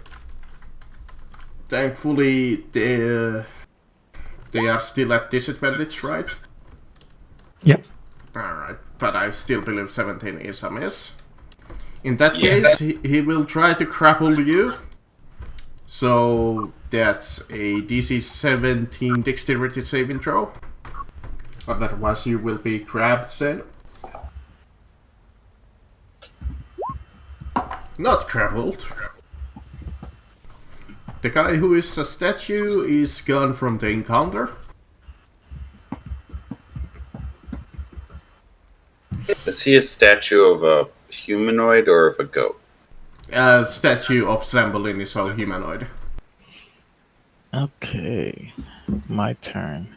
Thankfully, they are still at disadvantage, right? Yep. Alright, but I still believe 17 is a miss. In that case, he will try to grapple you. So that's a DC 17 dexterity saving throw. Otherwise you will be grabbed, Sen. Not grappled. The guy who is a statue is gone from the encounter. Is he a statue of a humanoid or of a goat? Statue of Zambolin is all humanoid. Okay, my turn.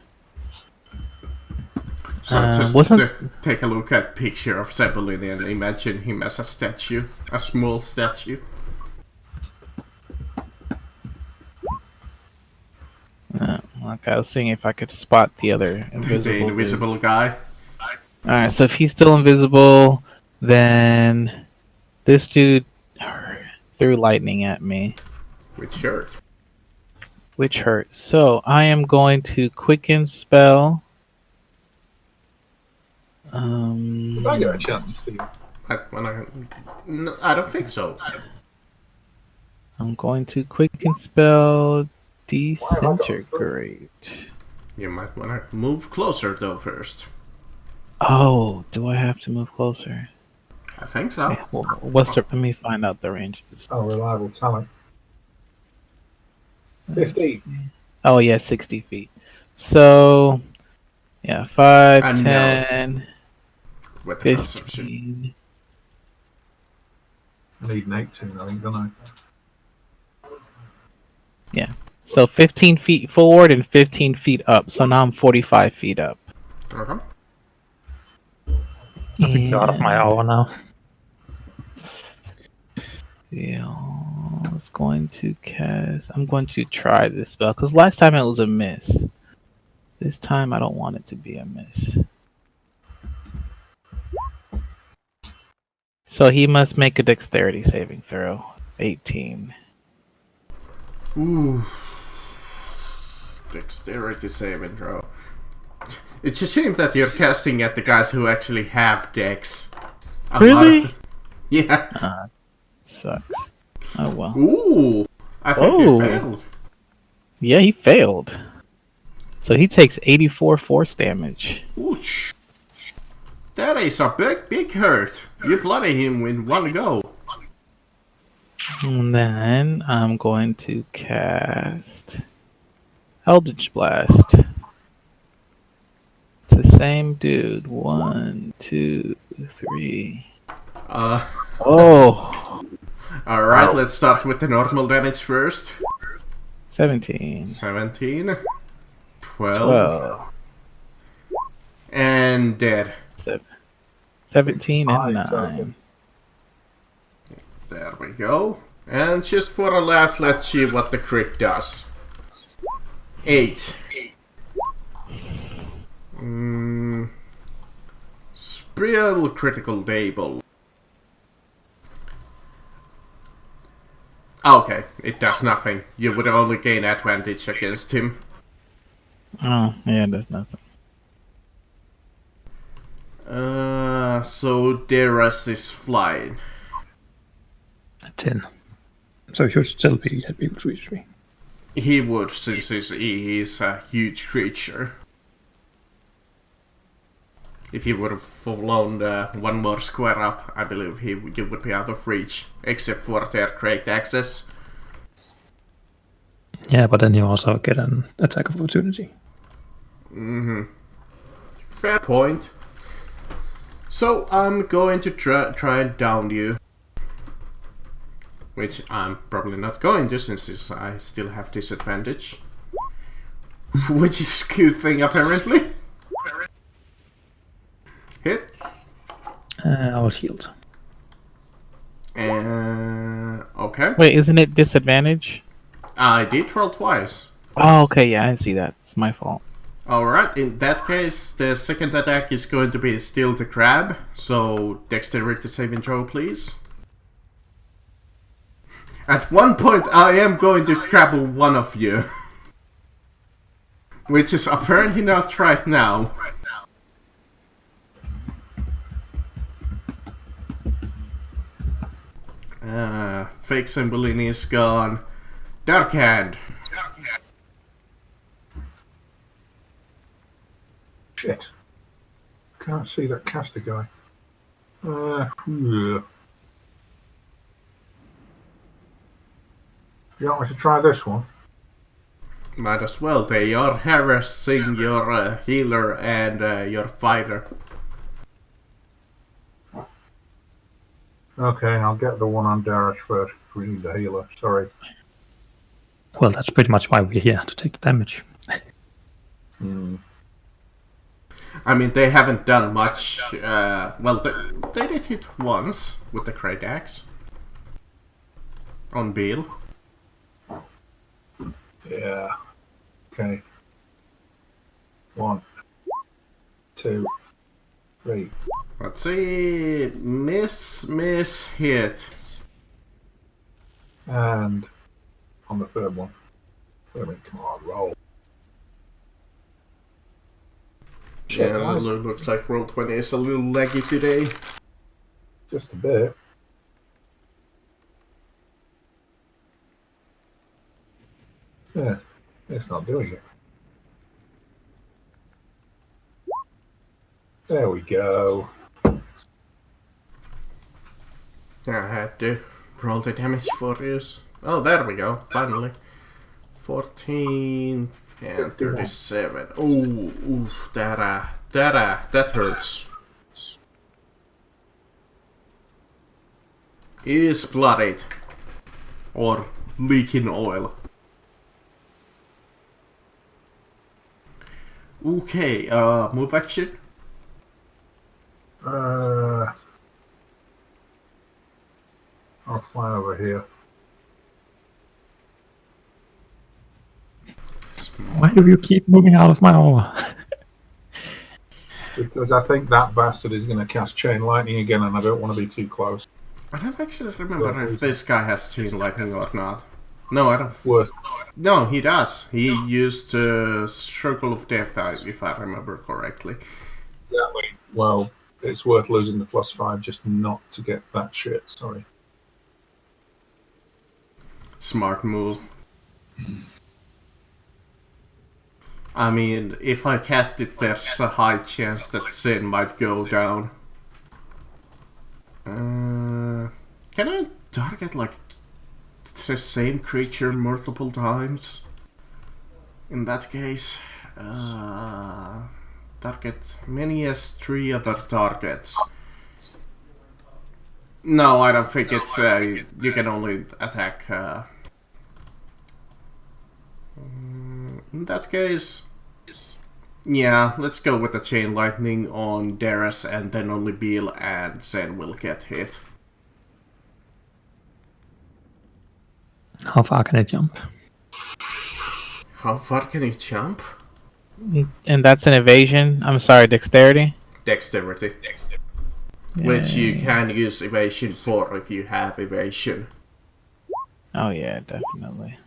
So just wasn't- take a look at picture of Zambolin and imagine him as a statue, a small statue. Okay, I was seeing if I could spot the other invisible. The dude. invisible guy. Alright, so if he's still invisible, then this dude threw lightning at me, Which hurt. which hurts. So I am going to quicken spell. Did I get a chance to see? No, I don't think so. I'm going to quicken spell disintegrate. You might want to move closer though first. Oh, do I have to move closer? I think so. Yeah, well, what's the? Let me find out the range. Of this. Oh, reliable talent. 50. Oh yeah, 60 feet. So yeah, 5, And 10, With the perception. 15. I need an 18, I think, don't I? Yeah. So 15 feet forward and 15 feet up. So now I'm 45 feet up. Okay. I think you're out of my hour now. Yeah, I was going to cast. I'm going to try this spell because last time it was a miss. This time I don't want it to be a miss. So he must make a dexterity saving throw. 18. Ooh. Dexterity saving throw. It's a shame that you're casting at the guys who actually have dex. A lot Really? of- Yeah. Sucks. Oh well. Ooh. I think Oh. you failed. Yeah, he failed. So he takes 84 force damage. Ooch. That is a big hurt. You bloody him in one go. And then I'm going to cast Eldritch Blast. It's the same dude. 1, 2, 3. Oh, Alright, let's start with the normal damage first. 17. 17. 12. 12. And dead. 7. 17 and 5 total. 9. There we go. And just for a laugh, let's see what the crit does. 8. Spell critical table. Okay, it does nothing. You would only gain advantage against him. Oh, yeah, that's nothing. So Darius is flying. 10. So he should still be able to reach me. He would, since he is a huge creature. If he would have flown one more square up, I believe you would be out of reach, except for their great access. Yeah, but then you also get an attack of opportunity. Fair point. So I'm going to try and down you. Which I'm probably not going to, since I still have disadvantage. Which is a good thing, apparently. Hit. I will shield. Okay. Wait, isn't it disadvantage? I did roll twice. Oh, okay, yeah, I see that. It's my fault. Alright, in that case, the second attack is going to be still the crab. So, dexterity saving throw, please. At one point, I am going to grapple one of you. Which is apparently not right now. Fake Cymbeline is gone. Dark Hand. Shit. Can't see that caster guy. Yeah. You want me to try this one? Might as well. They are harassing your healer and your fighter. Okay, I'll get the one on Darius first. We need the healer. Sorry. Well, that's pretty much why we're here, to take the damage. I mean, they haven't done much. Well, they did hit once with the great axe. On Beal. Yeah. Okay. 1, 2, 3. Let's see. Miss, hit. And on the third one. I mean, come on, roll. Yeah, looks like roll 20 is a little laggy today. Just a bit. Yeah, it's not doing it. There we go. I had to roll the damage for this. Oh, there we go, finally. 14 and 37. Oh, that hurts. Is bloodied. Or leaking oil. Okay, move action. I'll fly over here. Why do you keep moving out of my aura? Because I think that bastard is going to cast Chain Lightning again, and I don't want to be too close. I don't actually remember if this guy has Chain Lightning or not. No, I don't. Worth. No, he does. He used Circle of Death, if I remember correctly. Exactly. Well, it's worth losing the +5 just not to get that shit. Sorry. Smart move. I mean, if I cast it, there's a high chance that Sin might go down. Can I target, like, the same creature multiple times? In that case, target many as 3 other targets. No, I don't think it's, you can only attack, in that case, Yeah, let's go with the chain lightning on Darius, and then only Beal and Zen will get hit. How far can it jump? How far can he jump? And that's an evasion. I'm sorry, dexterity. Dexterity. Which you can use evasion for if you have evasion. Oh yeah, definitely.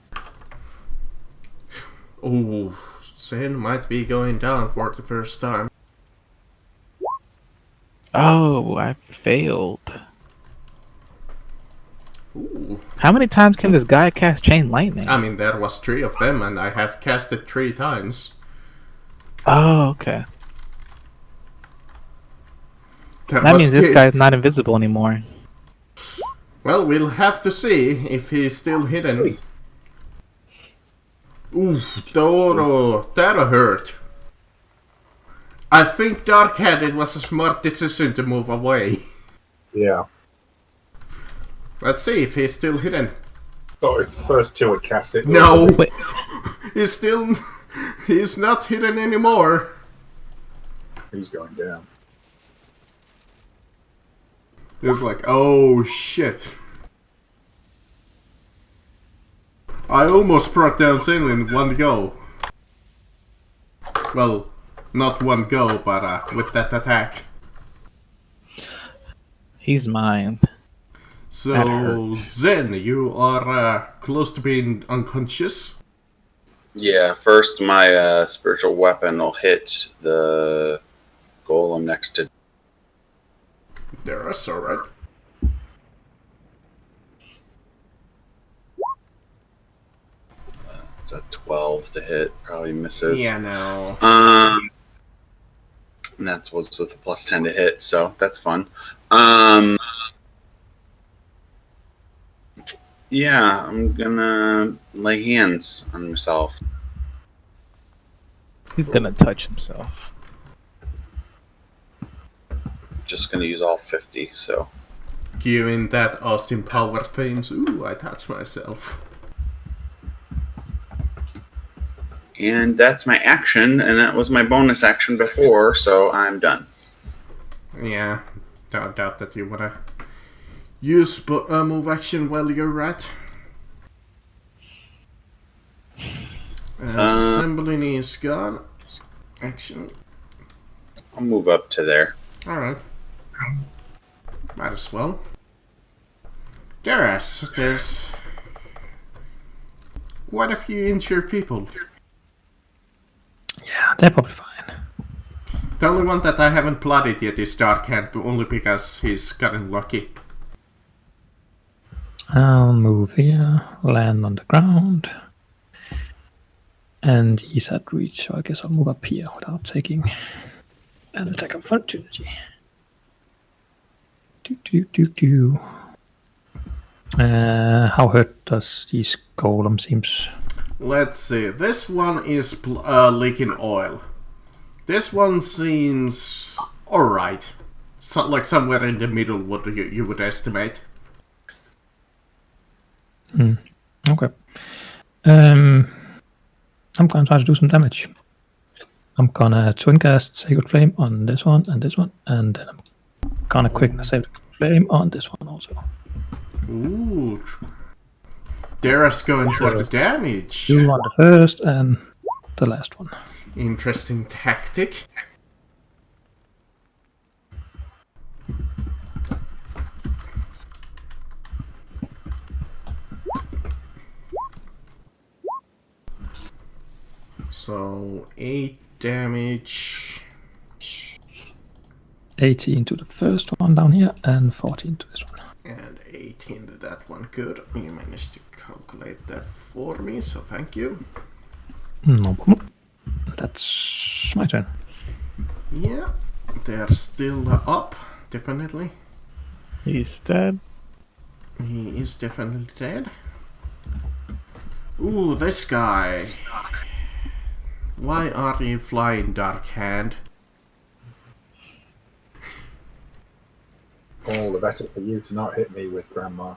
Ooh, Zen might be going down for the first time. Oh, I failed. Ooh. How many times can this guy cast chain lightning? I mean, there was 3 of them, and I have cast it 3 times. Oh, okay. That was means this t- guy's not invisible anymore. Well, we'll have to see if he's still hidden. Oof, Toro, that hurt. I think Darkhand, it was a smart decision to move away. Yeah. Let's see if he's still hidden. Thought if the first 2 had cast it. No! Wait. He's not hidden anymore. He's going down. It's like, oh shit. I almost brought down Sin in one go. Well, not one go, but with that attack. He's mine. That So, hurt. Zen, you are close to being unconscious. Yeah, first my spiritual weapon will hit the golem next to. That's alright. A 12 to hit, probably misses. Yeah, no. And that was with a plus 10 to hit, so that's fun. Yeah, I'm gonna lay hands on myself. He's gonna touch himself. Just gonna use all 50, so. Given that Austin Powers themes, ooh, I touch myself. And that's my action, and that was my bonus action before, so I'm done. Yeah, doubt that you wanna use move action while you're at. Assembling is gone. Action. I'll move up to there. Alright. Might as well. There's quite a few injured people. Yeah, they're probably fine. The only one that I haven't blooded yet is Darkhand, only because he's gotten lucky. I'll move here, land on the ground. And he's at reach, so I guess I'll move up here without taking an attack of opportunity. How hurt does this golem seems? Let's see, this one is leaking oil. This one seems alright. So, like somewhere in the middle, what you would estimate. Okay. I'm gonna try to do some damage. I'm gonna twin cast Sacred Flame on this one, and then I'm gonna quickness Sacred Flame on this one also. Ooh. Dara's going for the damage. 2 on the first and the last one. Interesting tactic. So 8 damage. 18 to the first one down here, and 14 to this one. And 18 to that one. Good. You managed to calculate that for me, so thank you. No problem. That's my turn. Yeah, they're still up, definitely. He's dead. He is definitely dead. Ooh, this guy. Why are you flying, Darkhand? All the better for you to not hit me with Grandma.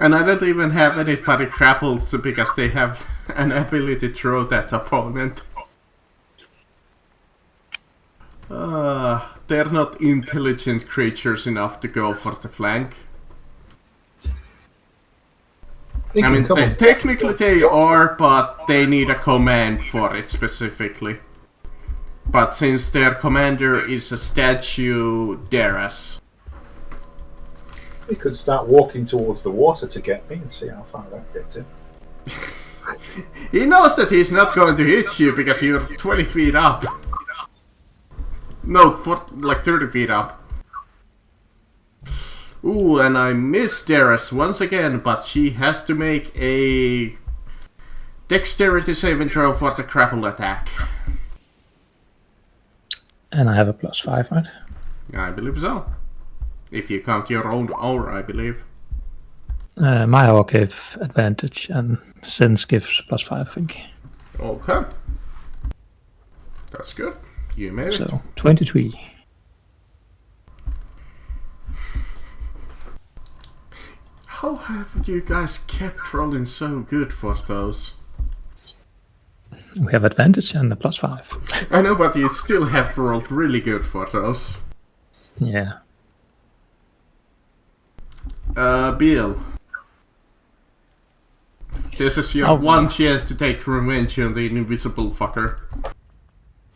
And I don't even have anybody grappled because they have an ability to throw that opponent. They're not intelligent creatures enough to go for the flank. I mean, technically they are, but they need a command for it specifically. But since their commander is a statue, Darius. We could start walking towards the water to get me and see how far that gets him. He knows that he's not going to hit you because you're 20 feet up. No, like 30 feet up. Ooh, and I missed Darius once again, but she has to make a dexterity saving throw for the grapple attack. And I have a +5, right? I believe so. If you count your own aura, I believe. My aura gave advantage, and Sins gives +5, I think. Okay. That's good. You made it. So, 23. How have you guys kept rolling so good for those? We have advantage and a +5. I know, but you still have rolled really good for those. Yeah. Bill. This is your one chance to take revenge on the invisible fucker.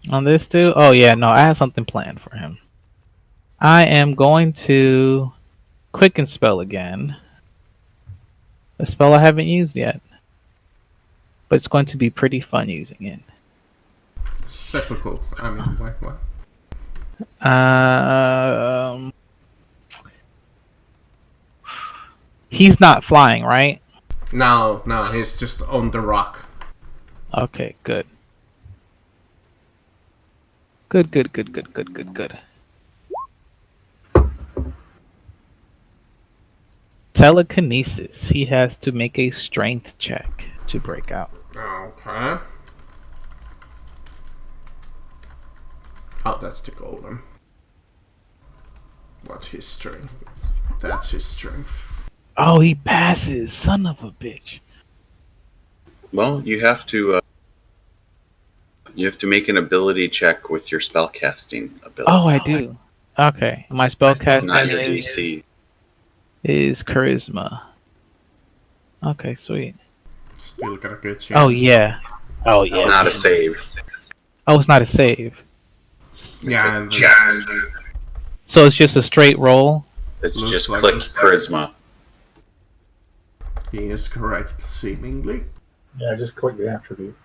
On this dude? Oh yeah, no, I have something planned for him. I am going to quicken spell again. A spell I haven't used yet. But it's going to be pretty fun using it. Seppuku. I mean, what? He's not flying, right? No, he's just on the rock. Okay, good. Good. Telekinesis. He has to make a strength check to break out. Okay. Oh, that's the golem. What's his strength? That's his strength. Oh, he passes. Son of a bitch. Well, you have to make an ability check with your spellcasting ability. Oh, I do. Okay. My spellcasting not your DC. Is charisma. Okay, sweet. Still got a good chance. Oh yeah. It's not a save. Oh, it's not a save. Yeah. And So it's just a straight roll. It's Looks just like click it. charisma. he is correct, seemingly. Yeah, just click the attribute.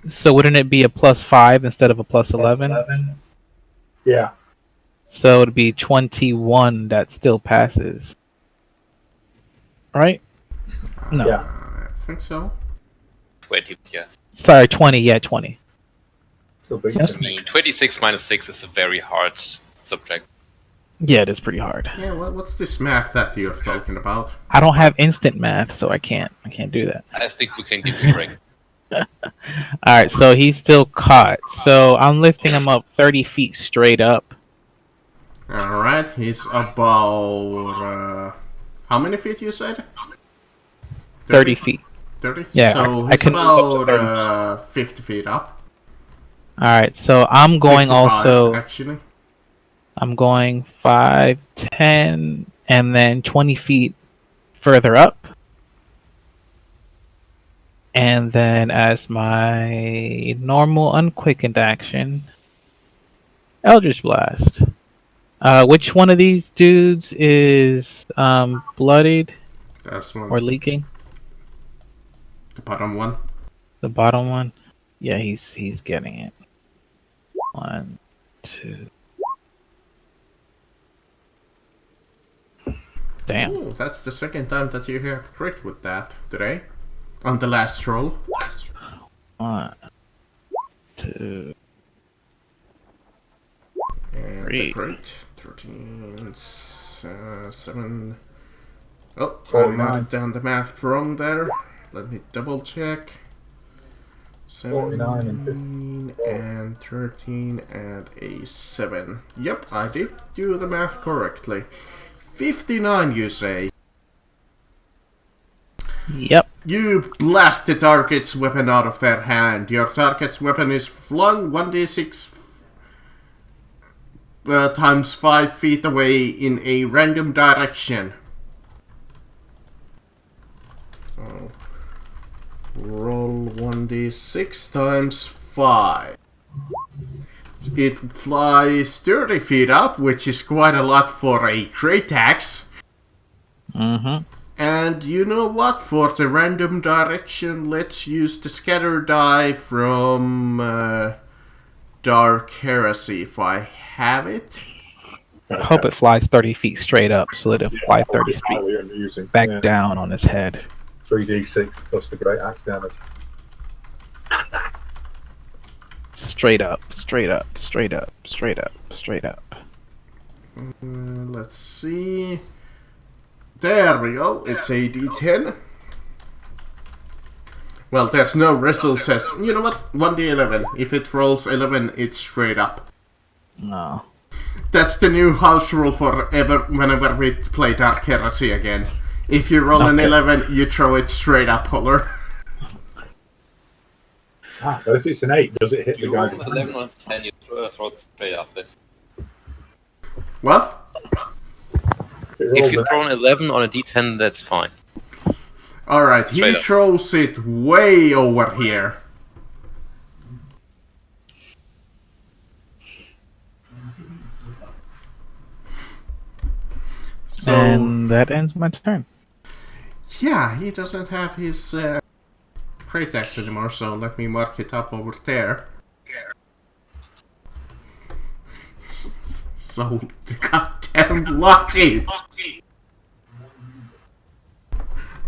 So wouldn't it be a +5 instead of a +11? Yeah. So it'd be 21 that still passes. Right? No. Yeah. I think so. 20, yes. Sorry, 20. Yeah, 20. Still beats Yes. him. 26 minus 6 is a very hard subject. Yeah, it is pretty hard. Yeah, what's this math that you're talking about? I don't have instant math, so I can't do that. I think we can give you a break. Alright, so he's still caught. So I'm lifting him up 30 feet straight up. Alright, he's about... how many feet you said? 30 feet. 30? Yeah, So I he's can move up to about 50 feet up. Alright, so I'm going 55, also... actually. I'm going 5, 10, and then 20 feet further up. And then as my normal unquickened action, Eldritch Blast. Which one of these dudes is bloodied That's one. or leaking? The bottom one. The bottom one? Yeah, he's getting it. 1, 2. Damn. Ooh, that's the second time that you have crit with that today. On the last roll. 1, 2. And Three. the crit. 13, 7. Oh, I 49. marked down the math wrong there. Let me double check. 49 and 17 and 13 and a 7. Yep, I did do the math correctly. 59, you say? Yep. You blast the target's weapon out of their hand. Your target's weapon is flung 1d6 times 5 feet away in a random direction. So, roll 1d6 times 5. It flies 30 feet up, which is quite a lot for a great axe. Mm-hmm. And you know what? For the random direction, let's use the scatter die from Dark Heresy if I have it. I hope it flies 30 feet straight up, so that it fly 30 feet Highly amusing. back Yeah. down on his head. 3d6 plus the great axe damage. Straight up, straight up, straight up, straight up, straight up. Let's see. There we go. It's a d10. Well, there's no result says. You know what? 1d11. If it rolls 11, it's straight up. No. That's the new house rule for whenever we play Dark Heresy again. If you roll an Okay. 11, you throw it straight up, Holler. But if it's an 8, does it hit the You guy? roll 11 on 10, you throw it straight up. That's What? if you throw an 11 on a d10, that's fine. Alright, he Straight up. throws it way over here. So, And that ends my turn. yeah, he doesn't have his great axe anymore, so let me mark it up over there. So goddamn lucky!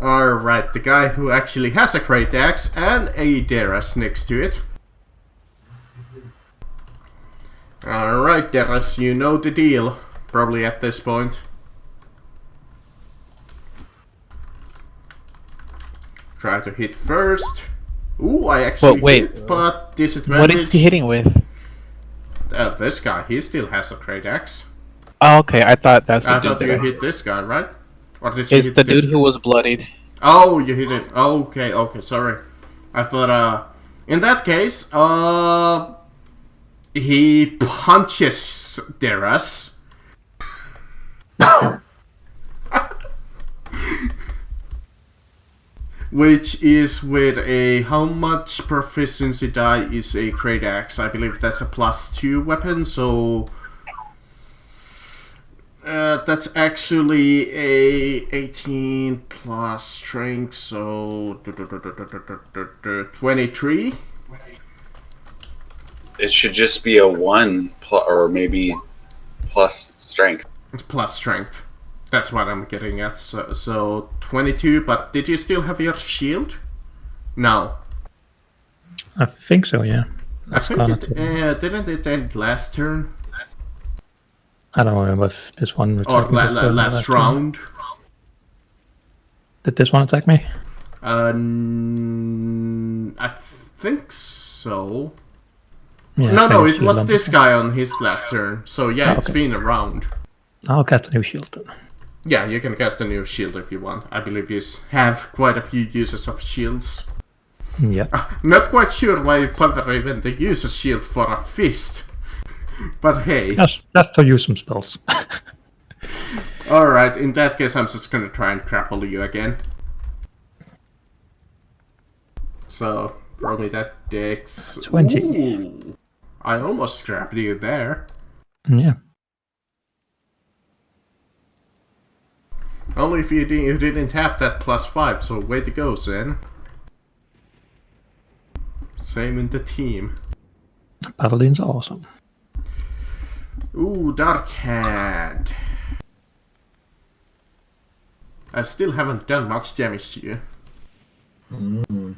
Alright, the guy who actually has a great axe and a Deras next to it. Alright, Deras, you know the deal. Probably at this point. Try to hit first. Ooh, I actually But wait. hit, but disadvantage. What is he hitting with? This guy, he still has a great axe. Oh, okay. I thought that's the I dude thought that you I hit this guy, right? Or did you It's hit the this dude who was bloodied. Oh, you hit it. Okay, okay, sorry. I thought, in that case, he punches Deras. Which is with a, how much proficiency die is a great axe? I believe that's a +2 weapon, so that's actually a 18 plus strength, so 23. It should just be a 1 or maybe plus strength. It's plus strength. That's what I'm getting at. So 22. But did you still have your shield? No. I think so, yeah. I think it didn't it end last turn I don't remember if this one or attacked me before the last turn. round. Did this one attack me? I think so. Yeah, No, maybe it shield was on- this guy on his last turn. So yeah, Oh, it's okay. been a round. I'll cast a new shield then. Yeah, you can cast a new shield if you want. I believe you have quite a few uses of shields. Yeah. Not quite sure why Panther even to use a shield for a fist. But hey. Just to use some spells. Alright, in that case I'm just gonna try and grapple you again. So, roll me that dex. 20. Ooh, I almost grabbed you there. Yeah. Only if you didn't have that +5, so way to go, Zen. Same in the team. Paladin's awesome. Ooh, Dark Hand. I still haven't done much damage to you. Mm.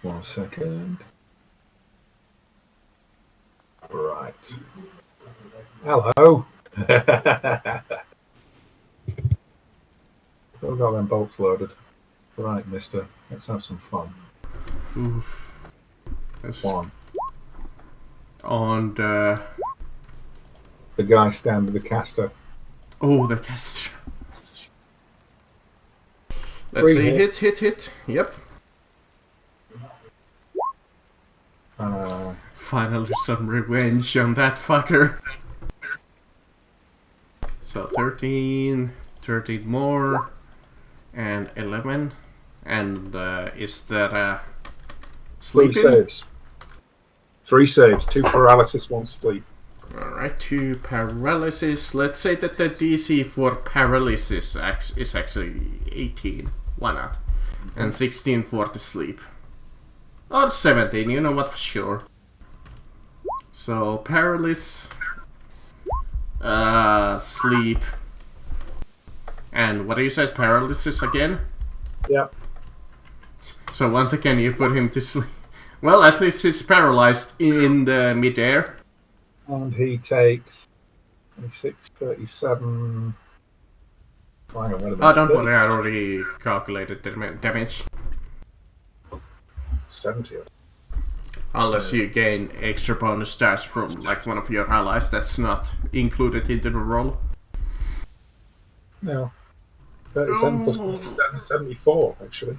1 second. Right. Hello. Still got them bolts loaded. Right, mister. Let's have some fun. Oof. That's 1. on the... The guy standing with the caster. Oh, the caster. Let's see, Three hit. Yep. Finally some revenge on that fucker. So 13 more, and 11. And is that Three sleeping? saves. 3 saves, 2 paralysis, 1 sleep. Alright, 2 paralysis. Let's say that the DC for paralysis is actually 18. Why not? And 16 for the sleep. Or 17, you know what for sure. So, paralysis, sleep, and what do you said? Paralysis again? Yep. So once again you put him to sleep. Well, at least he's paralyzed in the midair. And he takes 26, 37. Hang on, wait a minute. Oh, don't worry, I already calculated the damage. 70. Unless you gain extra bonus dash from like one of your allies that's not included into the roll. No. 37 plus 74, actually.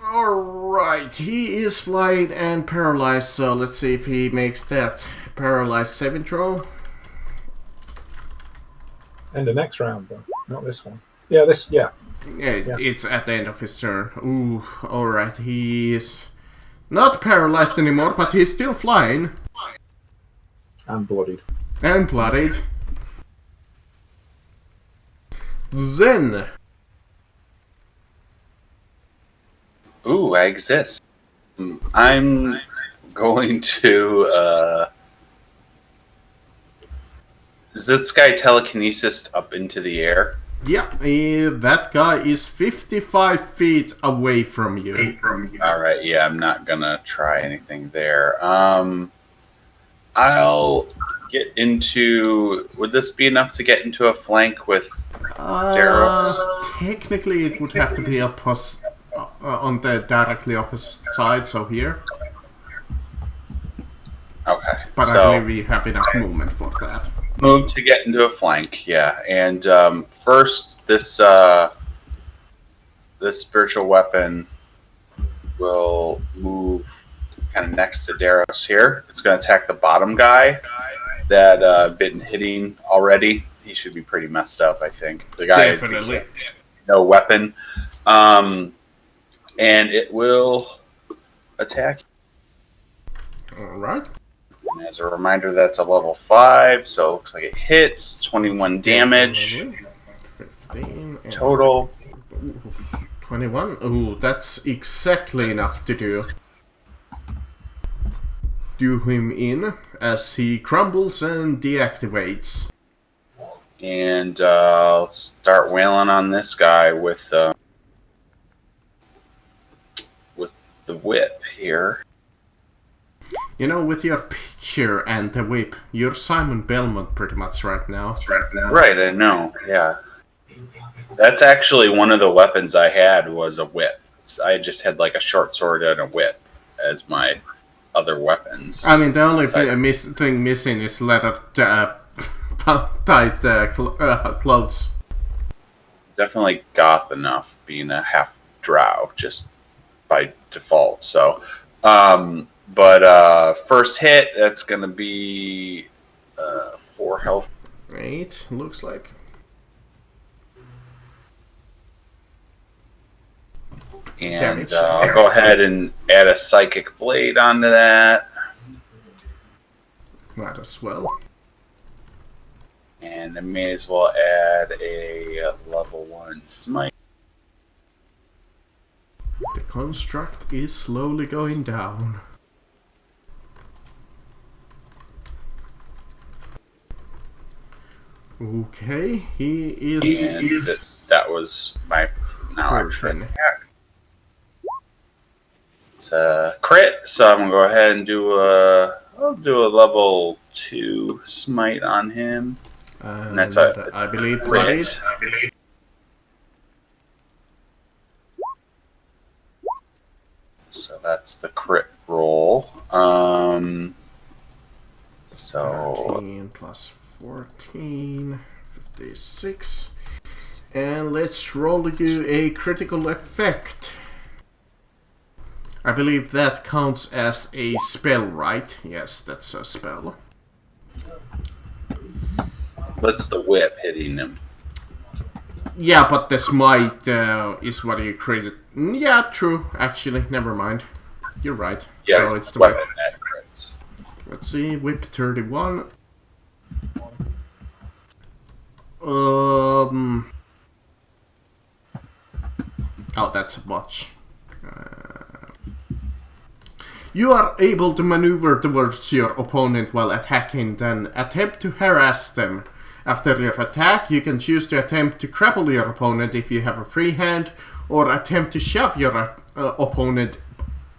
Alright, he is flying and paralyzed, so let's see if he makes that paralyzed saving throw. And the next round, though. Not this one. Yeah, this, yeah. Yeah, it's at the end of his turn. Ooh, alright, he is not paralyzed anymore, but he's still flying. And bloodied. And bloodied. Zen. Ooh, I exist. I'm going to. Is this guy telekinesis up into the air? Yeah, that guy is 55 feet away from you. Alright, yeah, I'm not gonna try anything there. I'll get into. Would this be enough to get into a flank with Darrow? Technically, it would have to be on the directly opposite side, so here. Okay. But so, I believe we have enough movement for that. Move to get into a flank, yeah. And first, this spiritual weapon will move kind of next to Darros here. It's going to attack the bottom guy that I've been hitting already. He should be pretty messed up, I think. The guy Definitely. No weapon. And it will attack. Alright. And as a reminder, that's a level 5, so it looks like it hits. 21 damage 15 and total. 21. Ooh, that's exactly enough to do him in as he crumbles and deactivates. And I'll start wailing on this guy with the whip here. You know, with your picture and the whip, you're Simon Belmont pretty much right now. Right, I know, yeah. That's actually one of the weapons I had was a whip. So I just had like a short sword and a whip as my other weapons. I mean, the only thing missing is leather tight clothes. Definitely goth enough, being a half drow, just by default. So, but first hit, that's going to be 4 health. 8, looks like. And I'll go ahead and add a psychic blade onto that. Might as well. And I may as well add a level 1 smite. The construct is slowly going down. Okay, he is. That was my. Now I'm trying to hack. It's a crit, so I'm gonna go ahead and I'll do a level 2 smite on him. And that's I believe bloodied. So that's the crit roll. So 13 plus 14, 56. And let's roll you a critical effect. I believe that counts as a spell, right? Yes, that's a spell. What's the whip hitting him? Yeah, but the smite is what you created. Yeah, true. Actually, never mind. You're right. Yeah, so it's the whip. weapon that crits. Let's see, whip 31. Oh, that's much. You are able to maneuver towards your opponent while attacking, then attempt to harass them. After your attack, you can choose to attempt to grapple your opponent if you have a free hand, or attempt to shove your opponent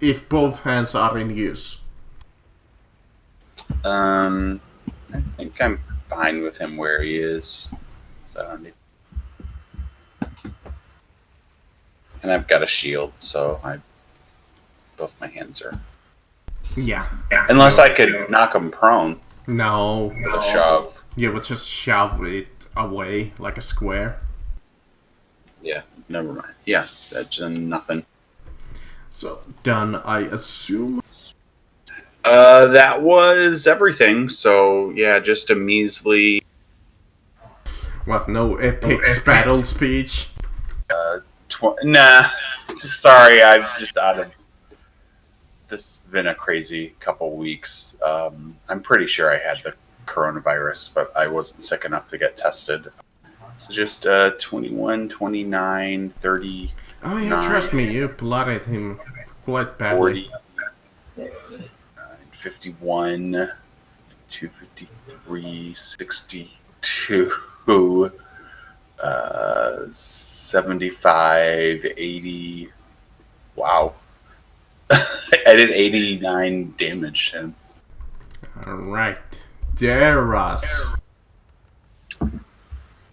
if both hands are in use. I think I'm fine with him where he is. So, and I've got a shield, so both my hands are. Yeah. Unless I could knock him prone No. with a shove. You would just shove it away like a square. Yeah, never mind. Yeah, that's nothing. So, done, I assume. That was everything. So, yeah, just a measly. What, no epic battle speech? Nah, sorry, I'm just out of. This has been a crazy couple weeks. I'm pretty sure I had the coronavirus, but I wasn't sick enough to get tested. So just 21, 29, 30. Oh yeah, trust me, you blooded him quite badly. 40, 51, 253, 62, 75, 80. Wow. I did 89 damage to him. Alright. Deras.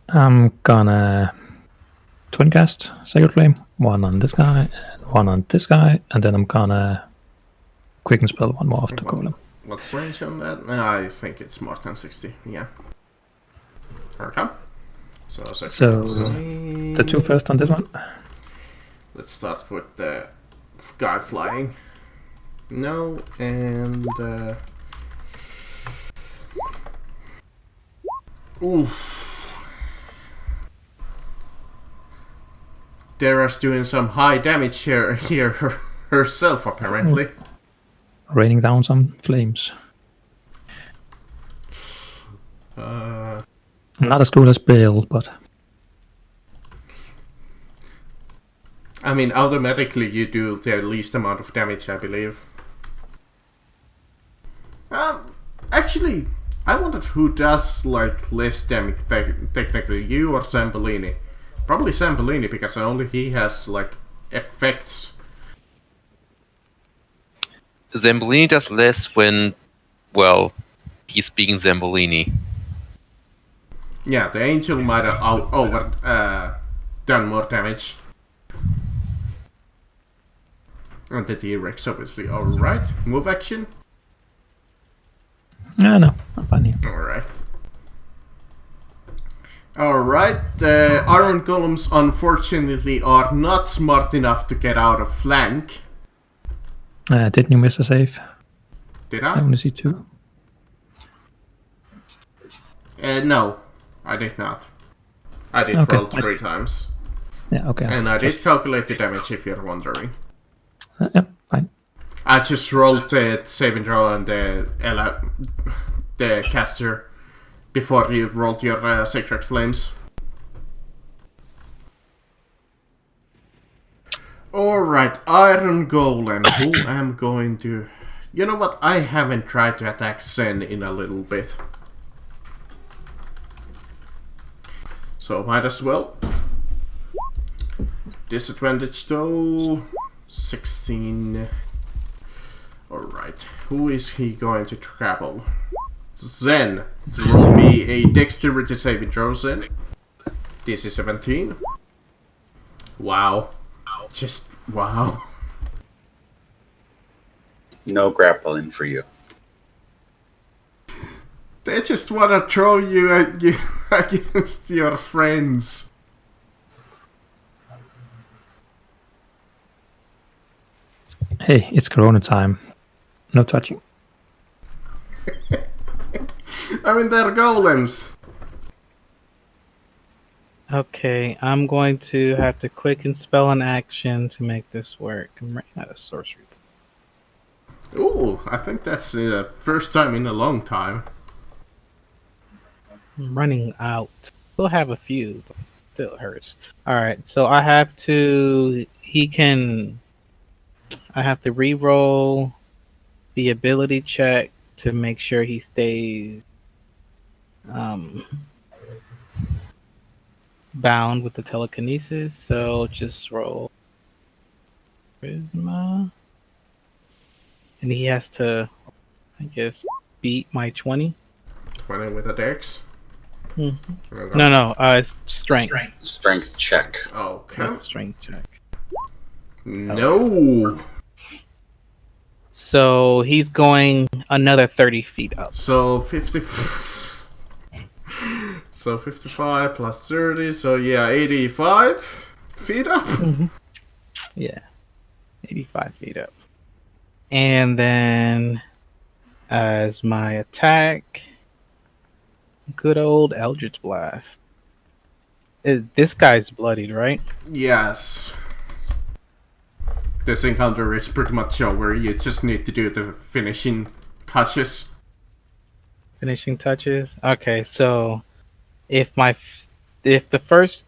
I'm gonna twin cast Sacred Flame, one on this guy, and one on this guy, and then I'm gonna quicken spell one more off the golem. What's range on that? I think it's more than 60, yeah. Okay. So the two first on this one. Let's start with the guy flying. No, and oof. Dara's doing some high damage here herself, apparently. Raining down some flames. Not as cool as Bill, but I mean, automatically you do the least amount of damage, I believe. Actually, I wondered who does like less damage technically, you or Zambolini. Probably Zambolini, because only he has like effects. Zambolini does less when, well, he's being Zambolini. Yeah, the angel might have done more damage. And the T-Rex, obviously. Alright, move action. no, I'm fine here. Alright. Alright, the iron golems unfortunately are not smart enough to get out of flank. Didn't you miss a save? Did I I? only see two. No, I did not. I did Okay. roll 3 times. Yeah, okay. And I did calculate the damage if you're wondering. Yeah, fine. I just rolled the saving throw and the caster before you rolled your Sacred Flames. Alright, Iron Golem, who am going to... You know what, I haven't tried to attack Zen in a little bit. So might as well. Disadvantage though... 16... Alright, who is he going to grapple? Zen, roll me a dexterity saving throw, Zen. DC 17. Wow. Just wow. No grappling for you. They just want to throw you against your friends. Hey, it's Corona time. No touching. I mean, they're golems. Okay, I'm going to have to quicken spell an action to make this work. I'm running out of sorcery. Ooh, I think that's the first time in a long time. I'm running out. Still have a few, but still hurts. Alright, so I have to. I have to re-roll the ability check to make sure he stays bound with the telekinesis. So just roll charisma, and he has to, I guess, beat my 20. 20 with a dex. Mm-hmm. No, it's strength. Strength check. Okay. That's a strength check. No. So he's going another 30 feet up. So 50. So 55 plus 30. So yeah, 85 feet up. Mm-hmm. Yeah, 85 feet up. And then as my attack, good old Eldritch Blast. This guy's bloodied, right? Yes. This encounter is pretty much over. You just need to do the finishing touches. Finishing touches. Okay, so if the first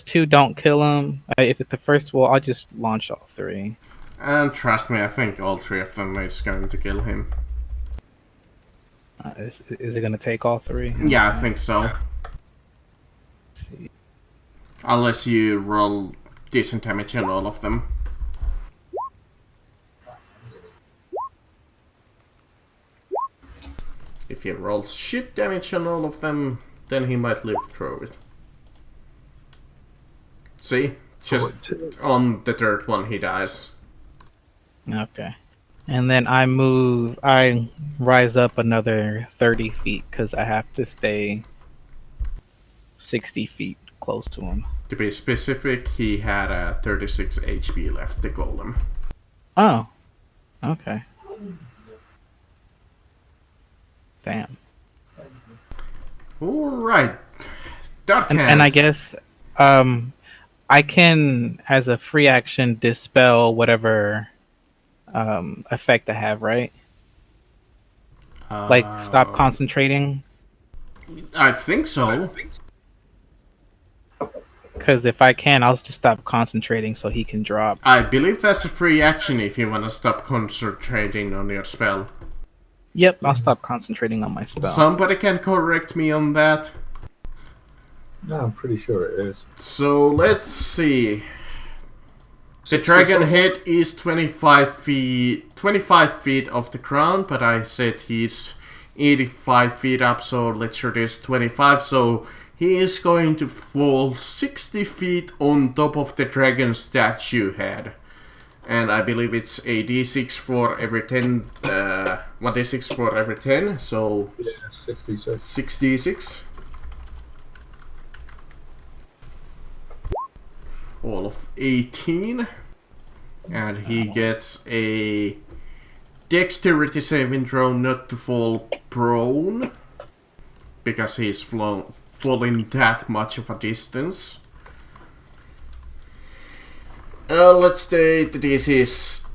two don't kill him, if the first, well, I'll just launch all three. And trust me, I think all three of them is going to kill him. Is it gonna take all three? Yeah, I think so. Let's see. Unless you roll decent damage on all of them. If he rolls shit damage on all of them, then he might live through it. See? Just on the third one he dies. Okay. And then I rise up another 30 feet because I have to stay 60 feet close to him. To be specific, he had 36 HP left, the golem. Oh. Okay. Damn. Alright. Dark And I guess I can, as a free action, dispel whatever effect I have, right? Like stop concentrating. I think so. Because if I can, I'll just stop concentrating so he can drop. I believe that's a free action if you want to stop concentrating on your spell. Yep, I'll stop concentrating on my spell. Somebody can correct me on that. No, I'm pretty sure it is. So let's see. The dragon head is 25 feet off the ground, but I said he's 85 feet up, so let's reduce 25. So he is going to fall 60 feet on top of the dragon statue head. And I believe it's a d6 for every 10, 1d6 for every 10, so Yeah, 66. 6d6. All of 18. And he gets a dexterity saving throw not to fall prone, because he's falling that much of a distance. Let's say the DC is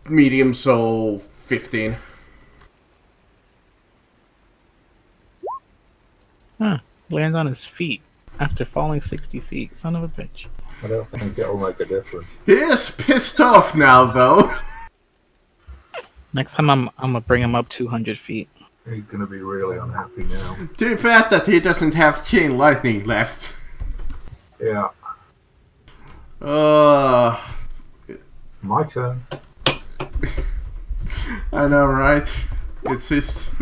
medium, so 15. Huh. Lands on his feet after falling 60 feet. Son of a bitch. I don't think it'll make a difference. He is pissed off now, though. Next time I'm gonna bring him up 200 feet. He's going to be really unhappy now. Too bad that he doesn't have chain lightning left. Yeah, Uh, my turn. I know, right? It's just...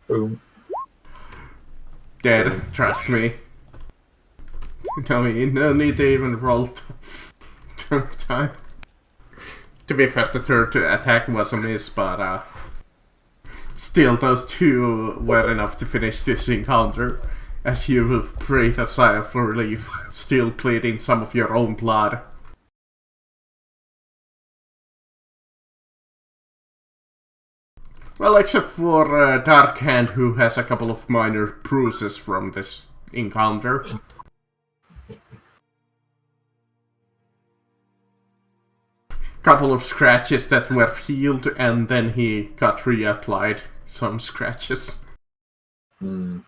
Boom. Dead, trust me. No need to even roll third time. To be fair, the third attack was a miss, but still those two were enough to finish this encounter. as you breathe a sigh of relief, still bleeding some of your own blood. Well, except for Dark Hand, who has a couple of minor bruises from this encounter. Couple of scratches that were healed, and then he got reapplied some scratches. Hmm.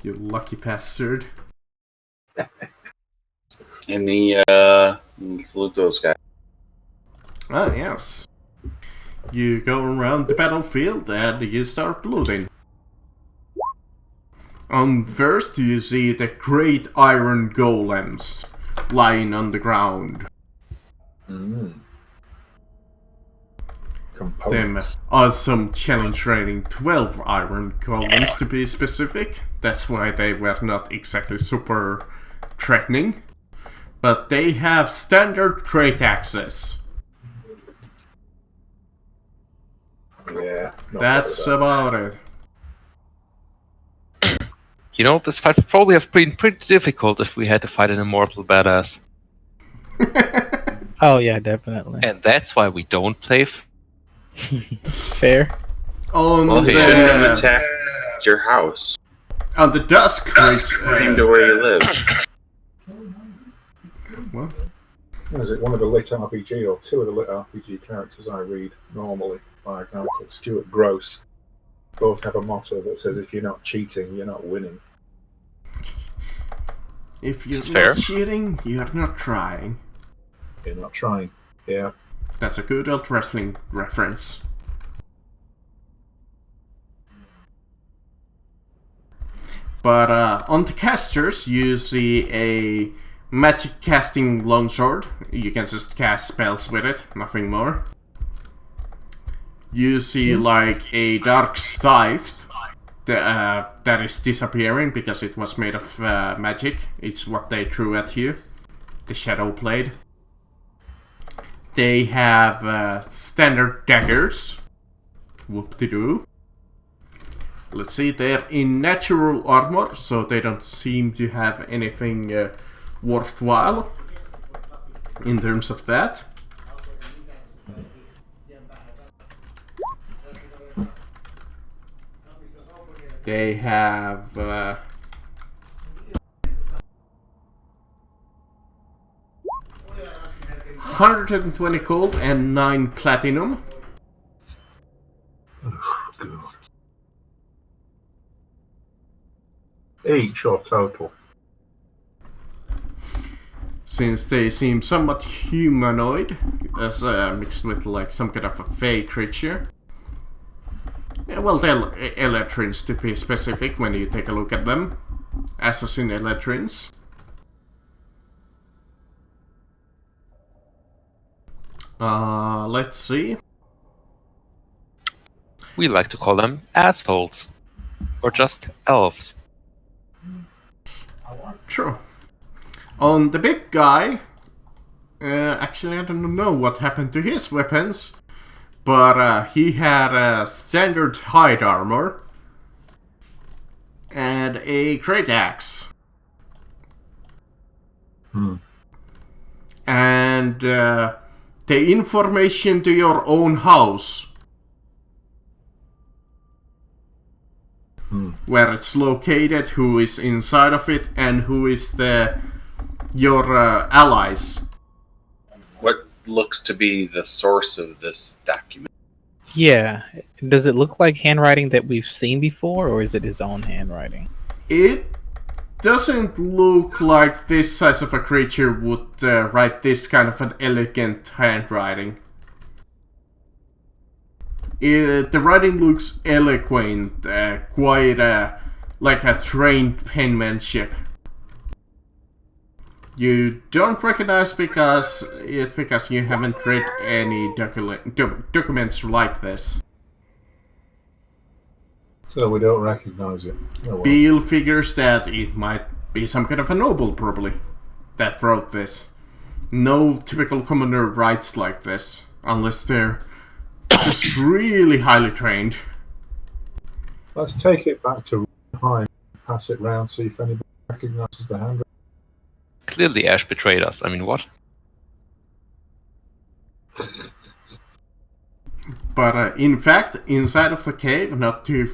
You lucky bastard. And he, loot those guys. Ah, yes. You go around the battlefield and you start looting. First you see the great iron golems lying on the ground. Mm. Them Components. awesome challenge rating 12 iron golems to be specific. That's why they were not exactly super threatening. But they have standard great axes. Yeah. not That's bad with about it. You know, this fight would probably have been pretty difficult if we had to fight an immortal badass. Oh yeah, definitely. And that's why we don't play. Fair. On Well, he shouldn't have the attacked your house. on the dusk Came to where you live. what? that. Is it one of the lit RPG or two of the lit RPG characters I read normally by a guy called Stuart Gross? Both have a motto that says, if you're not cheating, you're not winning. If you're It's not fair. cheating, you're not trying. You're not trying. Yeah. That's a good old wrestling reference. But on the casters, you see a magic casting longsword. You can just cast spells with it, nothing more. You see like a dark scythe that is disappearing because it was made of magic. It's what they threw at you. The Shadow Blade. They have standard daggers. Whoop-de-doo. Let's see, they're in natural armor, so they don't seem to have anything worthwhile in terms of that. They have 120 gold and 9 platinum. Good. Each or total? Since they seem somewhat humanoid, as mixed with like some kind of a fey creature. Yeah, well, they're Elytrins to be specific when you take a look at them. Assassin Elytrins. Let's see. We like to call them assholes. Or just elves. True. On the big guy, actually I don't know what happened to his weapons, but he had a standard hide armor and a great axe. And the information to your own house. Where it's located, who is inside of it, and who is your allies. What looks to be the source of this document? Yeah. Does it look like handwriting that we've seen before, or is it his own handwriting? It doesn't look like this size of a creature would write this kind of an elegant handwriting. The writing looks eloquent, quite like a trained penmanship. You don't recognize because you haven't read any documents like this. So we don't recognize it. Oh, well. Beale figures that it might be some kind of a noble, probably, that wrote this. No typical commoner writes like this, unless they're just really highly trained. Let's take it back to pass it round, see if anybody recognises the hand. Clearly, Ash betrayed us. I mean, what? But in fact, inside of the cave, not too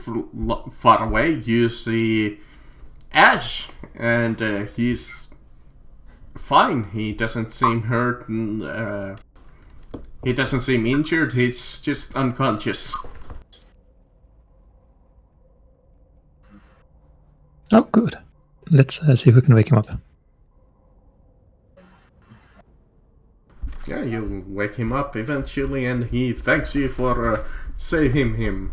far away, you see Ash, and he's fine. He doesn't seem hurt, and he doesn't seem injured. He's just unconscious. Oh, good. Let's see if we can wake him up. Yeah, you wake him up eventually, and he thanks you for saving him.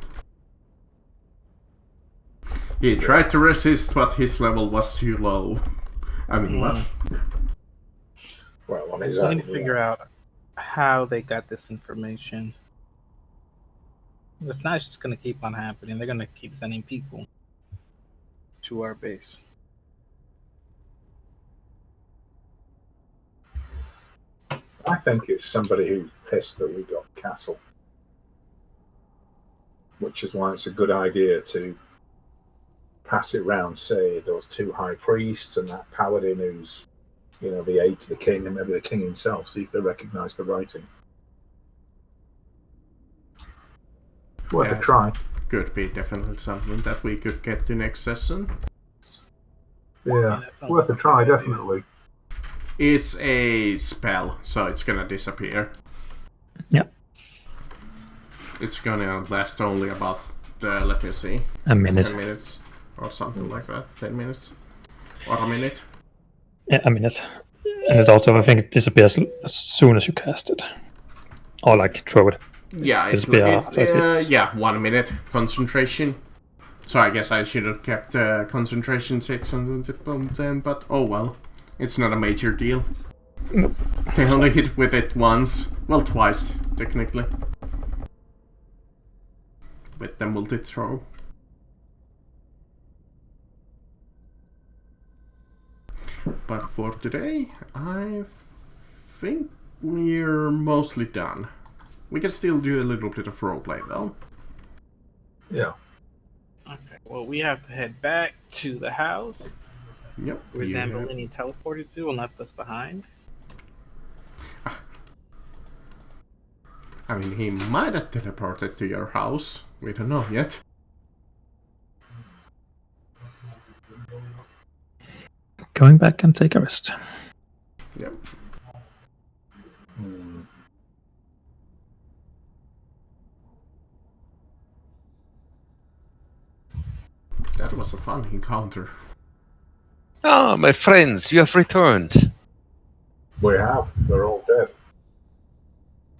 He tried to resist, but his level was too low. I mean, what? Well, on his So we own. need to figure out how they got this information. If not, it's just going to keep on happening. They're going to keep sending people to our base. I think it's somebody who's pissed that we got castle. Which is why it's a good idea to pass it round, say, those two high priests and that paladin who's, the aide to the king, and maybe the king himself, see if they recognise the writing. Worth a try. Could be definitely something that we could get to next session. Yeah, worth a try, definitely. It's a spell, so it's gonna disappear. Yep. It's gonna last only about, let me see, A minute. 10 minutes or something like that. 10 minutes or a minute. Yeah, a minute. And it also, I think, it disappears as soon as you cast it. Or like throw it. Yeah, Disappear after it hits. yeah, 1 minute concentration. So I guess I should have kept concentration checks on them, but oh well. It's not a major deal. Nope. They only hit with it once. Well, twice, technically. With the multi-throw. But for today, I think we're mostly done. We can still do a little bit of roleplay, though. Yeah. Okay, well, we have to head back to the house Yep. where yeah. Zambolini teleported to and left us behind. I mean, he might have teleported to your house. We don't know yet. Going back and take a rest. Yep. That was a fun encounter. Ah, my friends, you have returned. We have. They're all dead.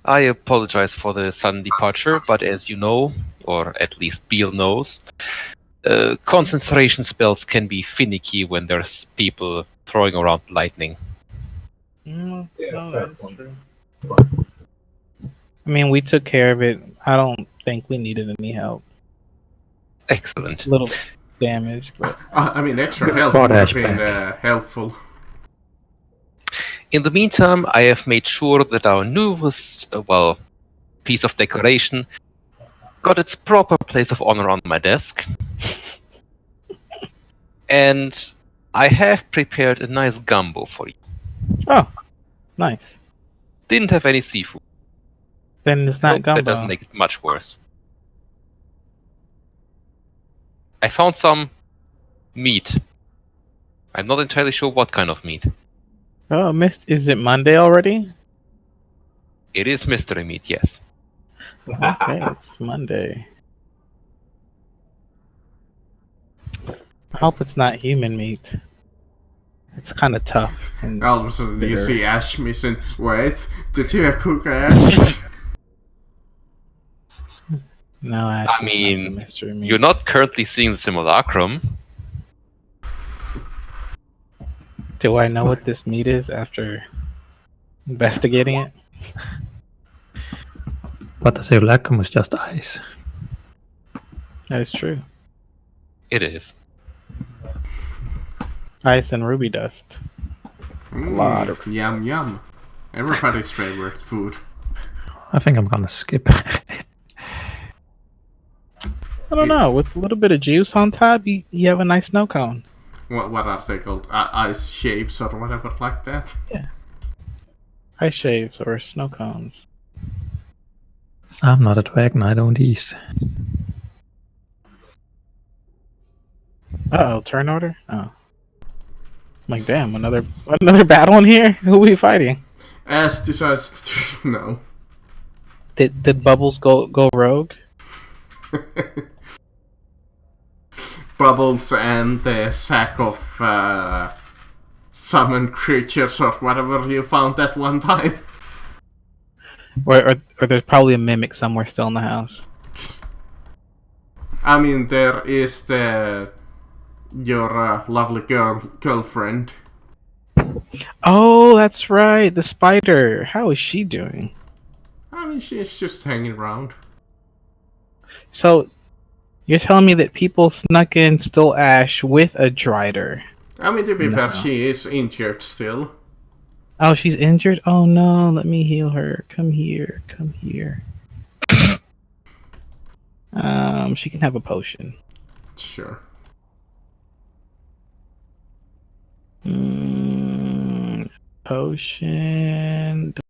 I apologize for the sudden departure, but as you know, or at least Beal knows, concentration spells can be finicky when there's people throwing around lightning. No, Yeah, fair that's point. true. Fine. I mean, we took care of it. I don't think we needed any help. Excellent. A little damage, but I mean, extra help Brought would have Ash been back. helpful. In the meantime, I have made sure that our newest, piece of decoration got its proper place of honor on my desk. And I have prepared a nice gumbo for you. oh, nice. Didn't have any seafood. Then it's not Nope, gumbo. that doesn't make it much worse. I found some meat. I'm not entirely sure what kind of meat. Oh, is it Monday already? It is mystery meat, yes. Okay, it's Monday. I hope it's not human meat. It's kind of tough. And All of a sudden, you bitter. see Ash missing. Wait, did you cook Ash? No, Ash, I it's not the mean, mystery meat. you're not currently seeing the simulacrum. Do I know what this meat is after investigating it? But the simulacrum was just ice. That is true. It is. Ice and ruby dust. lot of- Yum yum. Everybody's favorite food. I think I'm gonna skip. I don't know. With a little bit of juice on top, you have a nice snow cone. What are they called? Ice shapes or whatever like that? Ice shaves or snow cones. I'm not a dragon, I don't eat. Uh oh, turn order? Oh. I'm like, damn, another battle in here? Who are we fighting? As decides to no. Did Bubbles go rogue? Bubbles and the sack of summoned creatures or whatever you found that one time. Or there's probably a mimic somewhere still in the house. I mean, there is your lovely girlfriend. Oh, that's right, the spider. How is she doing? I mean, she's just hanging around. So, you're telling me that people snuck in, stole Ash with a Drider? I mean, to be No. fair, she is injured still. Oh, she's injured? Oh no, let me heal her. Come here, come here. She can have a potion. Sure. Potion.